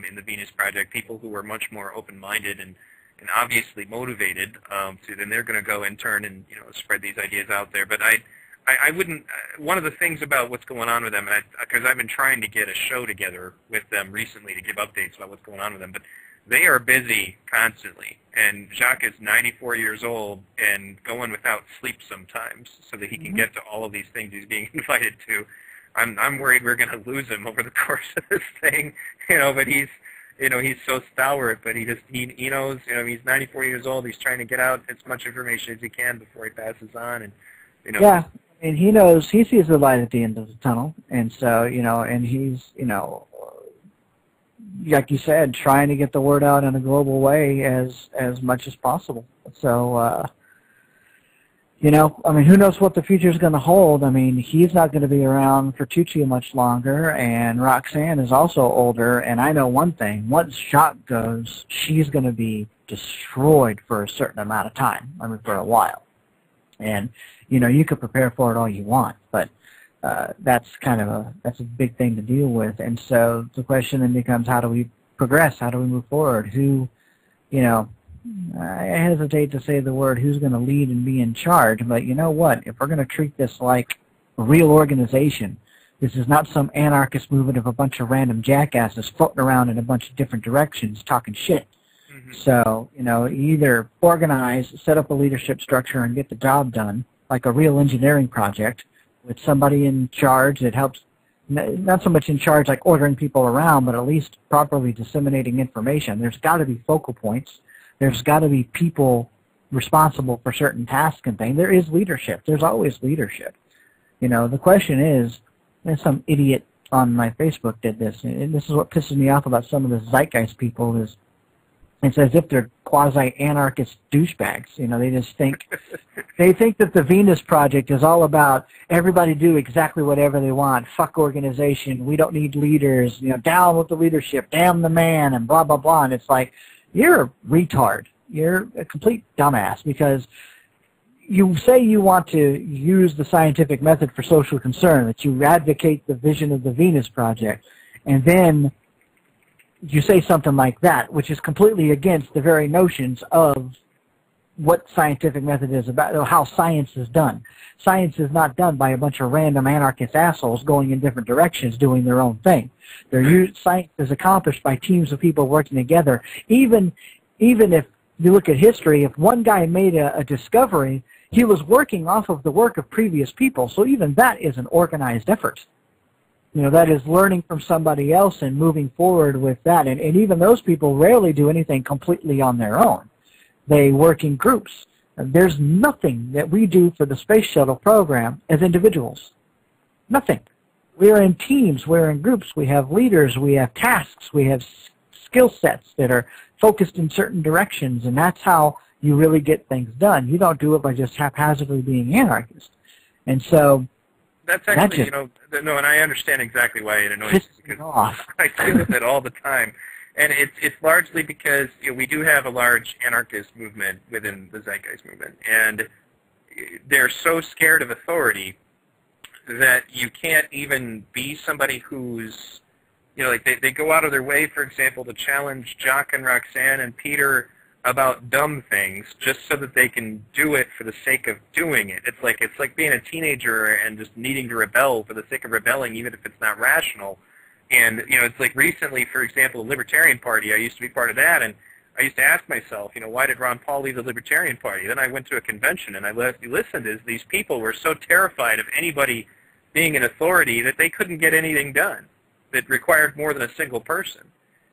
B: in the Venus Project, people who were much more open-minded and obviously motivated then they're going to go in turn and spread these ideas out there. But I wouldn't. One of the things about what's going on with them, because I've been trying to get a show together with them recently to give updates about what's going on with them, but they are busy constantly. And Jacques is 94 years old and going without sleep sometimes so that he can get to all of these things he's being invited to. I'm worried we're going to lose him over the course of this thing, but he's so stalwart, but he knows, he's 94 years old, he's trying to get out as much information as he can before he passes on, and,
C: Yeah, and he knows, he sees the light at the end of the tunnel, and so, and he's, like you said, trying to get the word out in a global way as much as possible. So, who knows what the future is going to hold. I mean, he's not going to be around for too much longer, and Roxanne is also older, and I know one thing. Once Jacques goes, she's going to be destroyed for a certain amount of time, for a while. And, you could prepare for it all you want, but that's a big thing to deal with. And so the question then becomes, how do we progress? How do we move forward? Who, I hesitate to say the word who's going to lead and be in charge, but you know what? If we're going to treat this like a real organization, this is not some anarchist movement of a bunch of random jackasses floating around in a bunch of different directions talking shit. So, either organize, set up a leadership structure and get the job done, like a real engineering project, with somebody in charge that helps, not so much in charge like ordering people around, but at least properly disseminating information. There's got to be focal points. There's got to be people responsible for certain tasks and things. There is leadership. There's always leadership. The question is, and some idiot on my Facebook did this, and this is what pisses me off about some of the zeitgeist people, is it's as if they're quasi-anarchist douchebags. They just think, they think that the Venus Project is all about everybody do exactly whatever they want, fuck organization, we don't need leaders, down with the leadership, damn the man, and blah, blah, blah. And it's like, you're a retard. You're a complete dumbass, because you say you want to use the scientific method for social concern, that you advocate the vision of the Venus Project, and then you say something like that, which is completely against the very notions of what scientific method is about, or how science is done. Science is not done by a bunch of random anarchist assholes going in different directions doing their own thing. Science is accomplished by teams of people working together. Even if you look at history, if one guy made a discovery, he was working off of the work of previous people, so even that is an organized effort. That is learning from somebody else and moving forward with that. And even those people rarely do anything completely on their own. They work in groups. There's nothing that we do for the Space Shuttle program as individuals. Nothing. We're in teams. We're in groups. We have leaders. We have tasks. We have skill sets that are focused in certain directions, and that's how you really get things done. You don't do it by just haphazardly being anarchist. And so
B: that's actually, no, and I understand exactly why it annoys me, because I deal with it all the time. And it's largely because we do have a large anarchist movement within the Zeitgeist movement, and they're so scared of authority that you can't even be somebody who's, they go out of their way, for example, to challenge Jacques and Roxanne and Peter about dumb things just so that they can do it for the sake of doing it. It's like being a teenager and just needing to rebel for the sake of rebelling, even if it's not rational. And, it's like recently, for example, the Libertarian Party, I used to be part of that, and I used to ask myself, why did Ron Paul leave the Libertarian Party? Then I went to a convention, and I listened as these people were so terrified of anybody being an authority that they couldn't get anything done that required more than a single person.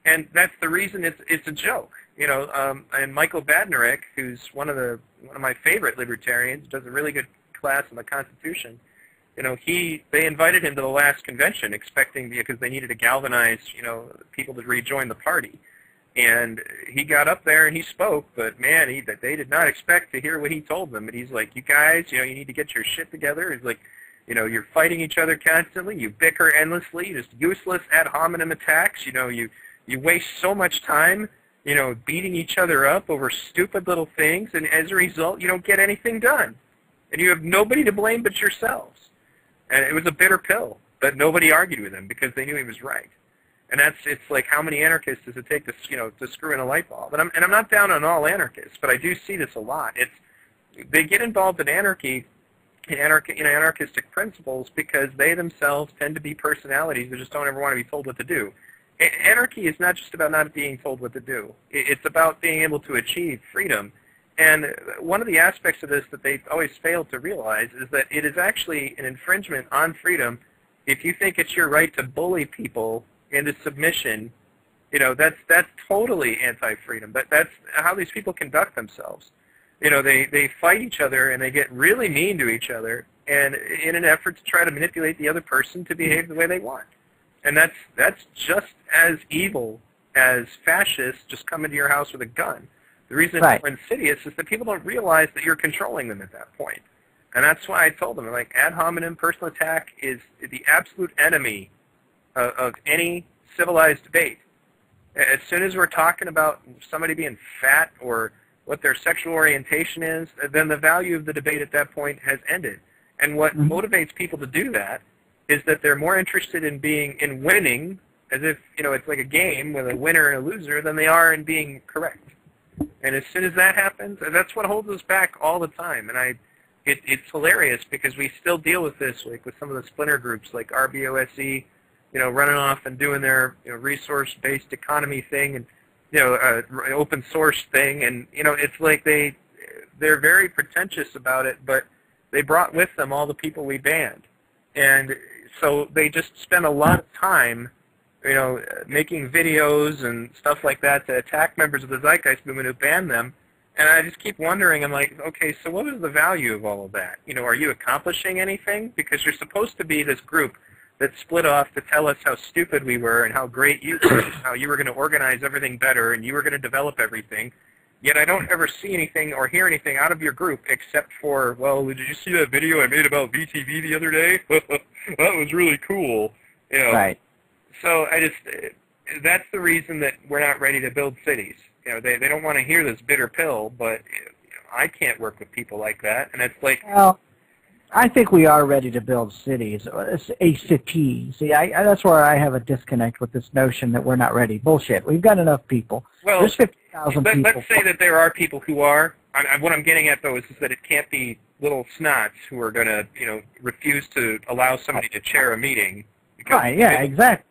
B: And that's the reason it's a joke. And Michael Badnarik, who's one of my favorite libertarians, does a really good class on the Constitution. They invited him to the last convention, expecting, because they needed to galvanize, people to rejoin the party. And he got up there and he spoke, but man, they did not expect to hear what he told them. And he's like, you guys, you need to get your shit together. He's like, you're fighting each other constantly. You bicker endlessly, just useless ad hominem attacks. You waste so much time, beating each other up over stupid little things, and as a result, you don't get anything done. And you have nobody to blame but yourselves. And it was a bitter pill, but nobody argued with him because they knew he was right. And it's like, how many anarchists does it take to screw in a light bulb? And I'm not down on all anarchists, but I do see this a lot. They get involved in anarchy, anarchistic principles, because they themselves tend to be personalities that just don't ever want to be told what to do. Anarchy is not just about not being told what to do. It's about being able to achieve freedom. And one of the aspects of this that they always fail to realize is that it is actually an infringement on freedom if you think it's your right to bully people into submission. You know, that's totally anti-freedom. That's how these people conduct themselves. You know, they fight each other and they get really mean to each other, and in an effort to try to manipulate the other person to behave the way they want. And that's just as evil as fascists just come into your house with a gun. The reason it's more insidious is that people don't realize that you're controlling them at that point. And that's why I told them, like, ad hominem personal attack is the absolute enemy of any civilized debate. As soon as we're talking about somebody being fat or what their sexual orientation is, then the value of the debate at that point has ended. And what motivates people to do that is that they're more interested in winning, as if, you know, it's like a game with a winner and a loser, than they are in being correct. And as soon as that happens, that's what holds us back all the time. And it's hilarious because we still deal with this, like with some of the splinter groups, like RBOSE, you know, running off and doing their, you know, resource-based economy thing, and, you know, open source thing, and, you know, it's like they're very pretentious about it, but they brought with them all the people we banned, and so they just spend a lot of time, you know, making videos and stuff like that to attack members of the Zeitgeist movement who banned them. And I just keep wondering, I'm like, okay, so what is the value of all of that? You know, are you accomplishing anything? Because you're supposed to be this group that split off to tell us how stupid we were and how great you were, how you were going to organize everything better and you were going to develop everything. Yet I don't ever see anything or hear anything out of your group except for, well, did you see that video I made about VTV the other day? That was really cool. You know,
C: right.
B: So that's the reason that we're not ready to build cities. You know, they don't want to hear this bitter pill, but you know, I can't work with people like that. And it's like,
C: well, I think we are ready to build cities, a city. See, that's where I have a disconnect with this notion that we're not ready. Bullshit. We've got enough people.
B: Well,
C: there's 50,000 people.
B: Let's say that there are people who are. What I'm getting at, though, is that it can't be little snots who are going to, you know, refuse to allow somebody to chair a meeting.
C: Right, yeah, exactly.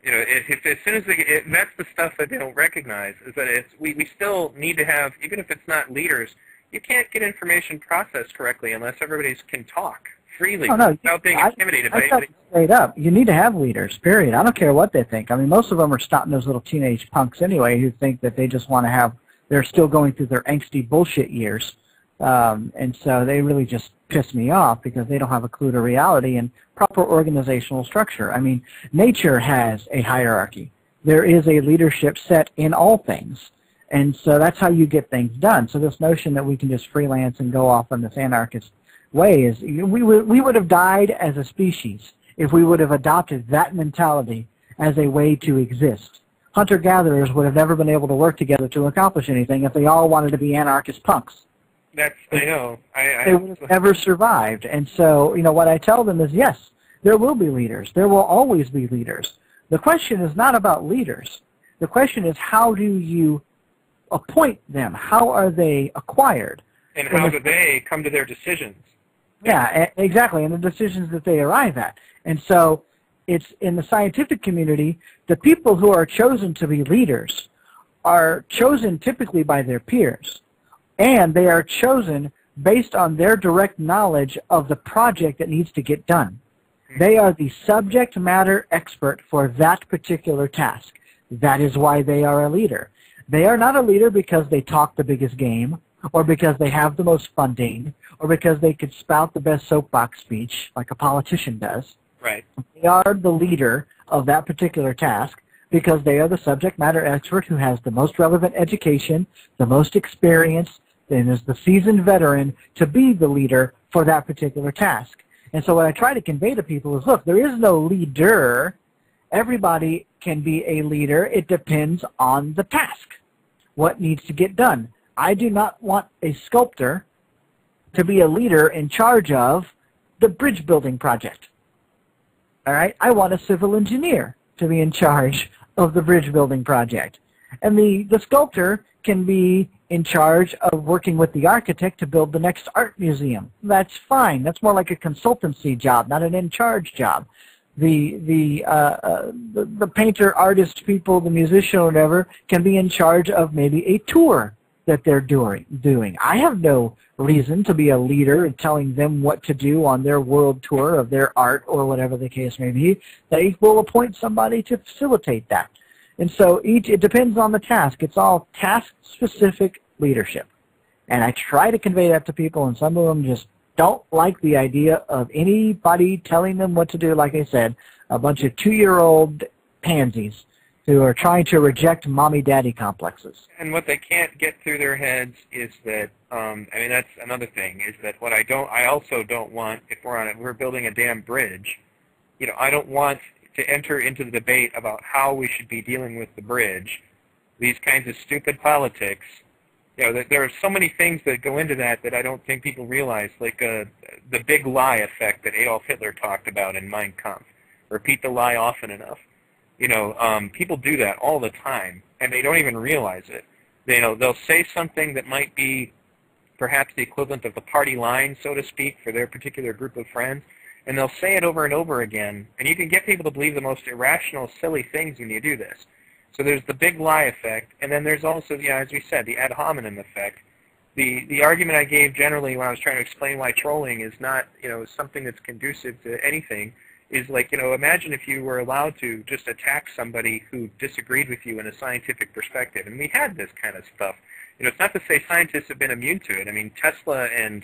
B: You know, as soon as that's the stuff that they don't recognize, is that we still need to have, even if it's not leaders, you can't get information processed correctly unless everybody can talk freely without being intimidated by anybody.
C: Straight up, you need to have leaders, period. I don't care what they think. I mean, most of them are stopping those little teenage punks anyway who think that they just want to have, they're still going through their angsty bullshit years. And so they really just piss me off because they don't have a clue to reality and proper organizational structure. I mean, nature has a hierarchy. There is a leadership set in all things. And so that's how you get things done. So this notion that we can just freelance and go off on this anarchist way is, we would have died as a species if we would have adopted that mentality as a way to exist. Hunter-gatherers would have never been able to work together to accomplish anything if they all wanted to be anarchist punks.
B: I know.
C: They would have never survived. And so, you know, what I tell them is, yes, there will be leaders. There will always be leaders. The question is not about leaders. The question is, how do you appoint them? How are they acquired?
B: And how do they come to their decisions?
C: Yeah, exactly, and the decisions that they arrive at. And so it's in the scientific community, the people who are chosen to be leaders are chosen typically by their peers. And they are chosen based on their direct knowledge of the project that needs to get done. They are the subject matter expert for that particular task. That is why they are a leader. They are not a leader because they talk the biggest game, or because they have the most funding, or because they could spout the best soapbox speech like a politician does.
B: Right.
C: They are the leader of that particular task because they are the subject matter expert who has the most relevant education, the most experience, and is the seasoned veteran to be the leader for that particular task. And so what I try to convey to people is, look, there is no leader. Everybody can be a leader. It depends on the task, what needs to get done. I do not want a sculptor to be a leader in charge of the bridge building project. All right? I want a civil engineer to be in charge of the bridge building project. And the sculptor can be in charge of working with the architect to build the next art museum. That's fine. That's more like a consultancy job, not an in-charge job. The painter, artist people, the musician, or whatever, can be in charge of maybe a tour that they're doing. I have no reason to be a leader and telling them what to do on their world tour of their art or whatever the case may be. They will appoint somebody to facilitate that. And so it depends on the task. It's all task-specific leadership. And I try to convey that to people, and some of them just don't like the idea of anybody telling them what to do. Like I said, a bunch of 2-year-old pansies who are trying to reject mommy-daddy complexes.
B: And what they can't get through their heads is that, I mean, that's another thing, is that what I also don't want, if we're building a damn bridge, you know, I don't want to enter into the debate about how we should be dealing with the bridge, these kinds of stupid politics. You know, there are so many things that go into that I don't think people realize, like the big lie effect that Adolf Hitler talked about in Mein Kampf. Repeat the lie often enough. You know, people do that all the time, and they don't even realize it. They'll say something that might be perhaps the equivalent of the party line, so to speak, for their particular group of friends, and they'll say it over and over again, and you can get people to believe the most irrational, silly things when you do this. So there's the big lie effect, and then there's also, you know, as we said, the ad hominem effect. The argument I gave generally when I was trying to explain why trolling is not, you know, something that's conducive to anything is like, you know, imagine if you were allowed to just attack somebody who disagreed with you in a scientific perspective. And we had this kind of stuff. You know, it's not to say scientists have been immune to it. I mean, Tesla and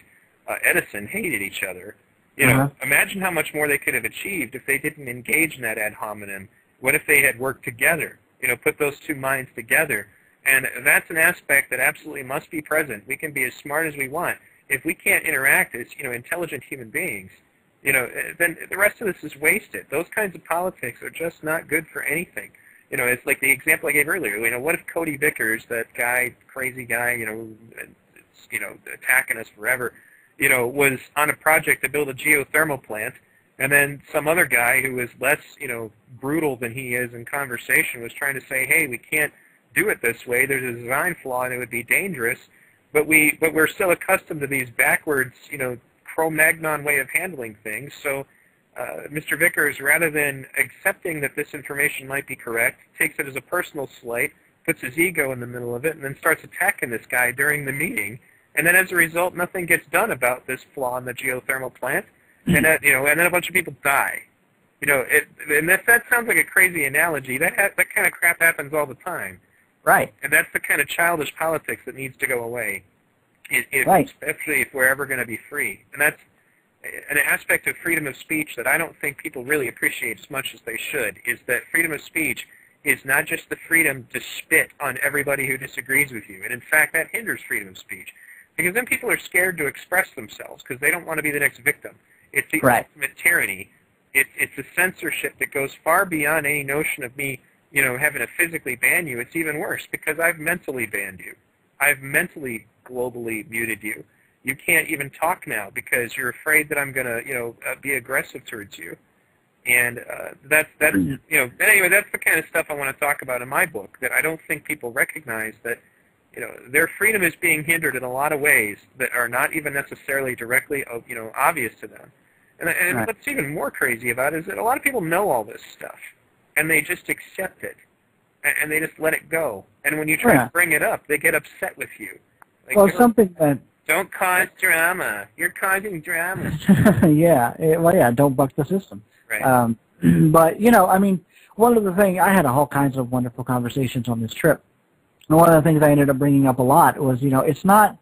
B: Edison hated each other. You know, imagine how much more they could have achieved if they didn't engage in that ad hominem. What if they had worked together? You know, put those two minds together. And that's an aspect that absolutely must be present. We can be as smart as we want. If we can't interact as, you know, intelligent human beings, you know, then the rest of this is wasted. Those kinds of politics are just not good for anything. You know, it's like the example I gave earlier. You know, what if Cody Vickers, that guy, crazy guy, you know, attacking us forever, you know, was on a project to build a geothermal plant, and then some other guy who is less, you know, brutal than he is in conversation was trying to say, hey, we can't do it this way. There's a design flaw and it would be dangerous. But we're still accustomed to these backwards, you know, Cro-Magnon way of handling things. So Mr. Vickers, rather than accepting that this information might be correct, takes it as a personal slight, puts his ego in the middle of it, and then starts attacking this guy during the meeting. And then as a result, nothing gets done about this flaw in the geothermal plant, and that, you know, and then a bunch of people die. You know, and that sounds like a crazy analogy. That kind of crap happens all the time.
C: Right.
B: And that's the kind of childish politics that needs to go away.
C: Right.
B: Especially if we're ever going to be free. And that's an aspect of freedom of speech that I don't think people really appreciate as much as they should, is that freedom of speech is not just the freedom to spit on everybody who disagrees with you. And in fact, that hinders freedom of speech. Because then people are scared to express themselves because they don't want to be the next victim. It's the ultimate tyranny. It's a censorship that goes far beyond any notion of me, you know, having to physically ban you. It's even worse because I've mentally banned you. I've mentally globally muted you. You can't even talk now because you're afraid that I'm going to, you know, be aggressive towards you. And that's you know, anyway, that's the kind of stuff I want to talk about in my book, that I don't think people recognize that, you know, their freedom is being hindered in a lot of ways that are not even necessarily directly, you know, obvious to them. And what's even more crazy about it is that a lot of people know all this stuff, and they just accept it, and they just let it go. And when you try to bring it up, they get upset with you. Like,
C: well, something that...
B: Don't cause drama. You're causing drama.
C: Don't buck the system.
B: Right.
C: But, you know, I mean, one of the things, I had all kinds of wonderful conversations on this trip. And one of the things I ended up bringing up a lot was, you know, it's not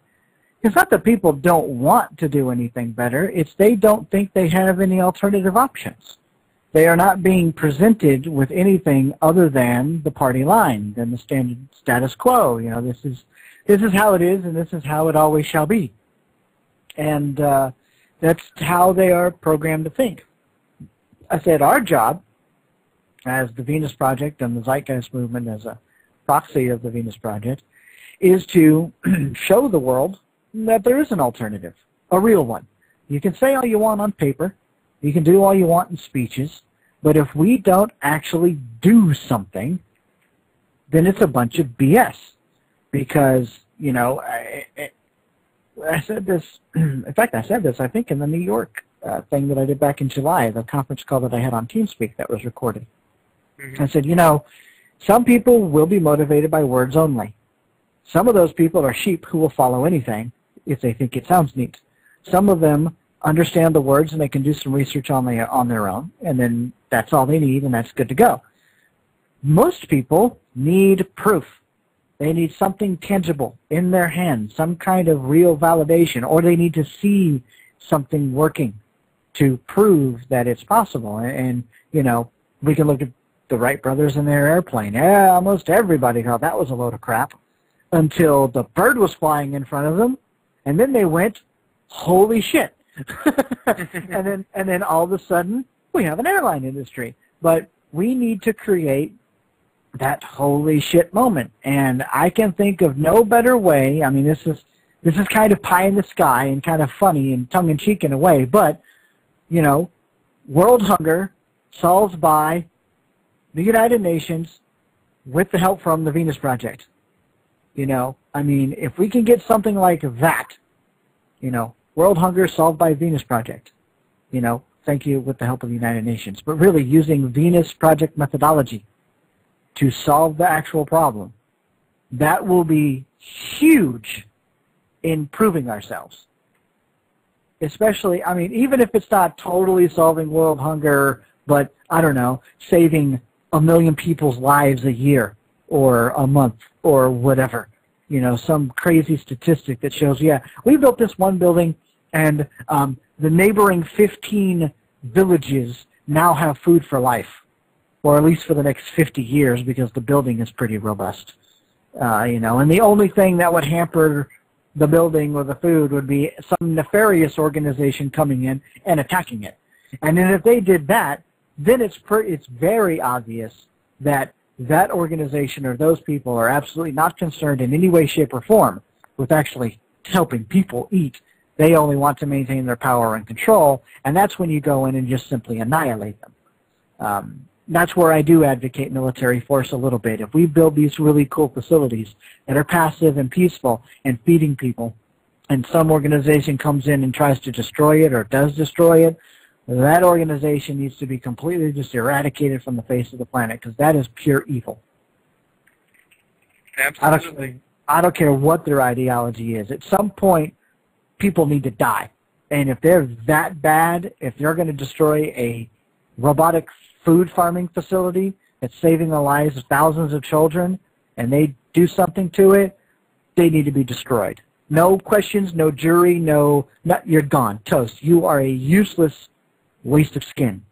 C: that people don't want to do anything better. It's they don't think they have any alternative options. They are not being presented with anything other than the party line, than the standard status quo. You know, this is how it is, and this is how it always shall be. And that's how they are programmed to think. I said our job as the Venus Project and the Zeitgeist Movement as a proxy of the Venus Project is to show the world that there is an alternative, a real one. You can say all you want on paper, you can do all you want in speeches, but if we don't actually do something, then it's a bunch of BS. Because, I said this, in fact, I said this, I think, in the New York thing that I did back in July, the conference call that I had on TeamSpeak that was recorded.
B: Mm-hmm.
C: I said, you know, some people will be motivated by words only. Some of those people are sheep who will follow anything if they think it sounds neat. Some of them understand the words and they can do some research on their own, and then that's all they need, and that's good to go. Most people need proof. They need something tangible in their hand, some kind of real validation, or they need to see something working to prove that it's possible. And you know, we can look at the Wright brothers and their airplane. Yeah, almost everybody thought that was a load of crap until the bird was flying in front of them, and then they went, holy shit. and then all of a sudden, we have an airline industry. But we need to create that holy shit moment. And I can think of no better way. I mean, this is kind of pie in the sky and kind of funny and tongue-in-cheek in a way, but, you know, world hunger solved by the United Nations with the help from the Venus Project. You know, I mean, if we can get something like that, you know, world hunger solved by Venus Project, you know, thank you, with the help of the United Nations, but really using Venus Project methodology to solve the actual problem, that will be huge in proving ourselves. Especially, I mean, even if it's not totally solving world hunger, but, I don't know, saving 1 million people's lives a year or a month or whatever. You know, some crazy statistic that shows, yeah, we built this one building and the neighboring 15 villages now have food for life, or at least for the next 50 years because the building is pretty robust. You know, and the only thing that would hamper the building or the food would be some nefarious organization coming in and attacking it. And then if they did that, then it's very obvious that that organization or those people are absolutely not concerned in any way, shape, or form with actually helping people eat. They only want to maintain their power and control, and that's when you go in and just simply annihilate them. That's where I do advocate military force a little bit. If we build these really cool facilities that are passive and peaceful and feeding people, and some organization comes in and tries to destroy it or does destroy it, that organization needs to be completely just eradicated from the face of the planet, because that is pure evil.
B: Absolutely.
C: I don't care what their ideology is. At some point, people need to die. And if they're that bad, if they're going to destroy a robotic food farming facility that's saving the lives of thousands of children, and they do something to it, they need to be destroyed. No questions, no jury, you're gone, toast. You are a useless waste of skin.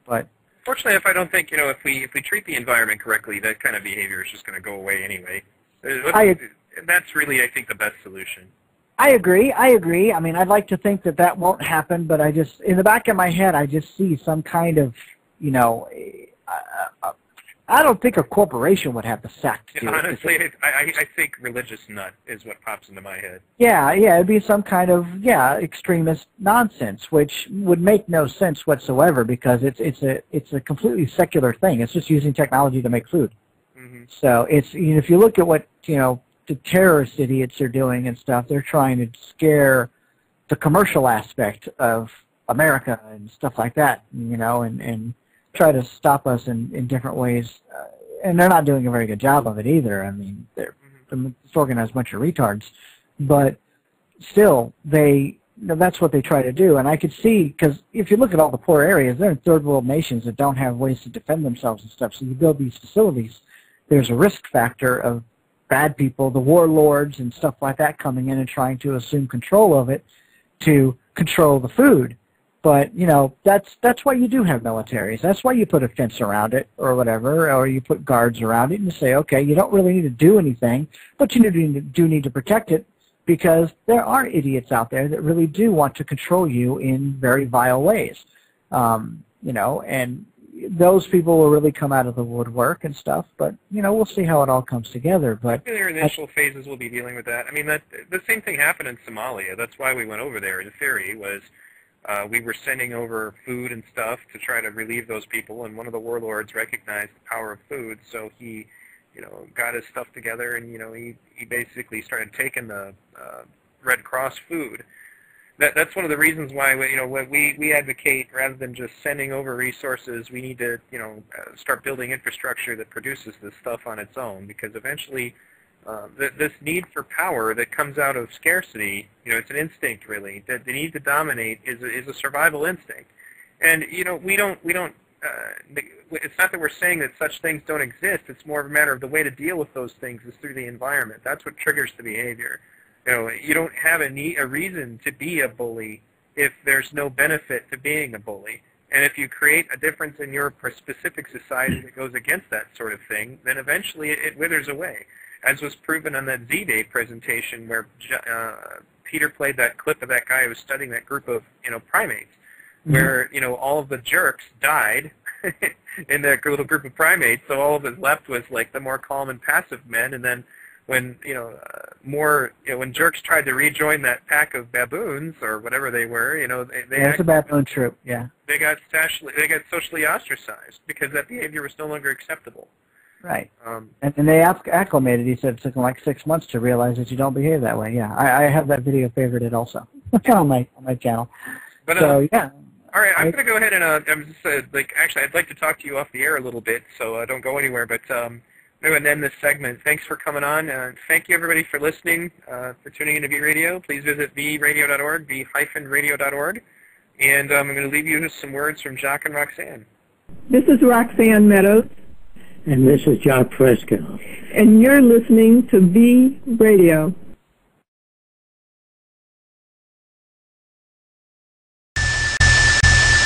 C: But
B: fortunately, if I don't think, you know, if we treat the environment correctly, that kind of behavior is just going to go away anyway. That's really, I think, the best solution.
C: I agree. I mean, I'd like to think that that won't happen, but I just, in the back of my head, I just see some kind of, you know, I don't think a corporation would have the sack to do it.
B: Honestly, I think religious nut is what pops into my head.
C: Yeah, it'd be some kind of, extremist nonsense, which would make no sense whatsoever because it's a completely secular thing. It's just using technology to make food. Mm-hmm. So it's, you know, if you look at what, you know, the terrorist idiots are doing and stuff, they're trying to scare the commercial aspect of America and stuff like that, you know, and try to stop us in different ways. And they're not doing a very good job of it either. I mean, they're an organized bunch of retards. But still, that's what they try to do. And I could see, because if you look at all the poor areas, they're in third world nations that don't have ways to defend themselves and stuff. So you build these facilities, there's a risk factor of bad people, the warlords and stuff like that coming in and trying to assume control of it to control the food. But, you know, that's why you do have militaries. That's why you put a fence around it or whatever, or you put guards around it and you say, okay, you don't really need to do anything, but you do need to protect it because there are idiots out there that really do want to control you in very vile ways. You know, and those people will really come out of the woodwork and stuff, but, you know, we'll see how it all comes together. But
B: in their initial phases, we'll be dealing with that. I mean, the same thing happened in Somalia. That's why we went over there. The theory was we were sending over food and stuff to try to relieve those people, and one of the warlords recognized the power of food, so he, you know, got his stuff together, and, you know, he basically started taking the Red Cross food. that's one of the reasons why what we advocate, rather than just sending over resources, we need to start building infrastructure that produces this stuff on its own, because eventually this need for power that comes out of scarcity, it's an instinct really. The need to dominate is a survival instinct, and we don't. It's not that we're saying that such things don't exist. It's more of a matter of the way to deal with those things is through the environment. That's what triggers the behavior. You don't have a reason to be a bully if there's no benefit to being a bully. And if you create a difference in your specific society that goes against that sort of thing, then eventually it withers away, as was proven on that Z-Day presentation where Peter played that clip of that guy who was studying that group of primates, where all of the jerks died in that little group of primates, so all that left was like the more calm and passive men. And then when when jerks tried to rejoin that pack of baboons or whatever they were,
C: it's a baboon troop. Yeah,
B: they got socially ostracized because that behavior was no longer acceptable.
C: Right. And they acclimated. He said it took them like 6 months to realize that you don't behave that way. Yeah, I have that video favorited also on my channel.
B: But
C: so yeah.
B: All right, I'm going to go ahead and I'm just actually I'd like to talk to you off the air a little bit, so don't go anywhere. But I'm going to end this segment. Thanks for coming on. Thank you everybody for listening, for tuning into V Radio. Please visit vradio.org, v-radio.org, and I'm going to leave you with some words from Jacques and Roxanne.
F: This is Roxanne Meadows.
G: And this is Jacques Fresco.
F: And you're listening to V Radio.